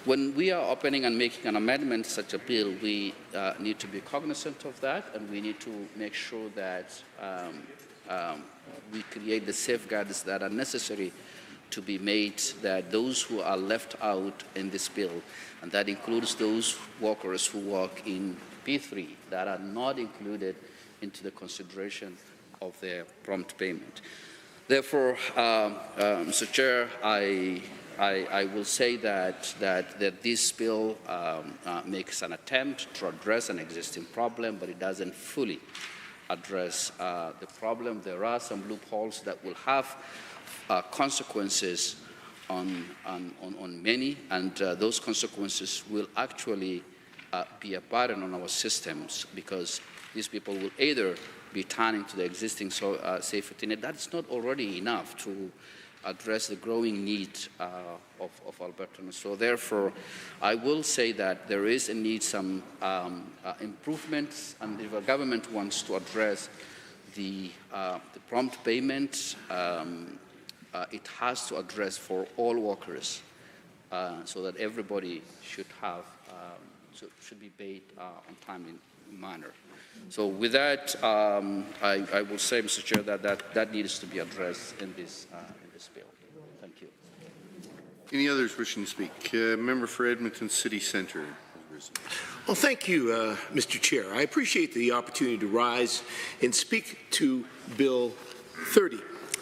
when we are opening and making an amendment to such a bill, we need to be cognizant of that, and we need to make sure that we create the safeguards that are necessary to be made, that those who are left out in this bill, and that includes those workers who work in P3 that are not included into the consideration of their prompt payment. Therefore, Mr. Chair, I will say that this bill makes an attempt to address an existing problem, but it doesn't fully address the problem. There are some loopholes that will have consequences on many, and those consequences will actually be a burden on our systems, because these people will either be turning to the existing safety net. That's not already enough to address the growing need of Albertans. So therefore, I will say that there is a need some improvements, and if the government wants to address the prompt payment, it has to address for all workers, so that everybody should have should be paid on timely manner. So with that, I will say, Mr. Chair, that needs to be addressed in this bill. Thank you. Any others wishing to speak? Member for Edmonton City Centre. Well, thank you, Mr. Chair. I appreciate the opportunity to rise and speak to Bill 30,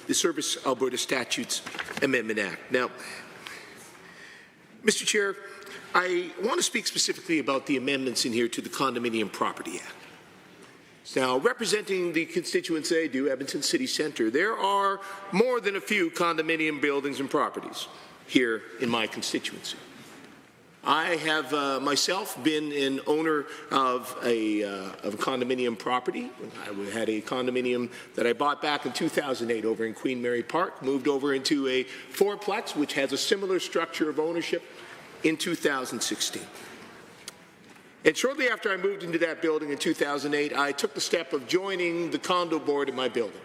the Service Alberta Statutes Amendment Act. Now, Mr. Chair, I want to speak specifically about the amendments in here to the Condominium Property Act. Now, representing the constituents I do, Edmonton City Centre, there are more than a few condominium buildings and properties here in my constituency. I have myself been an owner of a condominium property. I had a condominium that I bought back in 2008 over in Queen Mary Park, moved over into a fourplex, which has a similar structure of ownership, in 2016. And shortly after I moved into that building in 2008, I took the step of joining the condo board in my building.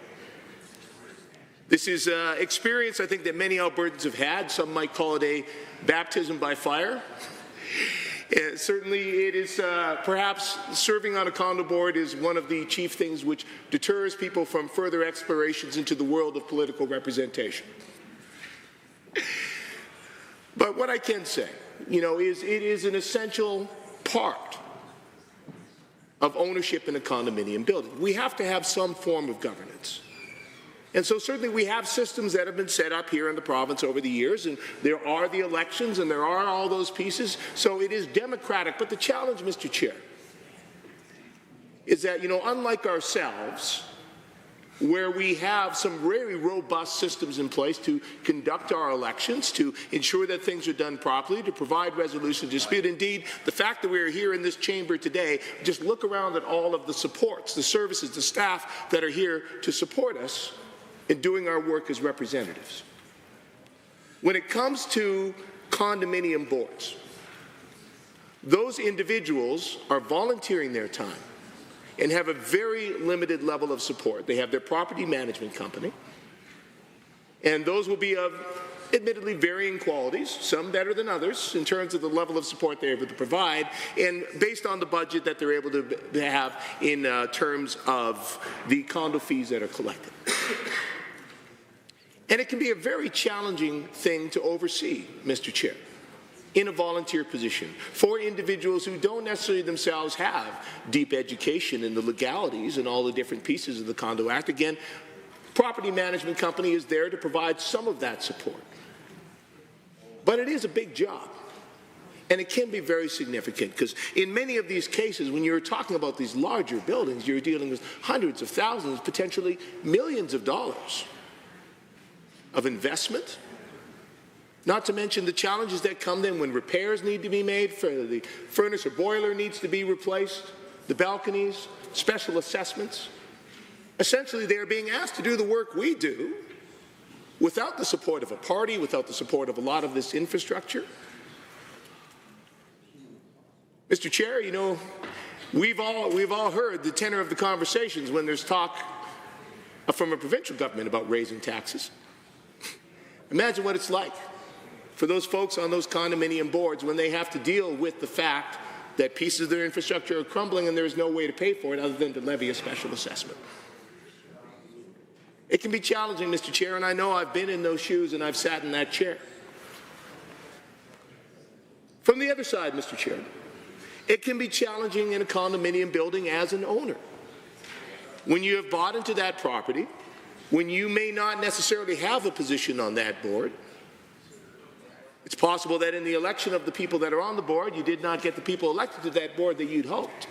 This is an experience I think that many Albertans have had. Some might call it a baptism by fire. Certainly it is perhaps serving on a condo board is one of the chief things which deters people from further explorations into the world of political representation. But what I can say, is it is an essential part of ownership in a condominium building. We have to have some form of governance. And so certainly we have systems that have been set up here in the province over the years, and there are the elections and there are all those pieces, so it is democratic. But the challenge, Mr. Chair, is that, unlike ourselves, where we have some very robust systems in place to conduct our elections, to ensure that things are done properly, to provide resolution to dispute. Indeed, the fact that we are here in this chamber today, just look around at all of the supports, the services, the staff that are here to support us in doing our work as representatives. When it comes to condominium boards, those individuals are volunteering their time and have a very limited level of support. They have their property management company, and those will be of admittedly varying qualities, some better than others in terms of the level of support they're able to provide, and based on the budget that they're able to have in terms of the condo fees that are collected. And it can be a very challenging thing to oversee, Mr. Chair, in a volunteer position for individuals who don't necessarily themselves have deep education in the legalities and all the different pieces of the Condo Act. Again, property management company is there to provide some of that support. But it is a big job. And it can be very significant because in many of these cases, when you're talking about these larger buildings, you're dealing with hundreds of thousands, potentially millions of dollars of investment. Not to mention the challenges that come then when repairs need to be made, for the furnace or boiler needs to be replaced, the balconies, special assessments. Essentially, they are being asked to do the work we do without the support of a party, without the support of a lot of this infrastructure. Mr. Chair, you know, we've all heard the tenor of the conversations when there's talk from a provincial government about raising taxes. Imagine what it's like for those folks on those condominium boards when they have to deal with the fact that pieces of their infrastructure are crumbling and there is no way to pay for it other than to levy a special assessment. It can be challenging, Mr. Chair, and I know I've been in those shoes and I've sat in that chair. From the other side, Mr. Chair, it can be challenging in a condominium building as an owner. When you have bought into that property, when you may not necessarily have a position on that board, it's possible that in the election of the people that are on the board, you did not get the people elected to that board that you'd hoped.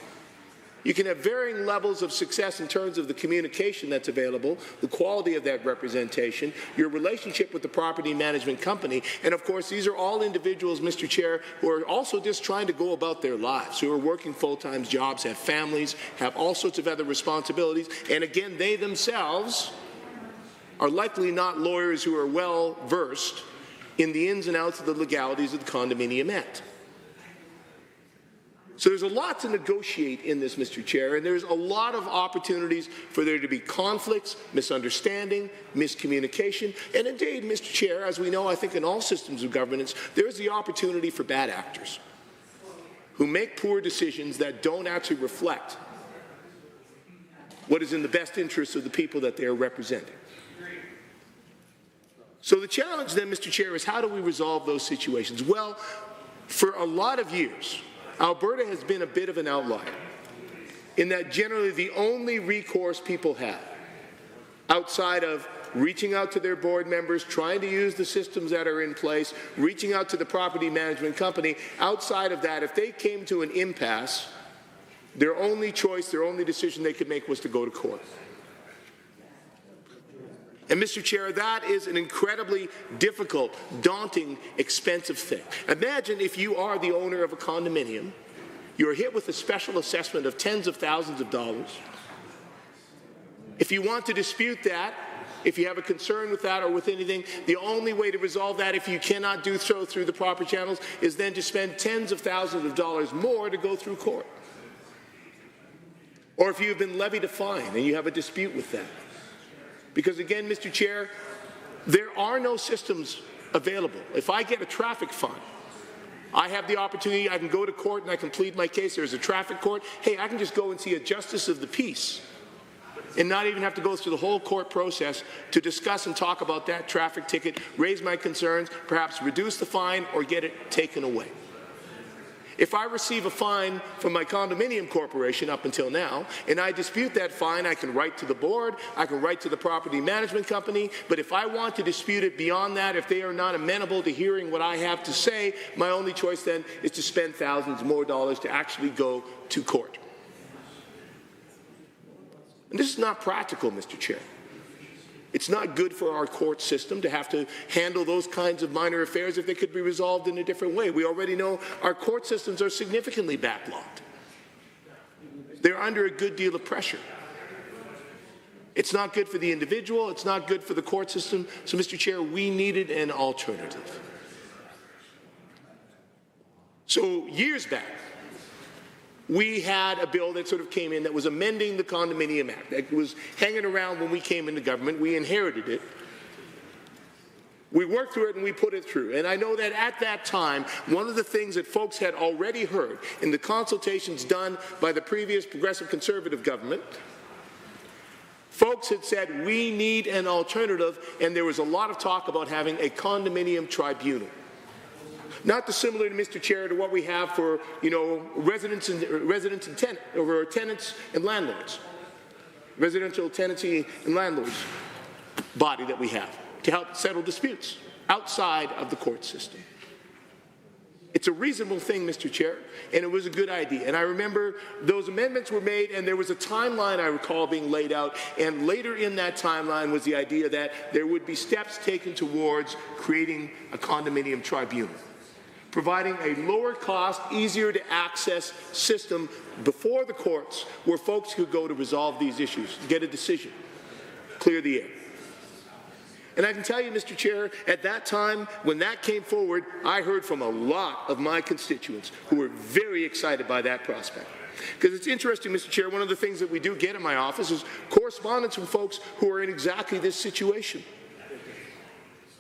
You can have varying levels of success in terms of the communication that's available, the quality of that representation, your relationship with the property management company, and of course these are all individuals, Mr. Chair, who are also just trying to go about their lives, who are working full-time jobs, have families, have all sorts of other responsibilities, and again, they themselves are likely not lawyers who are well versed in the ins and outs of the legalities of the Condominium Act. So there's a lot to negotiate in this, Mr. Chair, and there's a lot of opportunities for there to be conflicts, misunderstanding, miscommunication, and indeed, Mr. Chair, as we know, I think in all systems of governance, there is the opportunity for bad actors who make poor decisions that don't actually reflect what is in the best interest of the people that they are representing. So the challenge then, Mr. Chair, is how do we resolve those situations? Well, for a lot of years, Alberta has been a bit of an outlier in that generally the only recourse people have outside of reaching out to their board members, trying to use the systems that are in place, reaching out to the property management company, outside of that, if they came to an impasse, their only choice, their only decision they could make was to go to court. And, Mr. Chair, that is an incredibly difficult, daunting, expensive thing. Imagine if you are the owner of a condominium, you're hit with a special assessment of tens of thousands of dollars. If you want to dispute that, if you have a concern with that or with anything, the only way to resolve that, if you cannot do so through the proper channels, is then to spend tens of thousands of dollars more to go through court. Or if you've been levied a fine and you have a dispute with that. Because again, Mr. Chair, there are no systems available. If I get a traffic fine, I have the opportunity, I can go to court and I can plead my case. There's a traffic court. Hey, I can just go and see a justice of the peace and not even have to go through the whole court process to discuss and talk about that traffic ticket, raise my concerns, perhaps reduce the fine or get it taken away. If I receive a fine from my condominium corporation up until now, and I dispute that fine, I can write to the board, I can write to the property management company, but if I want to dispute it beyond that, if they are not amenable to hearing what I have to say, my only choice then is to spend thousands more dollars to actually go to court. And this is not practical, Mr. Chair. It's not good for our court system to have to handle those kinds of minor affairs if they could be resolved in a different way. We already know our court systems are significantly backlogged. They're under a good deal of pressure. It's not good for the individual. It's not good for the court system. So, Mr. Chair, we needed an alternative. So, years back, we had a bill that sort of came in that was amending the Condominium Act. That was hanging around when we came into government. We inherited it. We worked through it and we put it through. And I know that at that time, one of the things that folks had already heard in the consultations done by the previous Progressive Conservative government, folks had said, we need an alternative, and there was a lot of talk about having a condominium tribunal. Not dissimilar to, Mr. Chair, to what we have for, residents and tenants and landlords. Residential tenancy and landlords body that we have to help settle disputes outside of the court system. It's a reasonable thing, Mr. Chair, and it was a good idea. And I remember those amendments were made, and there was a timeline I recall being laid out, and later in that timeline was the idea that there would be steps taken towards creating a condominium tribunal, providing a lower cost, easier to access system before the courts where folks could go to resolve these issues, get a decision, clear the air. And I can tell you, Mr. Chair, at that time, when that came forward, I heard from a lot of my constituents who were very excited by that prospect. Because it's interesting, Mr. Chair, one of the things that we do get in my office is correspondence from folks who are in exactly this situation,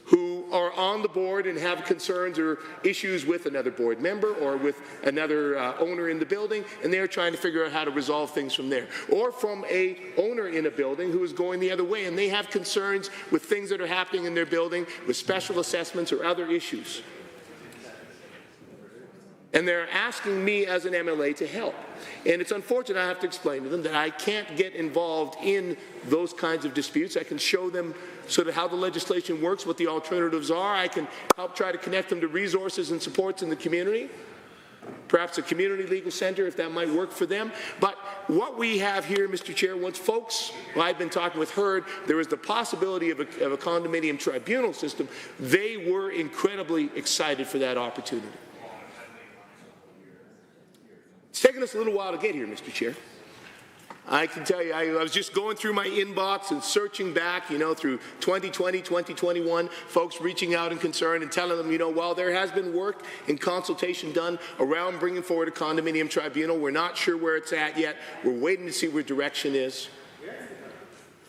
who are on the board and have concerns or issues with another board member or with another owner in the building, and they're trying to figure out how to resolve things from there. Or from a owner in a building who is going the other way, and they have concerns with things that are happening in their building, with special assessments or other issues. And they're asking me as an MLA to help. And it's unfortunate I have to explain to them that I can't get involved in those kinds of disputes. I can show them sort of how the legislation works, what the alternatives are. I can help try to connect them to resources and supports in the community, perhaps a community legal center if that might work for them. But what we have here, Mr. Chair, once folks I've been talking with heard there is the possibility of a condominium tribunal system, they were incredibly excited for that opportunity. It's taken us a little while to get here, Mr. Chair. I can tell you, I was just going through my inbox and searching back, through 2020, 2021, folks reaching out and concerned and telling them, while there has been work and consultation done around bringing forward a condominium tribunal, we're not sure where it's at yet. We're waiting to see where direction is.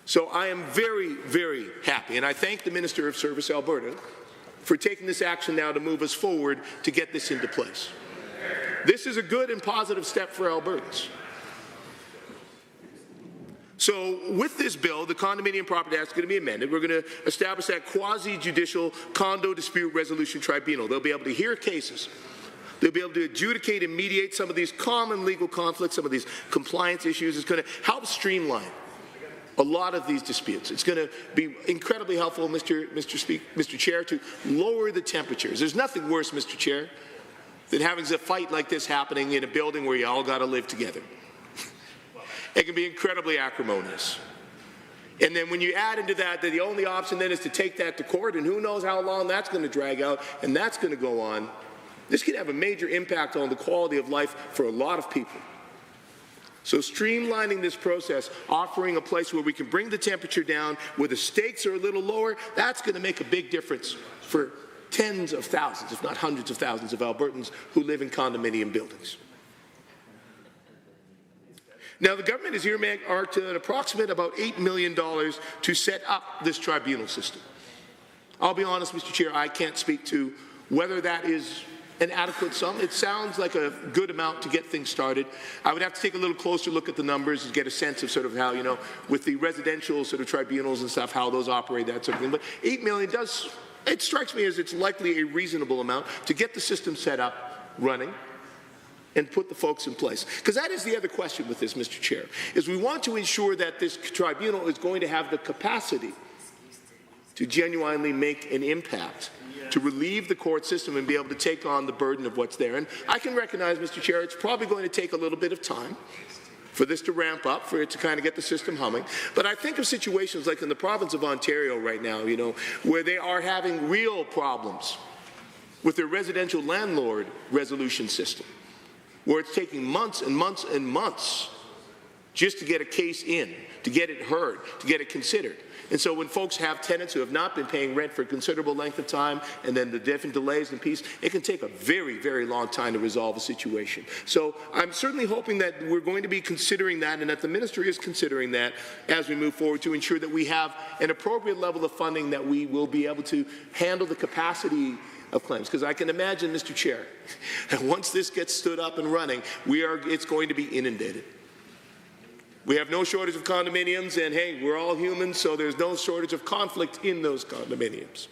So I am very, very happy, and I thank the Minister of Service, Alberta, for taking this action now to move us forward to get this into place. This is a good and positive step for Albertans. So with this bill, the Condominium Property Act is going to be amended. We're going to establish that quasi-judicial condo dispute resolution tribunal. They'll be able to hear cases. They'll be able to adjudicate and mediate some of these common legal conflicts, some of these compliance issues. It's going to help streamline a lot of these disputes. It's going to be incredibly helpful, Mr. Chair, to lower the temperatures. There's nothing worse, Mr. Chair, than having a fight like this happening in a building where you all got to live together. It can be incredibly acrimonious. And then when you add into that the only option then is to take that to court, and who knows how long that's going to drag out, and that's going to go on, this can have a major impact on the quality of life for a lot of people. So streamlining this process, offering a place where we can bring the temperature down, where the stakes are a little lower, that's going to make a big difference for tens of thousands, if not hundreds of thousands of Albertans who live in condominium buildings. Now, the government has earmarked an approximate about $8 million to set up this tribunal system. I'll be honest, Mr. Chair, I can't speak to whether that is an adequate sum. It sounds like a good amount to get things started. I would have to take a little closer look at the numbers and get a sense of sort of how, with the residential sort of tribunals and stuff, how those operate, that sort of thing. But $8 million it strikes me as it's likely a reasonable amount to get the system set up, running, and put the folks in place. Because that is the other question with this, Mr. Chair, is we want to ensure that this tribunal is going to have the capacity to genuinely make an impact, to relieve the court system and be able to take on the burden of what's there. And I can recognize, Mr. Chair, it's probably going to take a little bit of time for this to ramp up, for it to kind of get the system humming. But I think of situations like in the province of Ontario right now, where they are having real problems with their residential landlord resolution system, where it's taking months and months and months just to get a case in, to get it heard, to get it considered. And so when folks have tenants who have not been paying rent for a considerable length of time, and then the different delays and piece, it can take a very, very long time to resolve a situation. So I'm certainly hoping that we're going to be considering that, and that the minister is considering that as we move forward, to ensure that we have an appropriate level of funding, that we will be able to handle the capacity of claims. Because I can imagine, Mr. Chair, that once this gets stood up and running, it's going to be inundated. We have no shortage of condominiums, and hey, we're all humans, so there's no shortage of conflict in those condominiums.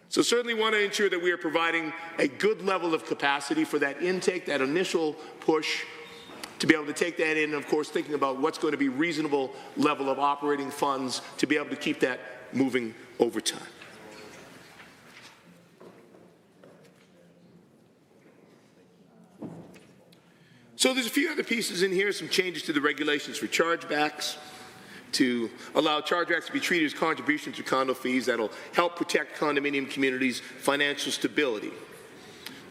So certainly want to ensure that we are providing a good level of capacity for that intake, that initial push, to be able to take that in, and of course thinking about what's going to be reasonable level of operating funds to be able to keep that moving over time. So there's a few other pieces in here, some changes to the regulations for chargebacks, to allow chargebacks to be treated as contributions to condo fees. That'll help protect condominium communities' financial stability.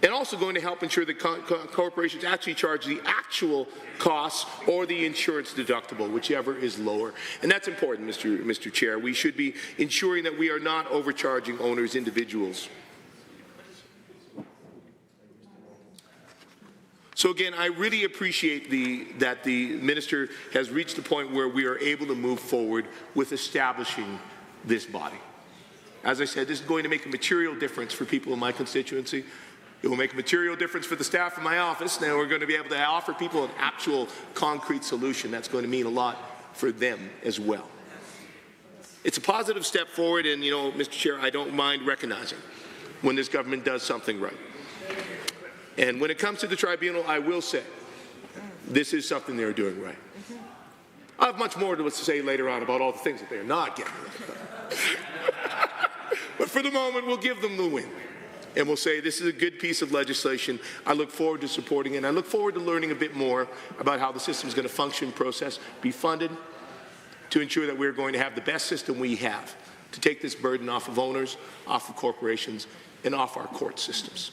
And also going to help ensure that corporations actually charge the actual costs or the insurance deductible, whichever is lower. And that's important, Mr. Chair. We should be ensuring that we are not overcharging owners, individuals. So again, I really appreciate that the minister has reached the point where we are able to move forward with establishing this body. As I said, this is going to make a material difference for people in my constituency. It will make a material difference for the staff in my office. Now we're going to be able to offer people an actual concrete solution. That's going to mean a lot for them as well. It's a positive step forward, and Mr. Chair, I don't mind recognizing when this government does something right. And when it comes to the tribunal, I will say this is something they're doing right. I have much more to say later on about all the things that they're not getting right. But for the moment, we'll give them the win. And we'll say this is a good piece of legislation. I look forward to supporting it. And I look forward to learning a bit more about how the system is going to function, process, be funded, to ensure that we're going to have the best system we have to take this burden off of owners, off of corporations, and off our court systems.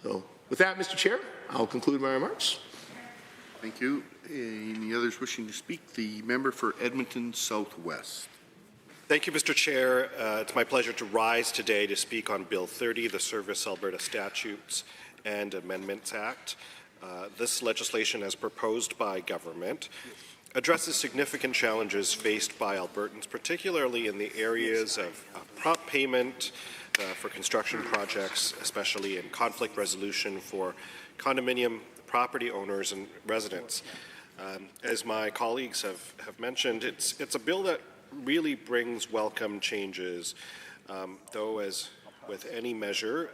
So with that, Mr. Chair, I'll conclude my remarks. Thank you. Any others wishing to speak? The member for Edmonton Southwest. Thank you, Mr. Chair. It's my pleasure to rise today to speak on Bill 30, the Service Alberta Statutes and Amendments Act. This legislation, as proposed by government, addresses significant challenges faced by Albertans, particularly in the areas of prompt payment, for construction projects, especially in conflict resolution for condominium property owners and residents. As my colleagues have mentioned, it's a bill that really brings welcome changes, though as with any measure,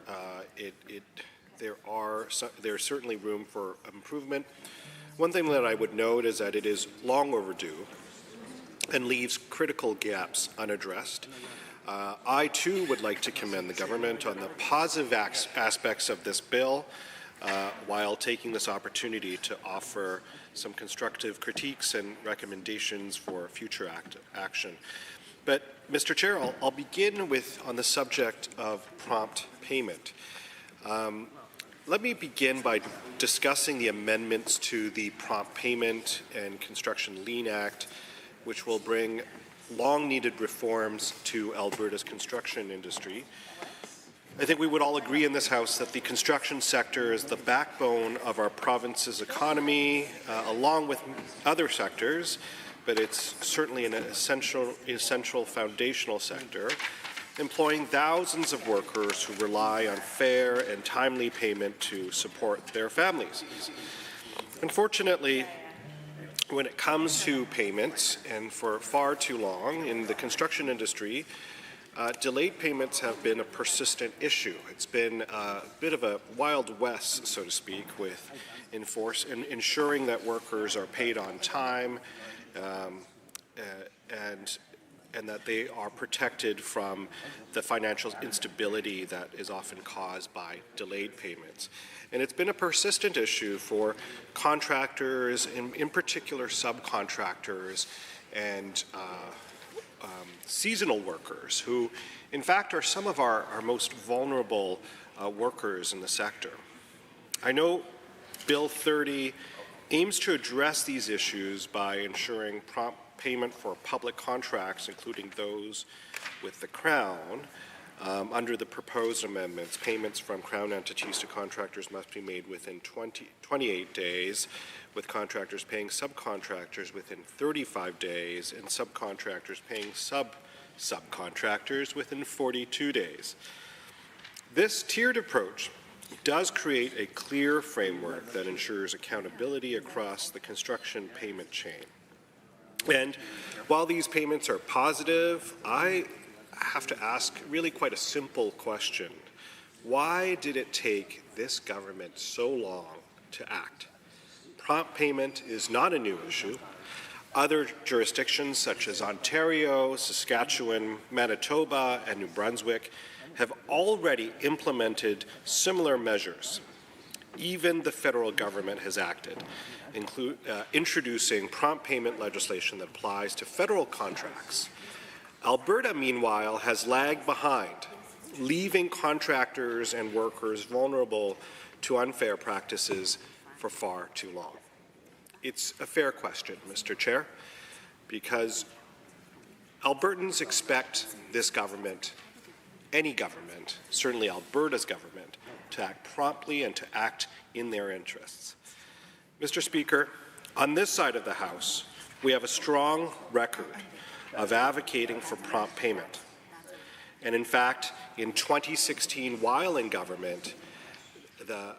there's certainly room for improvement. One thing that I would note is that it is long overdue and leaves critical gaps unaddressed. I too would like to commend the government on the positive aspects of this bill, while taking this opportunity to offer some constructive critiques and recommendations for future action. But, Mr. Chair, I'll begin on the subject of prompt payment. Let me begin by discussing the amendments to the Prompt Payment and Construction Lien Act, which will bring long-needed reforms to Alberta's construction industry. I think we would all agree in this House that the construction sector is the backbone of our province's economy, along with other sectors, but it's certainly an essential foundational sector, employing thousands of workers who rely on fair and timely payment to support their families. Unfortunately, when it comes to payments, and for far too long in the construction industry, delayed payments have been a persistent issue. It's been a bit of a Wild West, so to speak, with ensuring that workers are paid on time and that they are protected from the financial instability that is often caused by delayed payments. And it's been a persistent issue for contractors, in particular subcontractors and seasonal workers, who in fact are some of our most vulnerable workers in the sector. I know Bill 30 aims to address these issues by ensuring prompt payment for public contracts, including those with the Crown. Under the proposed amendments, payments from Crown entities to contractors must be made within 28 days, with contractors paying subcontractors within 35 days, and subcontractors paying subcontractors within 42 days. This tiered approach does create a clear framework that ensures accountability across the construction payment chain. And while these payments are positive, I have to ask really quite a simple question. Why did it take this government so long to act? Prompt payment is not a new issue. Other jurisdictions such as Ontario, Saskatchewan, Manitoba, and New Brunswick have already implemented similar measures. Even the federal government has acted, introducing prompt payment legislation that applies to federal contracts. Alberta, meanwhile, has lagged behind, leaving contractors and workers vulnerable to unfair practices for far too long. It's a fair question, Mr. Chair, because Albertans expect this government, any government, certainly Alberta's government, to act promptly and to act in their interests. Mr. Speaker, on this side of the House, we have a strong record of advocating for prompt payment. And in fact, in 2016, while in government, the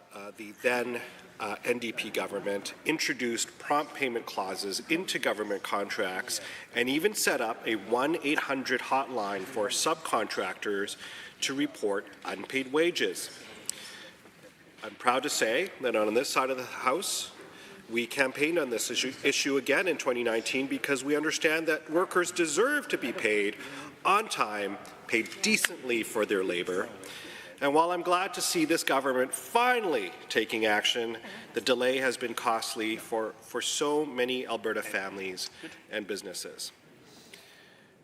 then NDP government introduced prompt payment clauses into government contracts and even set up a 1-800 hotline for subcontractors to report unpaid wages. I'm proud to say that on this side of the House, we campaigned on this issue again in 2019 because we understand that workers deserve to be paid on time, paid decently for their labor. And while I'm glad to see this government finally taking action, the delay has been costly for so many Alberta families and businesses.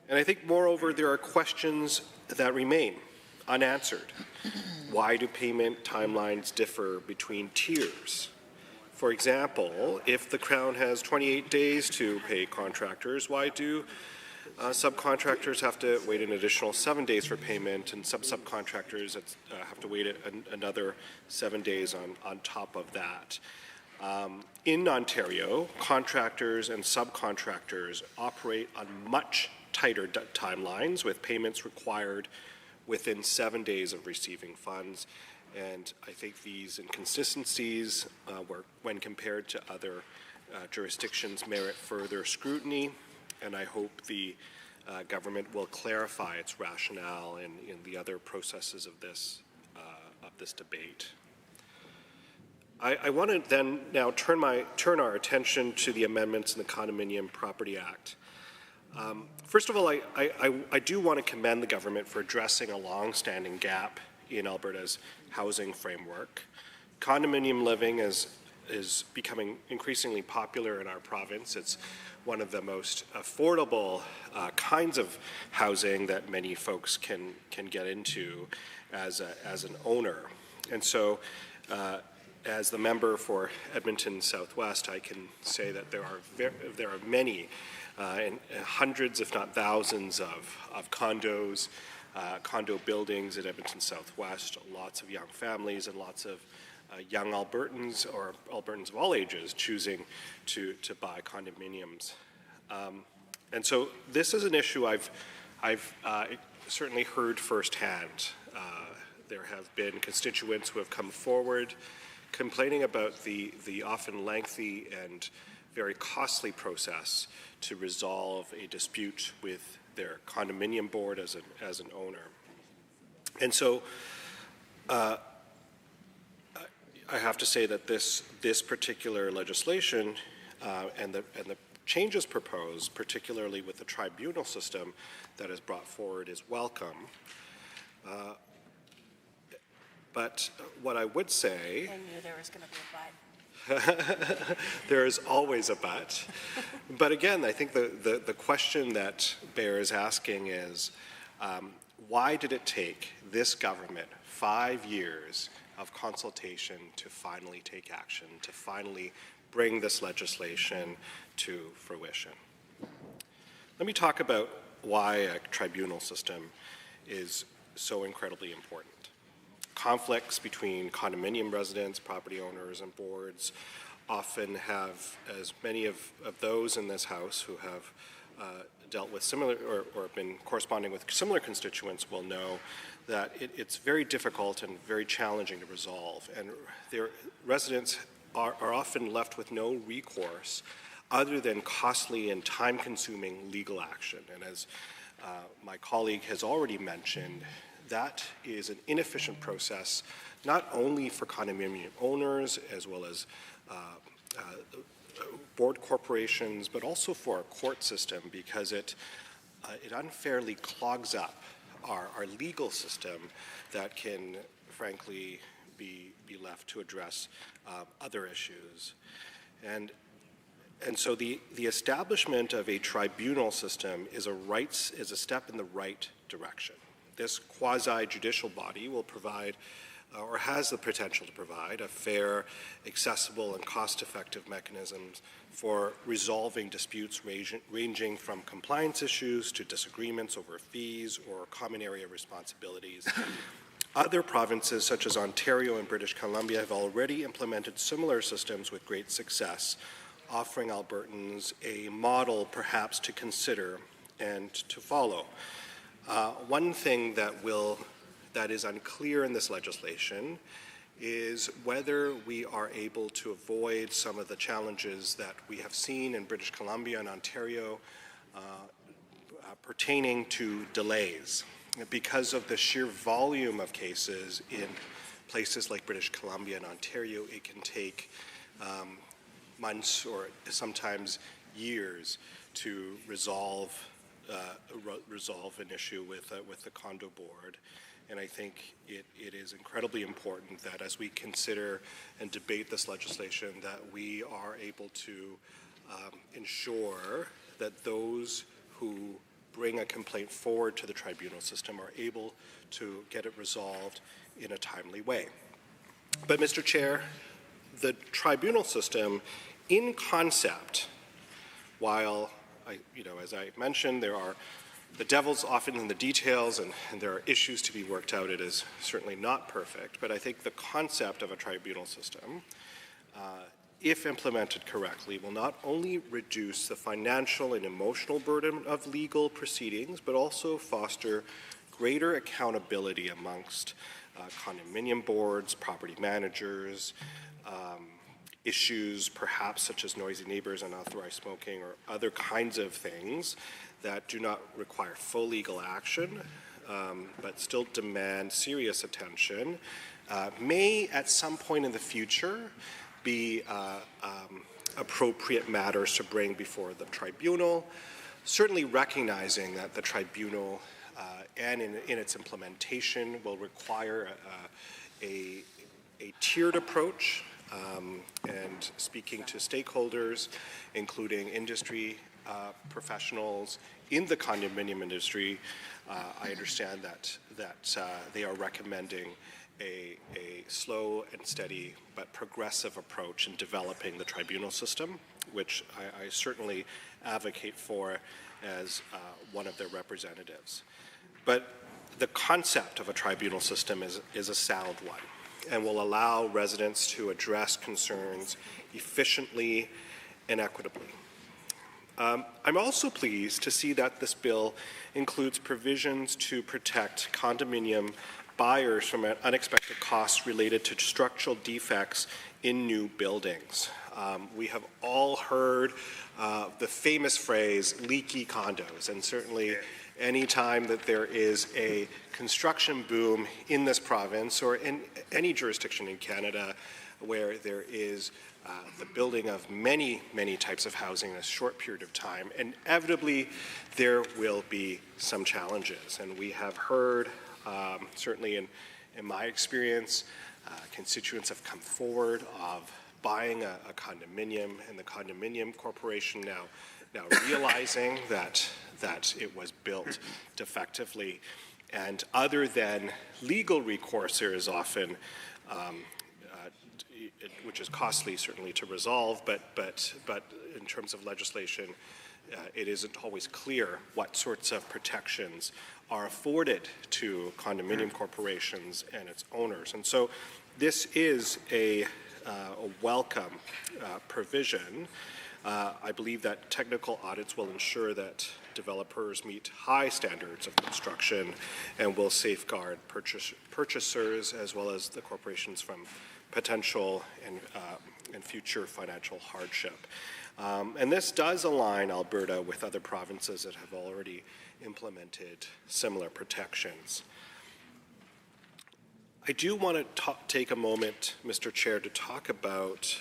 And I think, moreover, there are questions that remain unanswered. Why do payment timelines differ between tiers? For example, if the Crown has 28 days to pay contractors, why do subcontractors have to wait an additional 7 days for payment, and subcontractors have to wait another 7 days on top of that? In Ontario, contractors and subcontractors operate on much tighter timelines, with payments required within 7 days of receiving funds. And I think these inconsistencies, when compared to other jurisdictions, merit further scrutiny, and I hope the government will clarify its rationale in the other processes of this debate. I want to then now turn our attention to the amendments in the Condominium Property Act. First of all, I do want to commend the government for addressing a long-standing gap in Alberta's housing framework. Condominium living is becoming increasingly popular in our province. It's one of the most affordable kinds of housing that many folks can get into as an owner. And so, as the member for Edmonton Southwest, I can say that there are many, and hundreds, if not thousands, of condos, condo buildings at Edmonton Southwest, lots of young families and lots of young Albertans, or Albertans of all ages, choosing to buy condominiums. And so this is an issue I've certainly heard firsthand. There have been constituents who have come forward complaining about the often lengthy and very costly process to resolve a dispute with their condominium board as an owner. And so I have to say that this particular legislation and the changes proposed, particularly with the tribunal system that is brought forward, is welcome. But what I would say, I knew there was going to be a but. there is always a but. But again, I think the question that Bear is asking is, why did it take this government 5 years of consultation to finally take action, to finally bring this legislation to fruition. Let me talk about why a tribunal system is so incredibly important. Conflicts between condominium residents, property owners, and boards often have, as many of those in this House who have dealt with similar or been corresponding with similar constituents will know that it's very difficult and very challenging to resolve. And their residents are often left with no recourse other than costly and time-consuming legal action. And as my colleague has already mentioned, that is an inefficient process, not only for condominium owners as well as board corporations, but also for our court system, because it unfairly clogs up our legal system that can, frankly, be left to address other issues. And so the establishment of a tribunal system is a step in the right direction. This quasi-judicial body will provide, or has the potential to provide, a fair, accessible, and cost-effective mechanisms for resolving disputes ranging from compliance issues to disagreements over fees or common area responsibilities. Other provinces, such as Ontario and British Columbia, have already implemented similar systems with great success, offering Albertans a model perhaps to consider and to follow. One thing that is unclear in this legislation is whether we are able to avoid some of the challenges that we have seen in British Columbia and Ontario pertaining to delays. Because of the sheer volume of cases in places like British Columbia and Ontario, it can take months or sometimes years to resolve an issue with the condo board. And I think it is incredibly important that as we consider and debate this legislation, that we are able to ensure that those who bring a complaint forward to the tribunal system are able to get it resolved in a timely way. But Mr. Chair, the tribunal system in concept, while as I mentioned, the devil's often in the details and there are issues to be worked out. It is certainly not perfect, but I think the concept of a tribunal system, if implemented correctly, will not only reduce the financial and emotional burden of legal proceedings, but also foster greater accountability amongst condominium boards, property managers, issues perhaps such as noisy neighbors, unauthorized smoking, or other kinds of things that do not require full legal action, but still demand serious attention, may at some point in the future be appropriate matters to bring before the tribunal, certainly recognizing that the tribunal and in its implementation will require a tiered approach, and speaking to stakeholders, including industry professionals in the condominium industry, I understand that they are recommending a slow and steady but progressive approach in developing the tribunal system, which I certainly advocate for as one of their representatives. But the concept of a tribunal system is a sound one and will allow residents to address concerns efficiently and equitably. I'm also pleased to see that this bill includes provisions to protect condominium buyers from unexpected costs related to structural defects in new buildings. We have all heard the famous phrase, leaky condos, and certainly any time that there is a construction boom in this province or in any jurisdiction in Canada where there is the building of many, many types of housing in a short period of time, inevitably there will be some challenges. And we have heard, certainly in my experience, constituents have come forward of buying a condominium, and the condominium corporation now realizing that it was built defectively. And other than legal recourse, there is often which is costly certainly to resolve, but in terms of legislation, it isn't always clear what sorts of protections are afforded to condominium corporations and its owners. And so this is a welcome provision. I believe that technical audits will ensure that developers meet high standards of construction and will safeguard purchasers as well as the corporations from potential and future financial hardship. And this does align Alberta with other provinces that have already implemented similar protections. I do want to take a moment, Mr. Chair, to talk about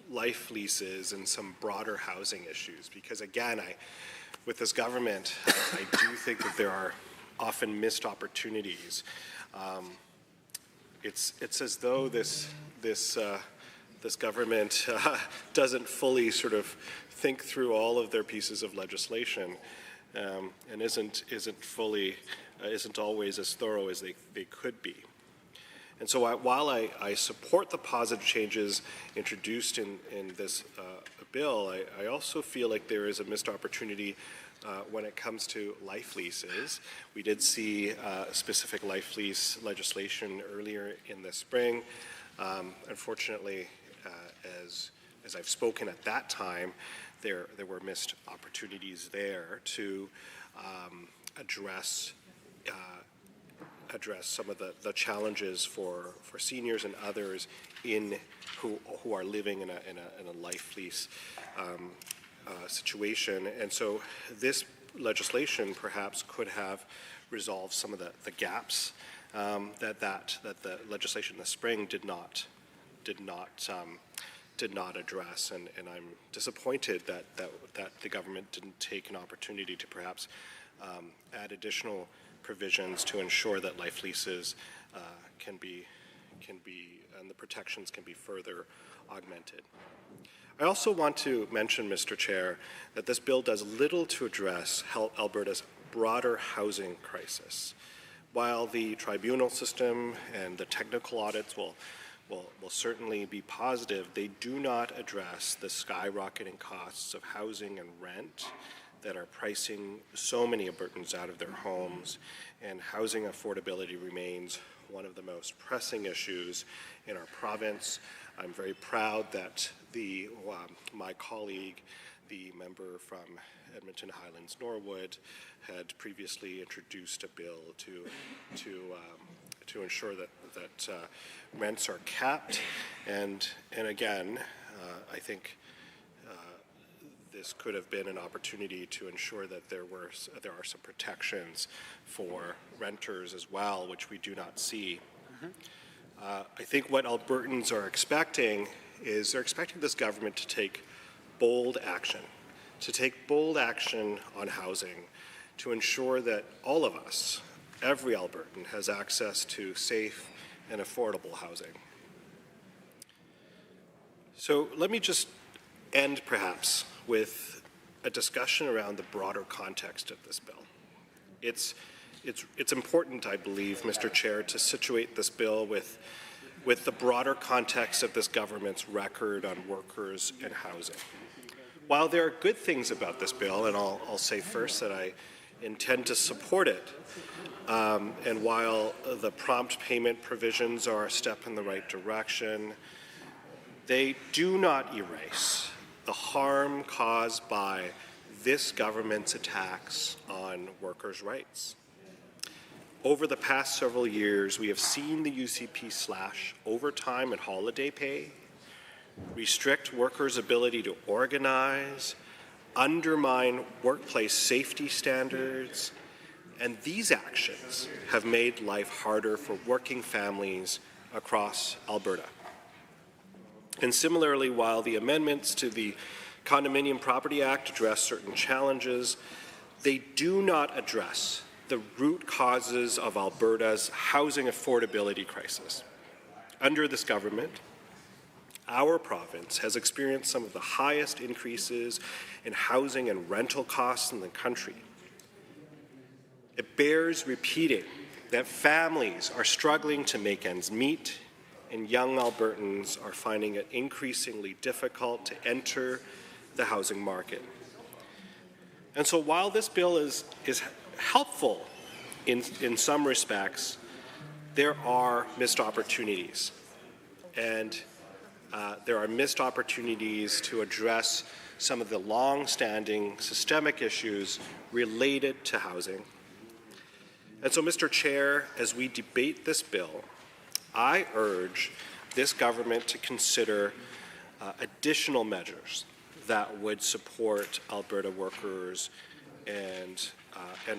life leases and some broader housing issues, because again, with this government, I do think that there are often missed opportunities. It's as though this government doesn't fully sort of think through all of their pieces of legislation, and isn't always as thorough as they could be. And so while I support the positive changes introduced in this bill, I also feel like there is a missed opportunity when it comes to life leases. We did see specific life lease legislation earlier in the spring. Unfortunately, as I've spoken at that time, there were missed opportunities there to address some of the challenges for seniors and others who are living in a life lease situation. And so this legislation perhaps could have resolved some of the gaps that the legislation in the spring did not address, and I'm disappointed that the government didn't take an opportunity to perhaps add additional provisions to ensure that life leases can be and the protections can be further augmented. I also want to mention, Mr. Chair, that this bill does little to address Alberta's broader housing crisis. While the tribunal system and the technical audits will certainly be positive, they do not address the skyrocketing costs of housing and rent that are pricing so many Albertans out of their homes, and housing affordability remains one of the most pressing issues in our province. I'm very proud that my colleague, the member from Edmonton Highlands Norwood, had previously introduced a bill to ensure that rents are capped, and again, I think this could have been an opportunity to ensure that there are some protections for renters as well, which we do not see. I think what Albertans are expecting is they're expecting this government to take bold action on housing to ensure that all of us, every Albertan, has access to safe and affordable housing. So let me just end perhaps with a discussion around the broader context of this bill. It's important, I believe, Mr. Chair, to situate this bill with the broader context of this government's record on workers and housing. While there are good things about this bill, and I'll say first that I intend to support it, and while the prompt payment provisions are a step in the right direction, they do not erase the harm caused by this government's attacks on workers' rights. Over the past several years, we have seen the UCP slash overtime and holiday pay, restrict workers' ability to organize, undermine workplace safety standards, and these actions have made life harder for working families across Alberta. And similarly, while the amendments to the Condominium Property Act address certain challenges, they do not address the root causes of Alberta's housing affordability crisis. Under this government, our province has experienced some of the highest increases in housing and rental costs in the country. It bears repeating that families are struggling to make ends meet and young Albertans are finding it increasingly difficult to enter the housing market. And so while this bill is helpful in some respects, there are missed opportunities. And there are missed opportunities to address some of the long-standing systemic issues related to housing. And so, Mr. Chair, as we debate this bill, I urge this government to consider additional measures that would support Alberta workers and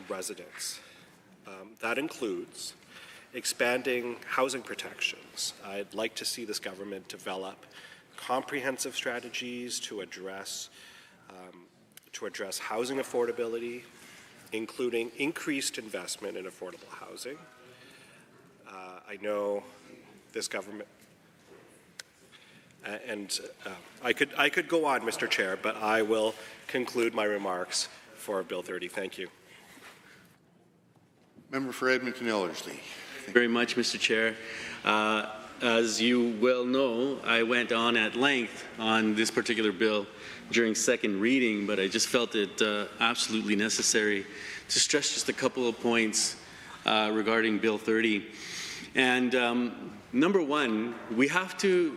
residents. That includes expanding housing protections. I'd like to see this government develop comprehensive strategies to address housing affordability, including increased investment in affordable housing. I know this government, and I could go on, Mr. Chair, but I will conclude my remarks for Bill 30. Thank you. Member for Edmonton Ellerslie. Thank you very much, Mr. Chair. As you well know, I went on at length on this particular bill during second reading, but I just felt it absolutely necessary to stress just a couple of points regarding Bill 30. And number one, we have to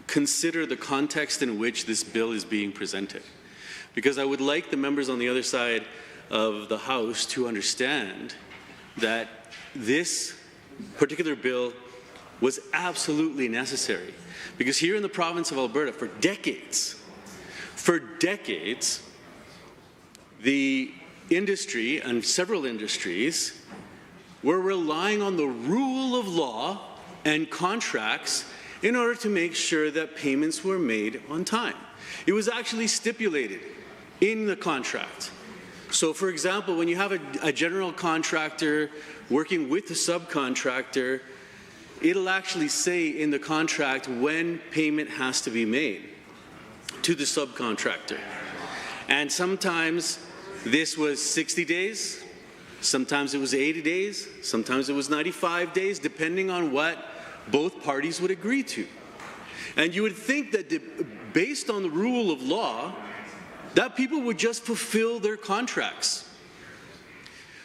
consider the context in which this bill is being presented. Because I would like the members on the other side of the House to understand that this particular bill was absolutely necessary. Because here in the province of Alberta, for decades, the industry and several industries were relying on the rule of law and contracts in order to make sure that payments were made on time. It was actually stipulated in the contract. So, for example, when you have a general contractor working with a subcontractor, it'll actually say in the contract when payment has to be made to the subcontractor. And sometimes this was 60 days, sometimes it was 80 days, sometimes it was 95 days, depending on what both parties would agree to. And you would think that based on the rule of law, that people would just fulfill their contracts.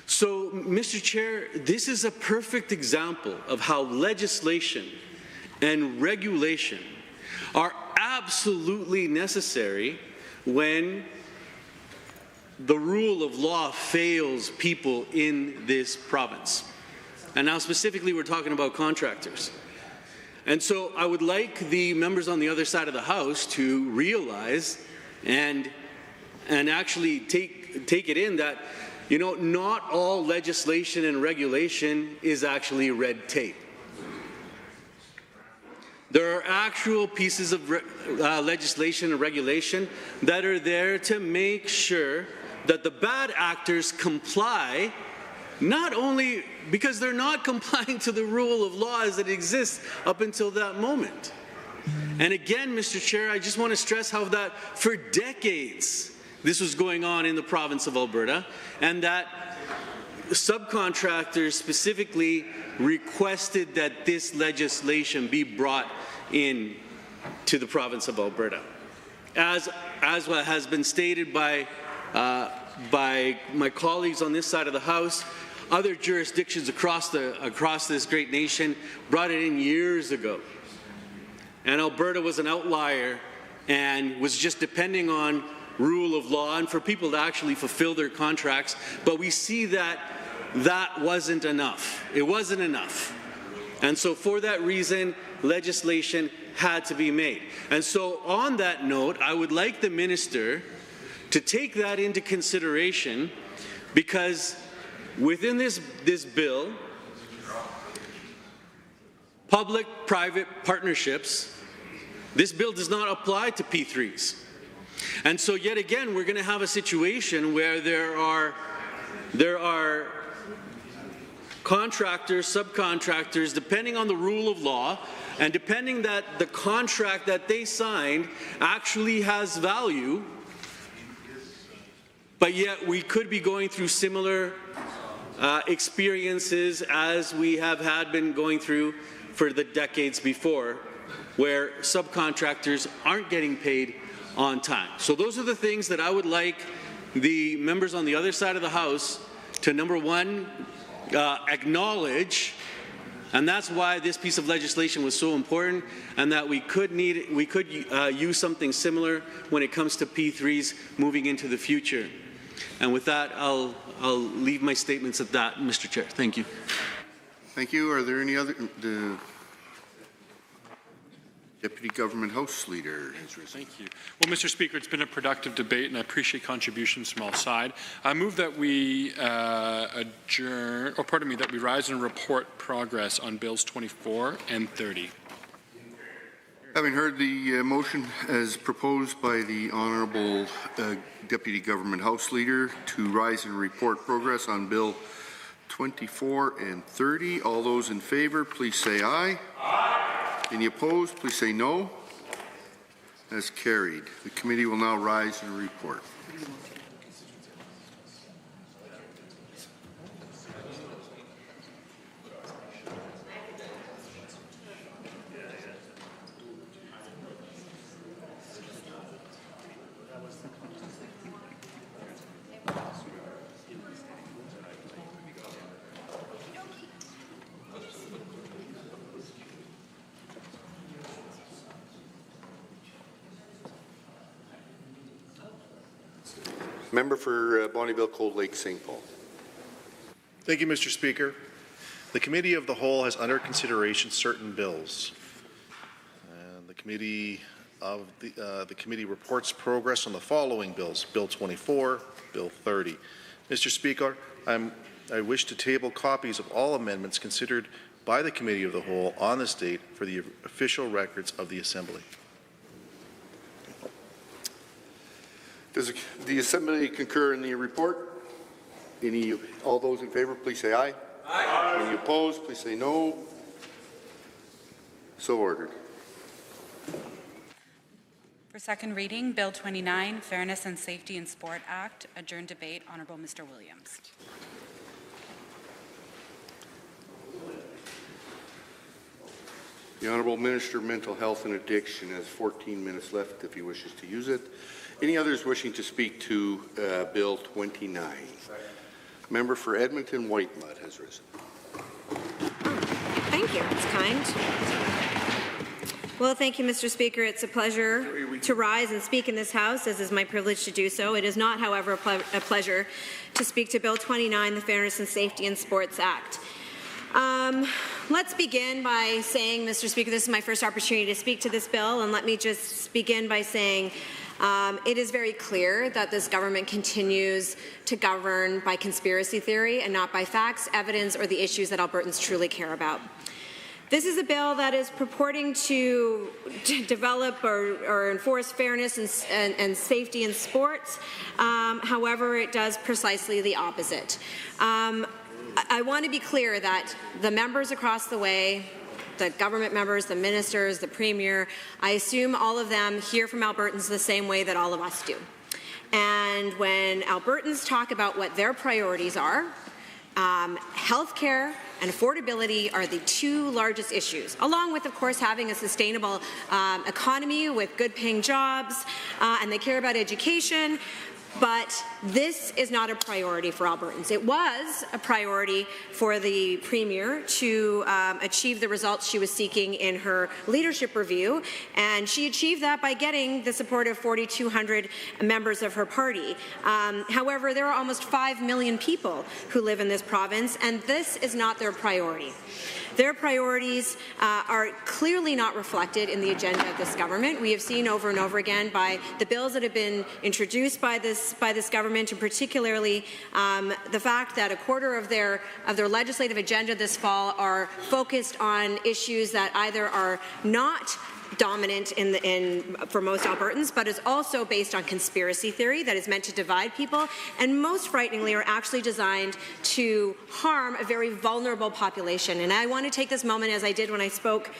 So, Mr. Chair, this is a perfect example of how legislation and regulation are absolutely necessary when the rule of law fails people in this province. And now specifically we're talking about contractors. And so I would like the members on the other side of the House to realize and actually take it in that, you know, not all legislation and regulation is actually red tape. There are actual pieces of legislation and regulation that are there to make sure that the bad actors comply, not only because they're not complying to the rule of law as it exists up until that moment. And again, Mr. Chair, I just want to stress how that for decades this was going on in the province of Alberta, and that subcontractors specifically requested that this legislation be brought in to the province of Alberta. As what has been stated by my colleagues on this side of the House, other jurisdictions across this great nation brought it in years ago. And Alberta was an outlier and was just depending on rule of law and for people to actually fulfill their contracts. But we see that that wasn't enough. It wasn't enough. And so for that reason, legislation had to be made. And so on that note, I would like the minister to take that into consideration, because within this bill, public-private partnerships, this bill does not apply to P3s. And so yet again, we're going to have a situation where there are contractors, subcontractors, depending on the rule of law, and depending that the contract that they signed actually has value, but yet we could be going through similar experiences as we have been going through for the decades before, where subcontractors aren't getting paid on time. So those are the things that I would like the members on the other side of the House to, number one, acknowledge, and that's why this piece of legislation was so important, and that we could use something similar when it comes to P3s moving into the future. And with that, I'll leave my statements at that, Mr. Chair. Thank you. Thank you. Are there any other? Deputy Government House Leader. Thank you. Well, Mr. Speaker, it's been a productive debate, and I appreciate contributions from all sides. I move that we that we rise and report progress on Bills 24 and 30. Having heard the motion as proposed by the Honourable Deputy Government House Leader to rise and report progress on Bill 24 and 30, all those in favour, please say aye. Aye. Any opposed, please say no. As carried. The committee will now rise and report. Member for Bonnyville, Cold Lake, St. Paul. Thank you, Mr. Speaker. The Committee of the Whole has under consideration certain bills. And the committee reports progress on the following bills: Bill 24, Bill 30. Mr. Speaker, I wish to table copies of all amendments considered by the Committee of the Whole on this date for the official records of the Assembly. Does the Assembly concur in the report? All those in favour, please say aye. Aye. Any opposed, please say no. So ordered. For second reading, Bill 29, Fairness and Safety in Sport Act. Adjourned debate. Honourable Mr. Williams. The Honourable Minister of Mental Health and Addiction has 14 minutes left if he wishes to use it. Any others wishing to speak to Bill 29? Member for Edmonton Whitemud has risen. Thank you. It's kind. Well, thank you, Mr. Speaker. It's a pleasure to rise and speak in this House, as is my privilege to do so. It is not, however, a pleasure to speak to Bill 29, the Fairness and Safety in Sports Act. Let's begin by saying, Mr. Speaker, this is my first opportunity to speak to this bill, and let me just begin by saying it is very clear that this government continues to govern by conspiracy theory and not by facts, evidence, or the issues that Albertans truly care about. This is a bill that is purporting to develop or enforce fairness and safety in sports. However, it does precisely the opposite. I want to be clear that the members across the way, the government members, the ministers, the Premier, I assume all of them hear from Albertans the same way that all of us do. And when Albertans talk about what their priorities are, healthcare and affordability are the two largest issues, along with, of course, having a sustainable economy with good-paying jobs, and they care about education. But this is not a priority for Albertans. It was a priority for the Premier to achieve the results she was seeking in her leadership review, and she achieved that by getting the support of 4,200 members of her party. However, there are almost 5 million people who live in this province, and this is not their priority. Their priorities are clearly not reflected in the agenda of this government. We have seen over and over again by the bills that have been introduced by this government, and particularly the fact that a quarter of their legislative agenda this fall are focused on issues that either are not dominant for most Albertans, but is also based on conspiracy theory that is meant to divide people, and most frighteningly are actually designed to harm a very vulnerable population. And I want to take this moment, as I did when I spoke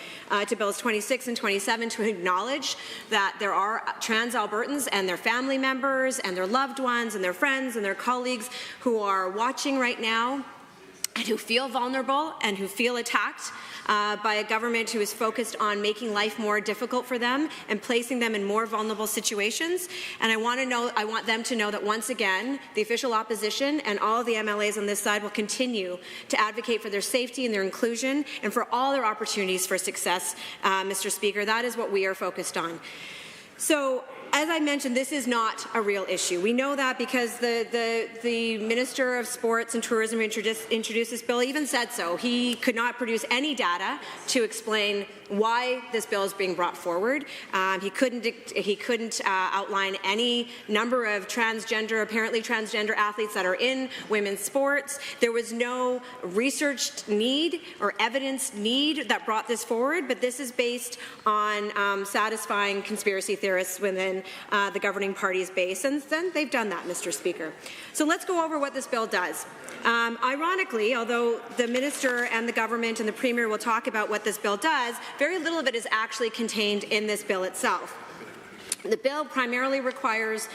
to Bills 26 and 27, to acknowledge that there are trans Albertans and their family members and their loved ones and their friends and their colleagues who are watching right now and who feel vulnerable and who feel attacked by a government who is focused on making life more difficult for them and placing them in more vulnerable situations. And I want them to know that once again, the official opposition and all of the MLAs on this side will continue to advocate for their safety and their inclusion and for all their opportunities for success, Mr. Speaker. That is what we are focused on. So, as I mentioned, this is not a real issue. We know that because the Minister of Sports and Tourism introduced this bill, even said so. He could not produce any data to explain why this bill is being brought forward. He couldn't outline any number of apparently transgender athletes that are in women's sports. There was no research need or evidence need that brought this forward, but this is based on satisfying conspiracy theorists within the governing party's base, and then they've done that, Mr. Speaker. So let's go over what this bill does. Ironically, although the Minister and the government and the Premier will talk about what this bill does, very little of it is actually contained in this bill itself. The bill primarily requires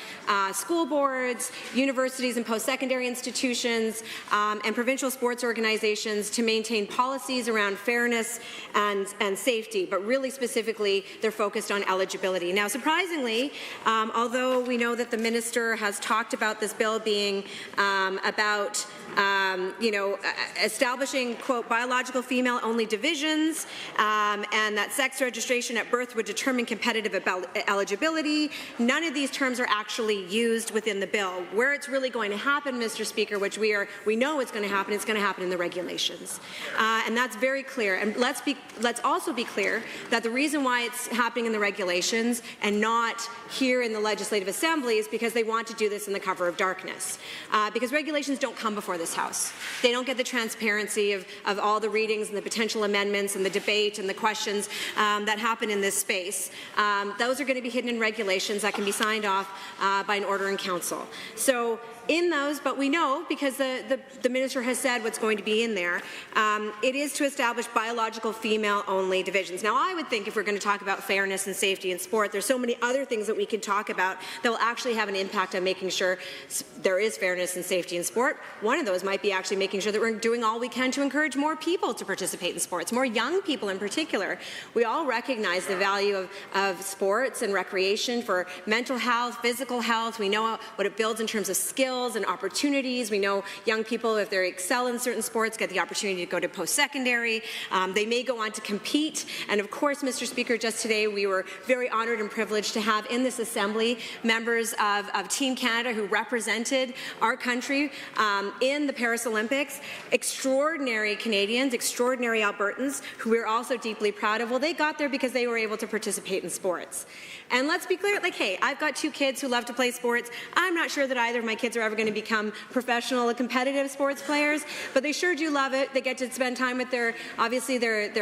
school boards, universities and post-secondary institutions, and provincial sports organizations to maintain policies around fairness and safety, but really specifically they're focused on eligibility. Now, surprisingly, although we know that the Minister has talked about this bill being about establishing, quote, biological female-only divisions, and that sex registration at birth would determine competitive eligibility. None of these terms are actually used within the bill. Where it's really going to happen, Mr. Speaker, which we know it's going to happen, it's going to happen in the regulations. And that's very clear. And let's also be clear that the reason why it's happening in the regulations and not here in the Legislative Assembly is because they want to do this in the cover of darkness. Because regulations don't come before this House. They don't get the transparency of all the readings and the potential amendments and the debate and the questions that happen in this space. Those are going to be hidden in regulations that can be signed off by an order in council. So in those, but we know, because the Minister has said what's going to be in there, it is to establish biological female-only divisions. Now, I would think if we're going to talk about fairness and safety in sport, there's so many other things that we can talk about that will actually have an impact on making sure there is fairness and safety in sport. One of those might be actually making sure that we're doing all we can to encourage more people to participate in sports, more young people in particular. We all recognize the value of sports and recreation for mental health, physical health. We know what it builds in terms of skills and opportunities. We know young people, if they excel in certain sports, get the opportunity to go to post-secondary. They may go on to compete. And of course, Mr. Speaker, just today we were very honoured and privileged to have in this Assembly members of Team Canada who represented our country in the Paris Olympics. Extraordinary Canadians, extraordinary Albertans, who we're also deeply proud of. Well, they got there because they were able to participate in sports. And let's be clear, like, hey, I've got 2 kids who love to play sports. I'm not sure that either of my kids are ever going to become professional or competitive sports players, but they sure do love it. They get to spend time with their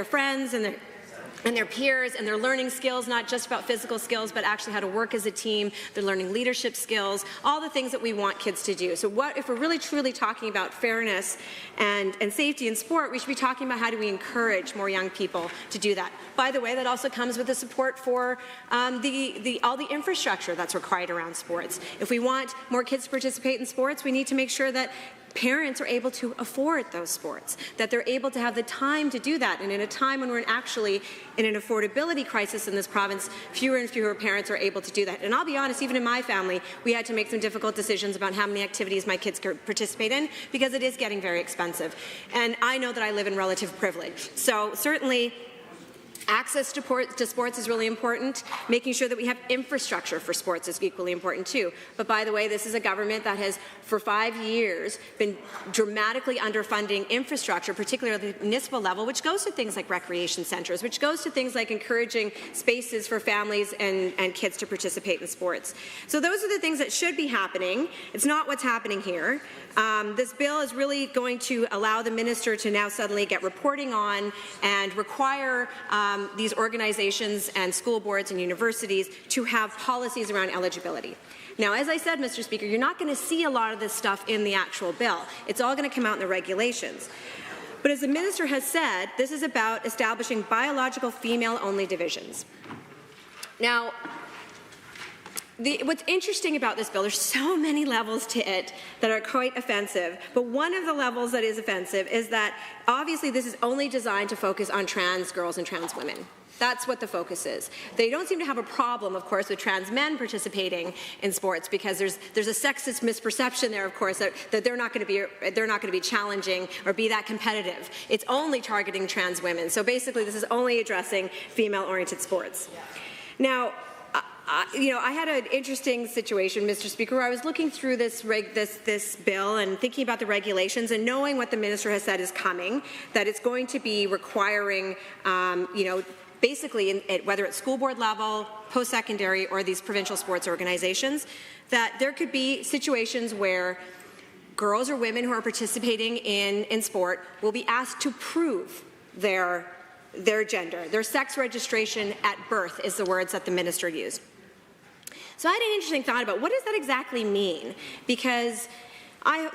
friends and their peers, and they're learning skills, not just about physical skills, but actually how to work as a team. They're learning leadership skills, all the things that we want kids to do. So if we're really truly talking about fairness and safety in sport, we should be talking about how do we encourage more young people to do that. By the way, that also comes with the support for all the infrastructure that's required around sports. If we want more kids to participate in sports, we need to make sure that parents are able to afford those sports, that they're able to have the time to do that. And in a time when we're actually in an affordability crisis in this province, fewer and fewer parents are able to do that. And I'll be honest, even in my family, we had to make some difficult decisions about how many activities my kids could participate in because it is getting very expensive. And I know that I live in relative privilege. So certainly, access to sports is really important. Making sure that we have infrastructure for sports is equally important too. But by the way, this is a government that has, for 5 years, been dramatically underfunding infrastructure, particularly at the municipal level, which goes to things like recreation centres, which goes to things like encouraging spaces for families and kids to participate in sports. So those are the things that should be happening. It's not what's happening here. This bill is really going to allow the minister to now suddenly get reporting on and require these organizations and school boards and universities to have policies around eligibility. Now, as I said, Mr. Speaker, you're not going to see a lot of this stuff in the actual bill. It's all going to come out in the regulations. But as the minister has said, this is about establishing biological female-only divisions. Now, What's interesting about this bill, there's so many levels to it that are quite offensive, but one of the levels that is offensive is that obviously this is only designed to focus on trans girls and trans women. That's what the focus is. They don't seem to have a problem, of course, with trans men participating in sports because there's a sexist misperception there, of course, that they're not going to be challenging or be that competitive. It's only targeting trans women. So basically, this is only addressing female-oriented sports. Now, I had an interesting situation, Mr. Speaker, where I was looking through this bill and thinking about the regulations and knowing what the minister has said is coming, that it's going to be requiring, basically, whether it's school board level, post-secondary, or these provincial sports organizations, that there could be situations where girls or women who are participating in sport will be asked to prove their gender. Their sex registration at birth is the words that the minister used. So I had an interesting thought about what does that exactly mean? Because I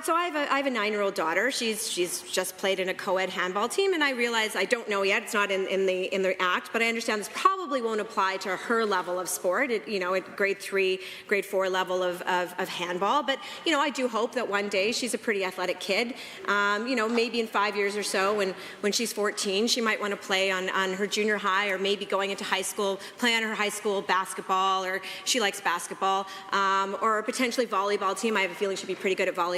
have a 9-year-old daughter. She's just played in a co-ed handball team, and I realize, I don't know yet, it's not in the act, but I understand this probably won't apply to her level of sport, at grade 3, grade 4 level of handball. But I do hope that one day she's a pretty athletic kid. Maybe in 5 years or so, when she's 14, she might want to play on her junior high, or maybe going into high school, play on her high school basketball, or she likes basketball, or potentially volleyball team. I have a feeling she'd be pretty good at volleyball.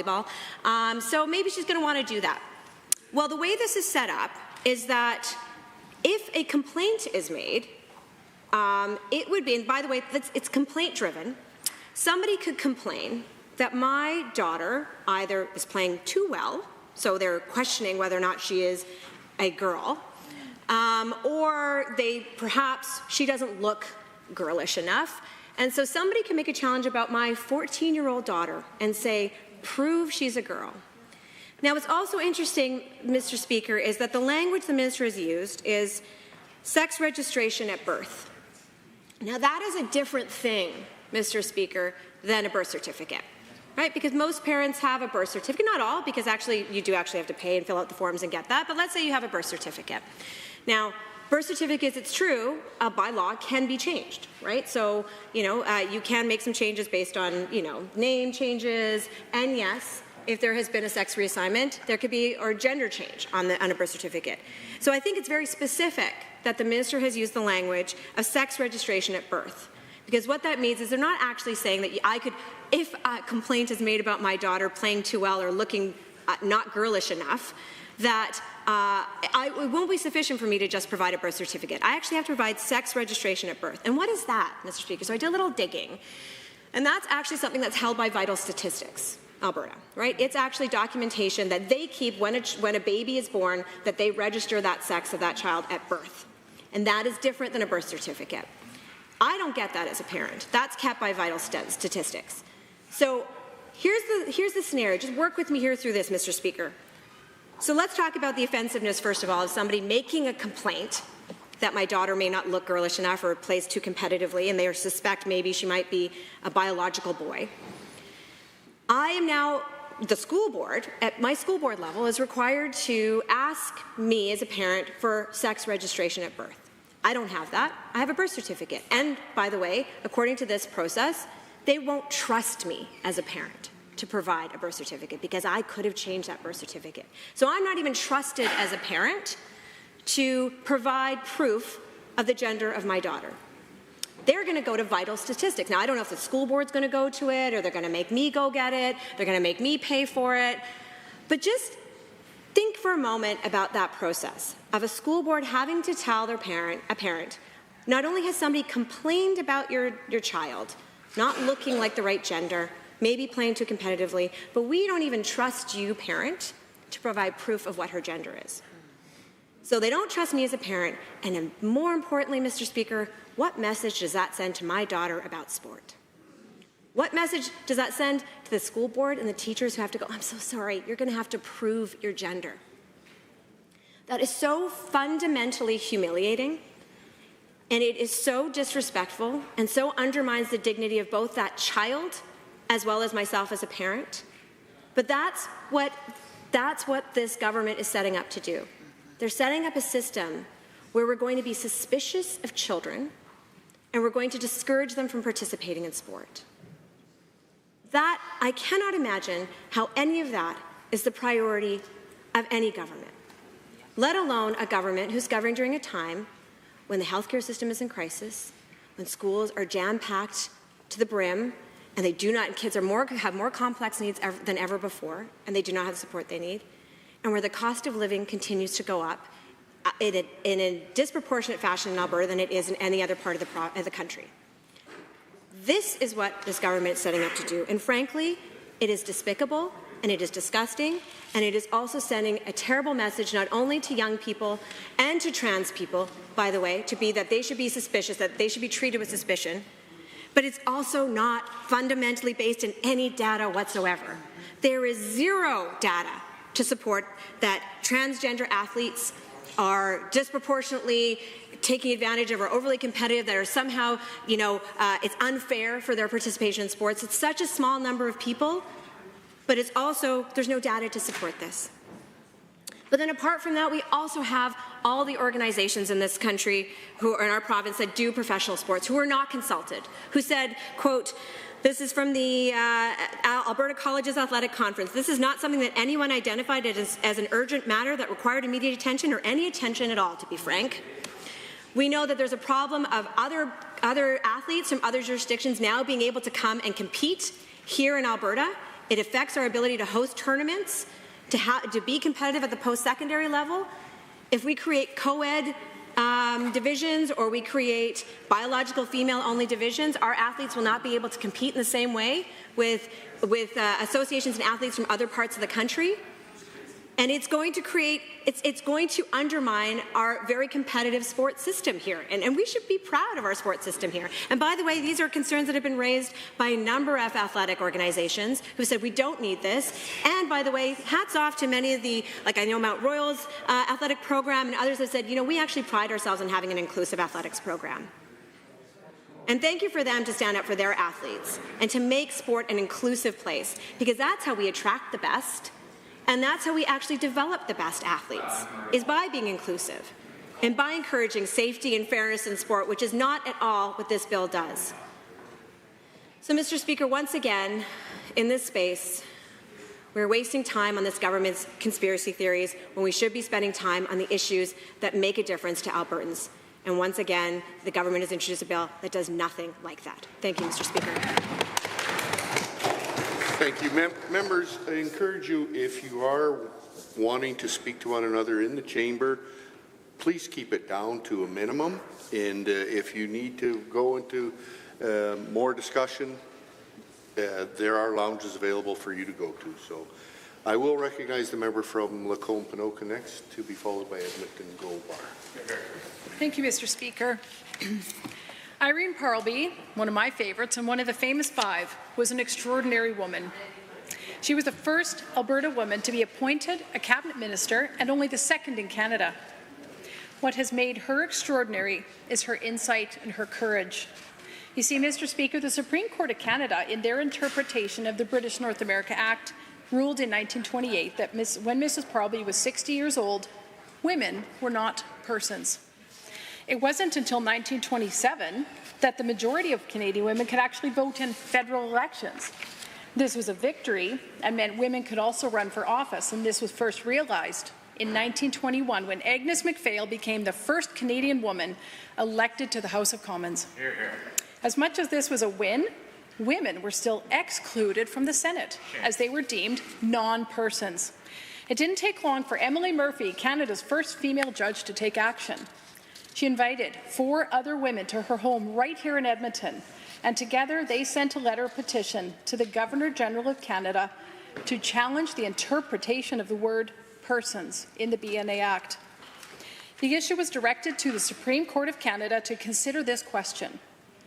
So maybe she's going to want to do that. Well, the way this is set up is that if a complaint is made, it would be, and by the way, it's complaint-driven, somebody could complain that my daughter either is playing too well, so they're questioning whether or not she is a girl, or perhaps she doesn't look girlish enough, and so somebody can make a challenge about my 14-year-old daughter and say, prove she's a girl. Now, what's also interesting, Mr. Speaker, is that the language the minister has used is sex registration at birth. Now, that is a different thing, Mr. Speaker, than a birth certificate, right? Because most parents have a birth certificate, not all, because actually you do actually have to pay and fill out the forms and get that, but let's say you have a birth certificate. Now, birth certificates, it's true, by law can be changed, right? So, you can make some changes based on, name changes, and yes, if there has been a sex reassignment, there could be, or gender change on a birth certificate. So I think it's very specific that the minister has used the language of sex registration at birth. Because what that means is they're not actually saying that I could, if a complaint is made about my daughter playing too well or looking not girlish enough, that it won't be sufficient for me to just provide a birth certificate. I actually have to provide sex registration at birth. And what is that, Mr. Speaker? So I did a little digging. And that's actually something that's held by Vital Statistics, Alberta, right? It's actually documentation that they keep when a baby is born, that they register that sex of that child at birth. And that is different than a birth certificate. I don't get that as a parent. That's kept by Vital Statistics. So here's the scenario. Just work with me here through this, Mr. Speaker. So let's talk about the offensiveness, first of all, of somebody making a complaint that my daughter may not look girlish enough or plays too competitively, and they suspect maybe she might be a biological boy. I am now, the school board, at my school board level, is required to ask me as a parent for sex registration at birth. I don't have that. I have a birth certificate. And, by the way, according to this process, they won't trust me as a parent to provide a birth certificate because I could have changed that birth certificate. So I'm not even trusted as a parent to provide proof of the gender of my daughter. They're going to go to Vital Statistics. Now, I don't know if the school board's going to go to it, or they're going to make me go get it, they're going to make me pay for it. But just think for a moment about that process of a school board having to tell a parent, not only has somebody complained about your child not looking like the right gender, maybe playing too competitively, but we don't even trust you, parent, to provide proof of what her gender is. So they don't trust me as a parent, and more importantly, Mr. Speaker, what message does that send to my daughter about sport? What message does that send to the school board and the teachers who have to go, I'm so sorry, you're going to have to prove your gender? That is so fundamentally humiliating, and it is so disrespectful and so undermines the dignity of both that child as well as myself as a parent. But that's what this government is setting up to do. They're setting up a system where we're going to be suspicious of children and we're going to discourage them from participating in sport. That, I cannot imagine how any of that is the priority of any government, let alone a government who's governing during a time when the healthcare system is in crisis, when schools are jam-packed to the brim, and they do not, and kids are have more complex needs than ever before, and they do not have the support they need, and where the cost of living continues to go up in a disproportionate fashion in Alberta than it is in any other part of the country. This is what this government is setting up to do, and frankly, it is despicable, and it is disgusting, and it is also sending a terrible message not only to young people and to trans people, by the way, that they should be suspicious, that they should be treated with suspicion, but it's also not fundamentally based in any data whatsoever. There is zero data to support that transgender athletes are disproportionately taking advantage of or overly competitive, that are somehow, it's unfair for their participation in sports. It's such a small number of people, but it's also, there's no data to support this. But then apart from that, we also have all the organizations in this country who are in our province that do professional sports, who are not consulted, who said, quote, this is from the Alberta Colleges Athletic Conference. This is not something that anyone identified as an urgent matter that required immediate attention or any attention at all, to be frank. We know that there's a problem of other athletes from other jurisdictions now being able to come and compete here in Alberta. It affects our ability to host tournaments, to be competitive at the post-secondary level. If we create co-ed divisions or we create biological female-only divisions, our athletes will not be able to compete in the same way with associations and athletes from other parts of the country. And it's going to undermine our very competitive sports system here. And we should be proud of our sports system here. And by the way, these are concerns that have been raised by a number of athletic organizations who said we don't need this. And by the way, hats off to many of the, like I know Mount Royal's athletic program and others have said, we actually pride ourselves on having an inclusive athletics program. And thank you for them to stand up for their athletes and to make sport an inclusive place, because that's how we attract the best. And that's how we actually develop the best athletes, is by being inclusive and by encouraging safety and fairness in sport, which is not at all what this bill does. So, Mr. Speaker, once again, in this space, we're wasting time on this government's conspiracy theories when we should be spending time on the issues that make a difference to Albertans. And once again, the government has introduced a bill that does nothing like that. Thank you, Mr. Speaker. Thank you. Members, I encourage you, if you are wanting to speak to one another in the chamber, please keep it down to a minimum. And if you need to go into more discussion, there are lounges available for you to go to. So I will recognize the member from Lacombe-Panoka next, to be followed by Edmonton-Goldbar. Thank you, Mr. Speaker. Irene Parlby, one of my favorites and one of the famous five, was an extraordinary woman. She was the first Alberta woman to be appointed a cabinet minister and only the second in Canada. What has made her extraordinary is her insight and her courage. You see, Mr. Speaker, the Supreme Court of Canada, in their interpretation of the British North America Act, ruled in 1928 that when Mrs. Parlby was 60 years old, women were not persons. It wasn't until 1927 that the majority of Canadian women could actually vote in federal elections. This was a victory and meant women could also run for office, and this was first realized in 1921 when Agnes MacPhail became the first Canadian woman elected to the House of Commons. Hear, hear. As much as this was a win, women were still excluded from the Senate as they were deemed non-persons. It didn't take long for Emily Murphy, Canada's first female judge, to take action. She invited 4 other women to her home right here in Edmonton, and together they sent a letter of petition to the Governor-General of Canada to challenge the interpretation of the word persons in the BNA Act. The issue was directed to the Supreme Court of Canada to consider this question: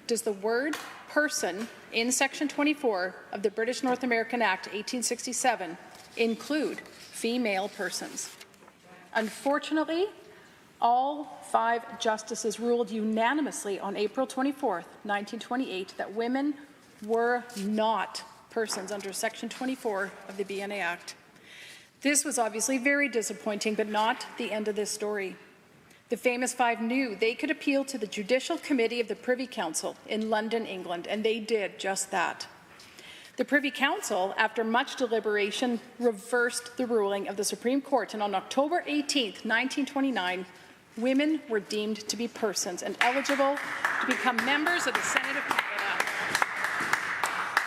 does the word person in Section 24 of the British North American Act 1867 include female persons? Unfortunately, all 5 justices ruled unanimously on April 24, 1928, that women were not persons under Section 24 of the BNA Act. This was obviously very disappointing, but not the end of this story. The famous five knew they could appeal to the Judicial Committee of the Privy Council in London, England, and they did just that. The Privy Council, after much deliberation, reversed the ruling of the Supreme Court, and on October 18, 1929, women were deemed to be persons and eligible to become members of the Senate of Canada.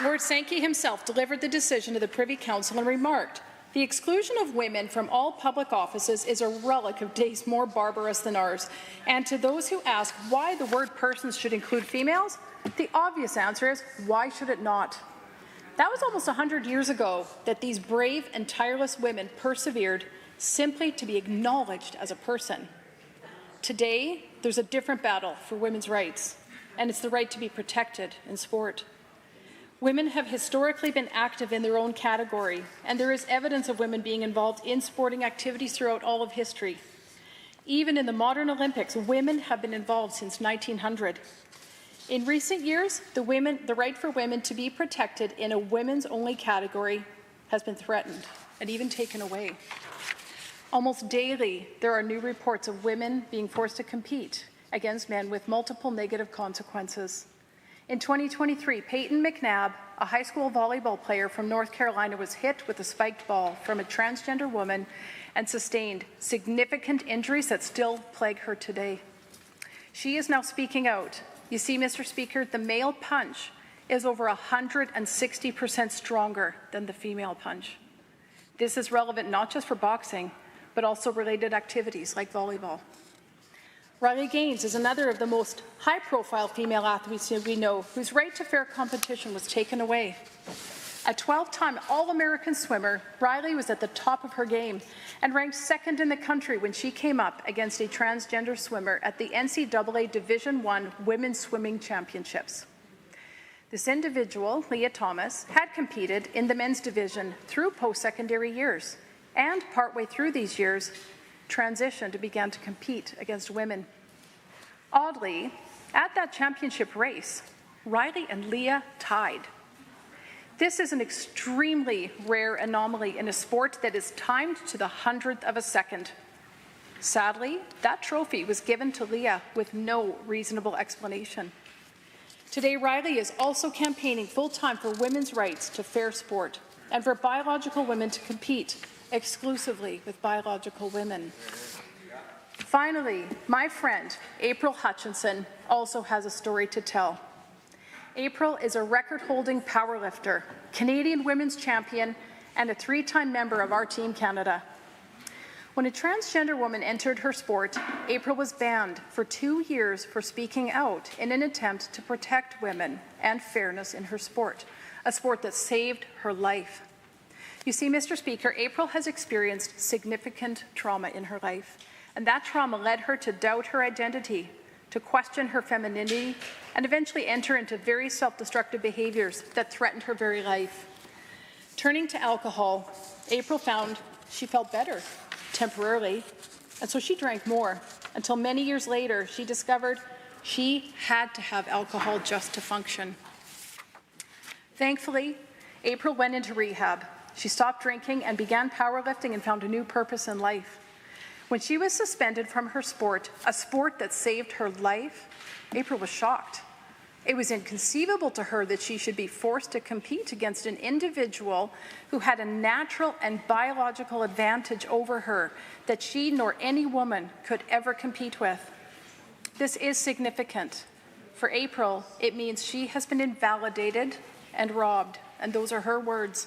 Lord Sankey himself delivered the decision to the Privy Council and remarked, "The exclusion of women from all public offices is a relic of days more barbarous than ours. And to those who ask why the word persons should include females, the obvious answer is, why should it not?" That was almost 100 years ago that these brave and tireless women persevered simply to be acknowledged as a person. Today, there's a different battle for women's rights, and it's the right to be protected in sport. Women have historically been active in their own category, and there is evidence of women being involved in sporting activities throughout all of history. Even in the modern Olympics, women have been involved since 1900. In recent years, the right for women to be protected in a women's-only category has been threatened and even taken away. Almost daily, there are new reports of women being forced to compete against men with multiple negative consequences. In 2023, Peyton McNabb, a high school volleyball player from North Carolina, was hit with a spiked ball from a transgender woman and sustained significant injuries that still plague her today. She is now speaking out. You see, Mr. Speaker, the male punch is over 160% stronger than the female punch. This is relevant not just for boxing, but also related activities like volleyball. Riley Gaines is another of the most high-profile female athletes we know whose right to fair competition was taken away. A 12-time All-American swimmer, Riley was at the top of her game and ranked second in the country when she came up against a transgender swimmer at the NCAA Division I Women's Swimming Championships. This individual, Leah Thomas, had competed in the men's division through post-secondary years, and partway through these years, transitioned and began to compete against women. Oddly, at that championship race, Riley and Leah tied. This is an extremely rare anomaly in a sport that is timed to the 100th of a second. Sadly, that trophy was given to Leah with no reasonable explanation. Today, Riley is also campaigning full-time for women's rights to fair sport and for biological women to compete exclusively with biological women. Finally, my friend, April Hutchinson, also has a story to tell. April is a record-holding powerlifter, Canadian women's champion, and a 3-time member of our Team Canada. When a transgender woman entered her sport, April was banned for 2 years for speaking out in an attempt to protect women and fairness in her sport, a sport that saved her life. You see, Mr. Speaker, April has experienced significant trauma in her life, and that trauma led her to doubt her identity, to question her femininity, and eventually enter into very self-destructive behaviors that threatened her very life. Turning to alcohol, April found she felt better temporarily, and so she drank more until many years later she discovered she had to have alcohol just to function. Thankfully, April went into rehab. She stopped drinking and began powerlifting and found a new purpose in life. When she was suspended from her sport, a sport that saved her life, April was shocked. It was inconceivable to her that she should be forced to compete against an individual who had a natural and biological advantage over her that she nor any woman could ever compete with. This is significant. For April, it means she has been invalidated and robbed, and those are her words.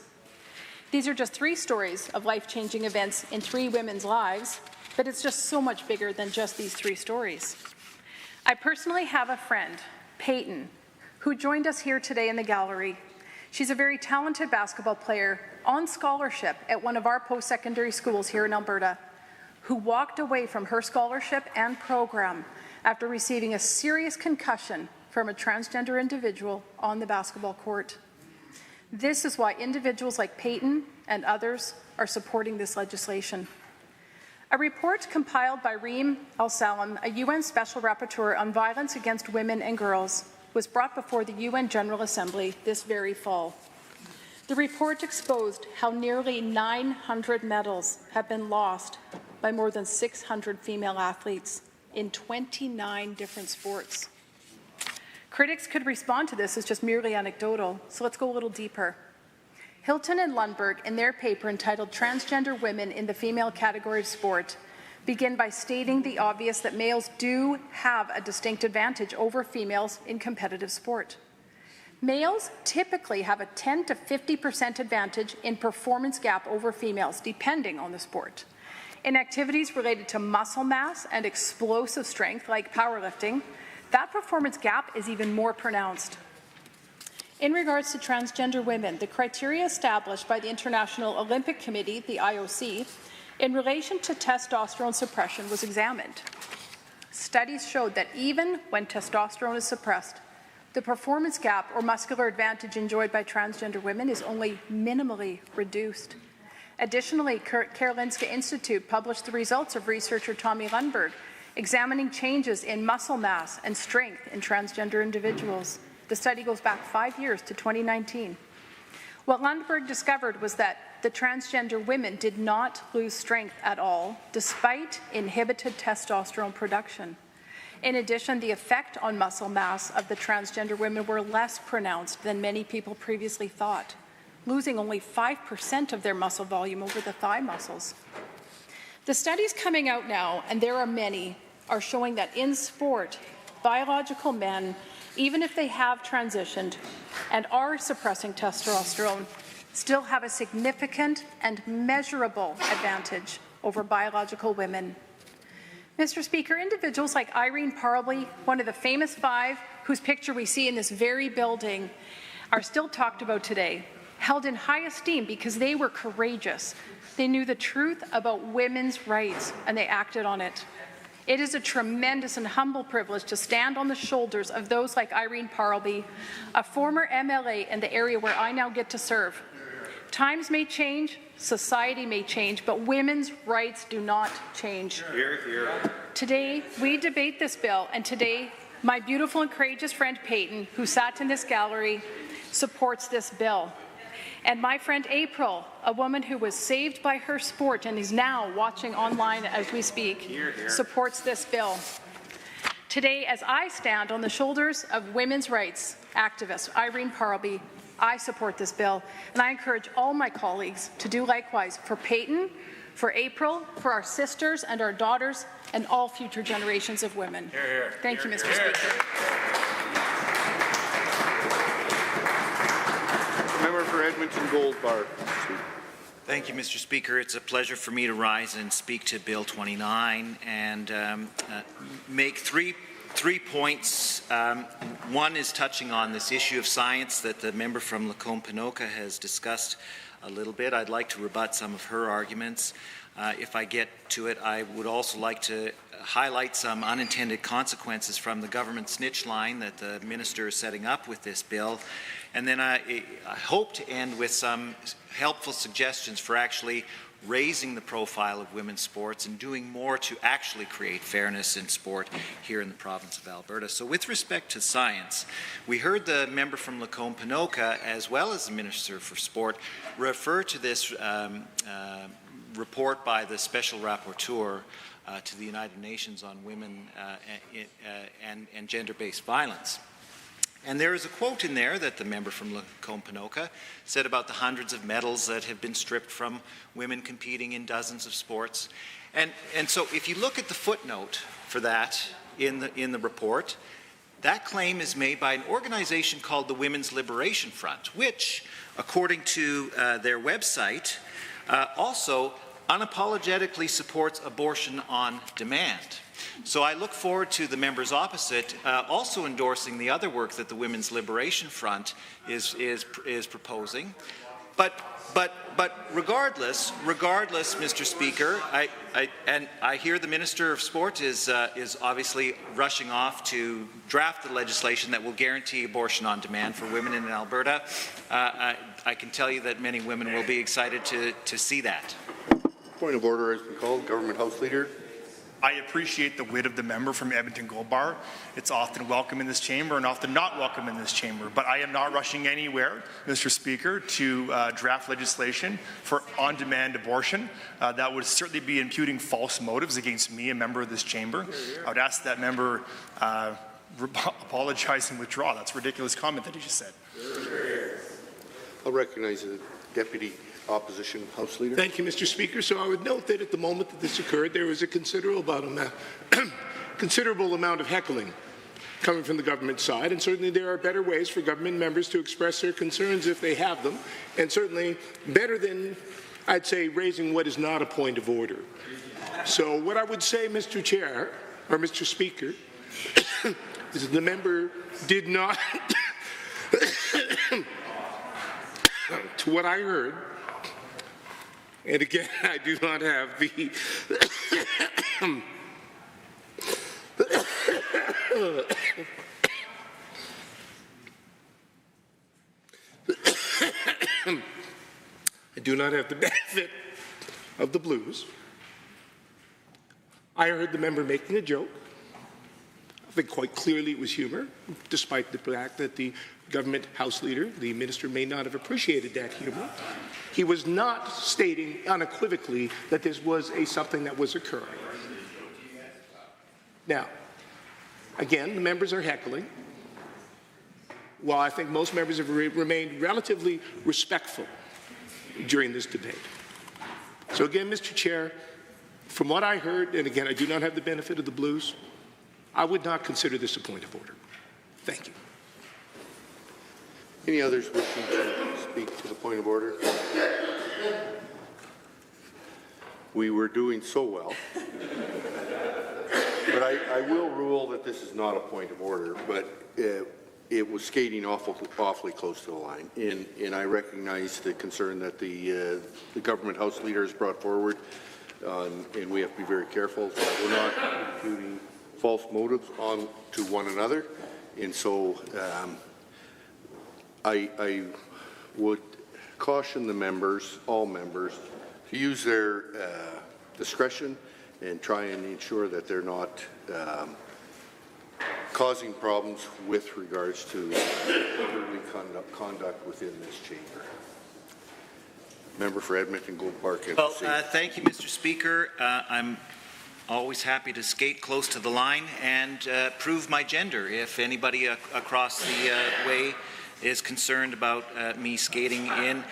These are just 3 stories of life-changing events in 3 women's lives, but it's just so much bigger than just these 3 stories. I personally have a friend, Peyton, who joined us here today in the gallery. She's a very talented basketball player on scholarship at one of our post-secondary schools here in Alberta, who walked away from her scholarship and program after receiving a serious concussion from a transgender individual on the basketball court. This is why individuals like Peyton and others are supporting this legislation. A report compiled by Reem Al-Salam, a UN Special Rapporteur on violence against women and girls, was brought before the UN General Assembly this very fall. The report exposed how nearly 900 medals have been lost by more than 600 female athletes in 29 different sports. Critics could respond to this as just merely anecdotal, so let's go a little deeper. Hilton and Lundberg, in their paper entitled Transgender Women in the Female Category of Sport, begin by stating the obvious that males do have a distinct advantage over females in competitive sport. Males typically have a 10 to 50% advantage in performance gap over females, depending on the sport. In activities related to muscle mass and explosive strength, like powerlifting, that performance gap is even more pronounced. In regards to transgender women, the criteria established by the International Olympic Committee, the IOC, in relation to testosterone suppression was examined. Studies showed that even when testosterone is suppressed, the performance gap or muscular advantage enjoyed by transgender women is only minimally reduced. Additionally, Karolinska Institute published the results of researcher Tommy Lundberg examining changes in muscle mass and strength in transgender individuals. The study goes back 5 years to 2019. What Lundberg discovered was that the transgender women did not lose strength at all, despite inhibited testosterone production. In addition, the effect on muscle mass of the transgender women were less pronounced than many people previously thought, losing only 5% of their muscle volume over the thigh muscles. The studies coming out now, and there are many, are showing that in sport, biological men, even if they have transitioned and are suppressing testosterone, still have a significant and measurable advantage over biological women. Mr. Speaker, individuals like Irene Parlby, one of the famous 5 whose picture we see in this very building, are still talked about today, held in high esteem because they were courageous. They knew the truth about women's rights and they acted on it. It is a tremendous and humble privilege to stand on the shoulders of those like Irene Parlby, a former MLA in the area where I now get to serve. Times may change, society may change, but women's rights do not change. Hear, hear. Today, we debate this bill, and today, my beautiful and courageous friend Peyton, who sat in this gallery, supports this bill. And my friend April, a woman who was saved by her sport and is now watching online as we speak, supports this bill. Today, as I stand on the shoulders of women's rights activist Irene Parlby, I support this bill, and I encourage all my colleagues to do likewise for Peyton, for April, for our sisters and our daughters, and all future generations of women. Hear, hear. Thank you, Mr. Hear. Speaker. Member for Edmonton Gold Bar. Thank you, Mr. Speaker. It's a pleasure for me to rise and speak to Bill 29 and make three points. One is touching on this issue of science that the member from Lacombe-Pinoca has discussed a little bit. I'd like to rebut some of her arguments. If I get to it, I would also like to highlight some unintended consequences from the government snitch line that the minister is setting up with this bill. And then I hope to end with some helpful suggestions for actually raising the profile of women's sports and doing more to actually create fairness in sport here in the province of Alberta. So with respect to science, we heard the member from Lacombe-Pinoca as well as the Minister for Sport refer to this report by the Special Rapporteur to the United Nations on women and gender-based violence. And there is a quote in there that the member from Lacombe-Pinoca said about the hundreds of medals that have been stripped from women competing in dozens of sports. And so if you look at the footnote for that in the report, that claim is made by an organization called the Women's Liberation Front, which, according to their website, also unapologetically supports abortion on demand. So I look forward to the members opposite also endorsing the other work that the Women's Liberation Front is proposing. But regardless, Mr. Speaker, I hear the Minister of Sport is obviously rushing off to draft the legislation that will guarantee abortion on demand for women in Alberta. I can tell you that many women will be excited to see that. Point of order has been called. Government House Leader. I appreciate the wit of the member from Edmonton Gold Bar. It's often welcome in this chamber and often not welcome in this chamber. But I am not rushing anywhere, Mr. Speaker, to draft legislation for on-demand abortion. That would certainly be imputing false motives against me, a member of this chamber. I would ask that member apologize and withdraw. That's a ridiculous comment that he just said. I'll recognize the Deputy Opposition House Leader. Thank you, Mr. Speaker. So I would note that at the moment that this occurred, there was a considerable amount of heckling coming from the government side, and certainly there are better ways for government members to express their concerns if they have them, and certainly better than, I'd say, raising what is not a point of order. So what I would say, Mr. Chair, or Mr. Speaker, is the member did not, to what I heard, and again, I do not have the I do not have the benefit of the blues. I heard the member making a joke. I think quite clearly it was humor, despite the fact that the government House Leader, the minister, may not have appreciated that humor. He was not stating unequivocally that this was something that was occurring. Now, again, the members are heckling. While I think most members have remained relatively respectful during this debate. So again, Mr. Chair, from what I heard, and again, I do not have the benefit of the blues, I would not consider this a point of order. Thank you. Any others wishing to speak to the point of order? We were doing so well. But I will rule that this is not a point of order, but it was skating awfully close to the line. And I recognize the concern that the government House Leader has brought forward, and we have to be very careful that we're not imputing false motives on to one another. And so I would caution the members, all members, to use their discretion and try and ensure that they're not causing problems with regards to orderly conduct within this chamber. Member for Edmonton Gold Park. Well, thank you, Mr. Speaker. I'm always happy to skate close to the line and prove my gender if anybody across the way is concerned about me skating in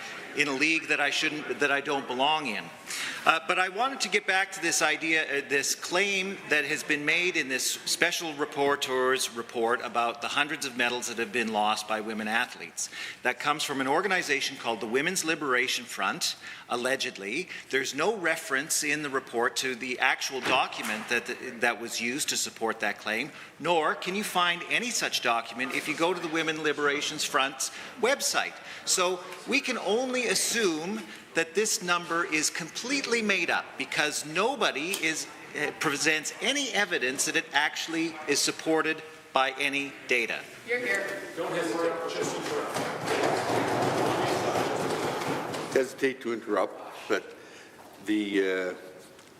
a league that I don't belong in. But I wanted to get back to this idea, this claim that has been made in this special rapporteur's report about the hundreds of medals that have been lost by women athletes. That comes from an organization called the Women's Liberation Front, allegedly. There's no reference in the report to the actual document that was used to support that claim, nor can you find any such document if you go to the Women's Liberation Front's website. So we can only assume that this number is completely made up because nobody presents any evidence that it actually is supported by any data. You're here. Don't hesitate to interrupt, but the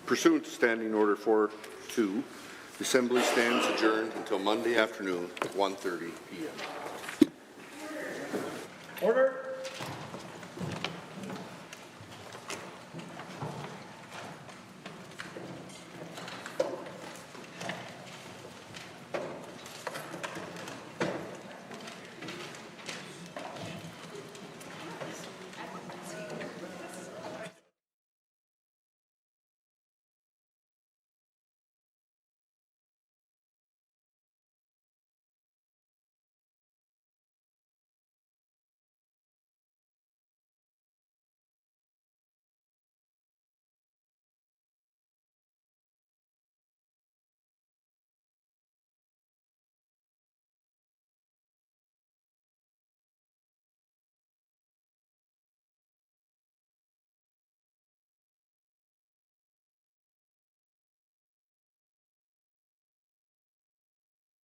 pursuant to Standing Order 4.2, the Assembly stands adjourned until Monday afternoon at 1:30 p.m. Order.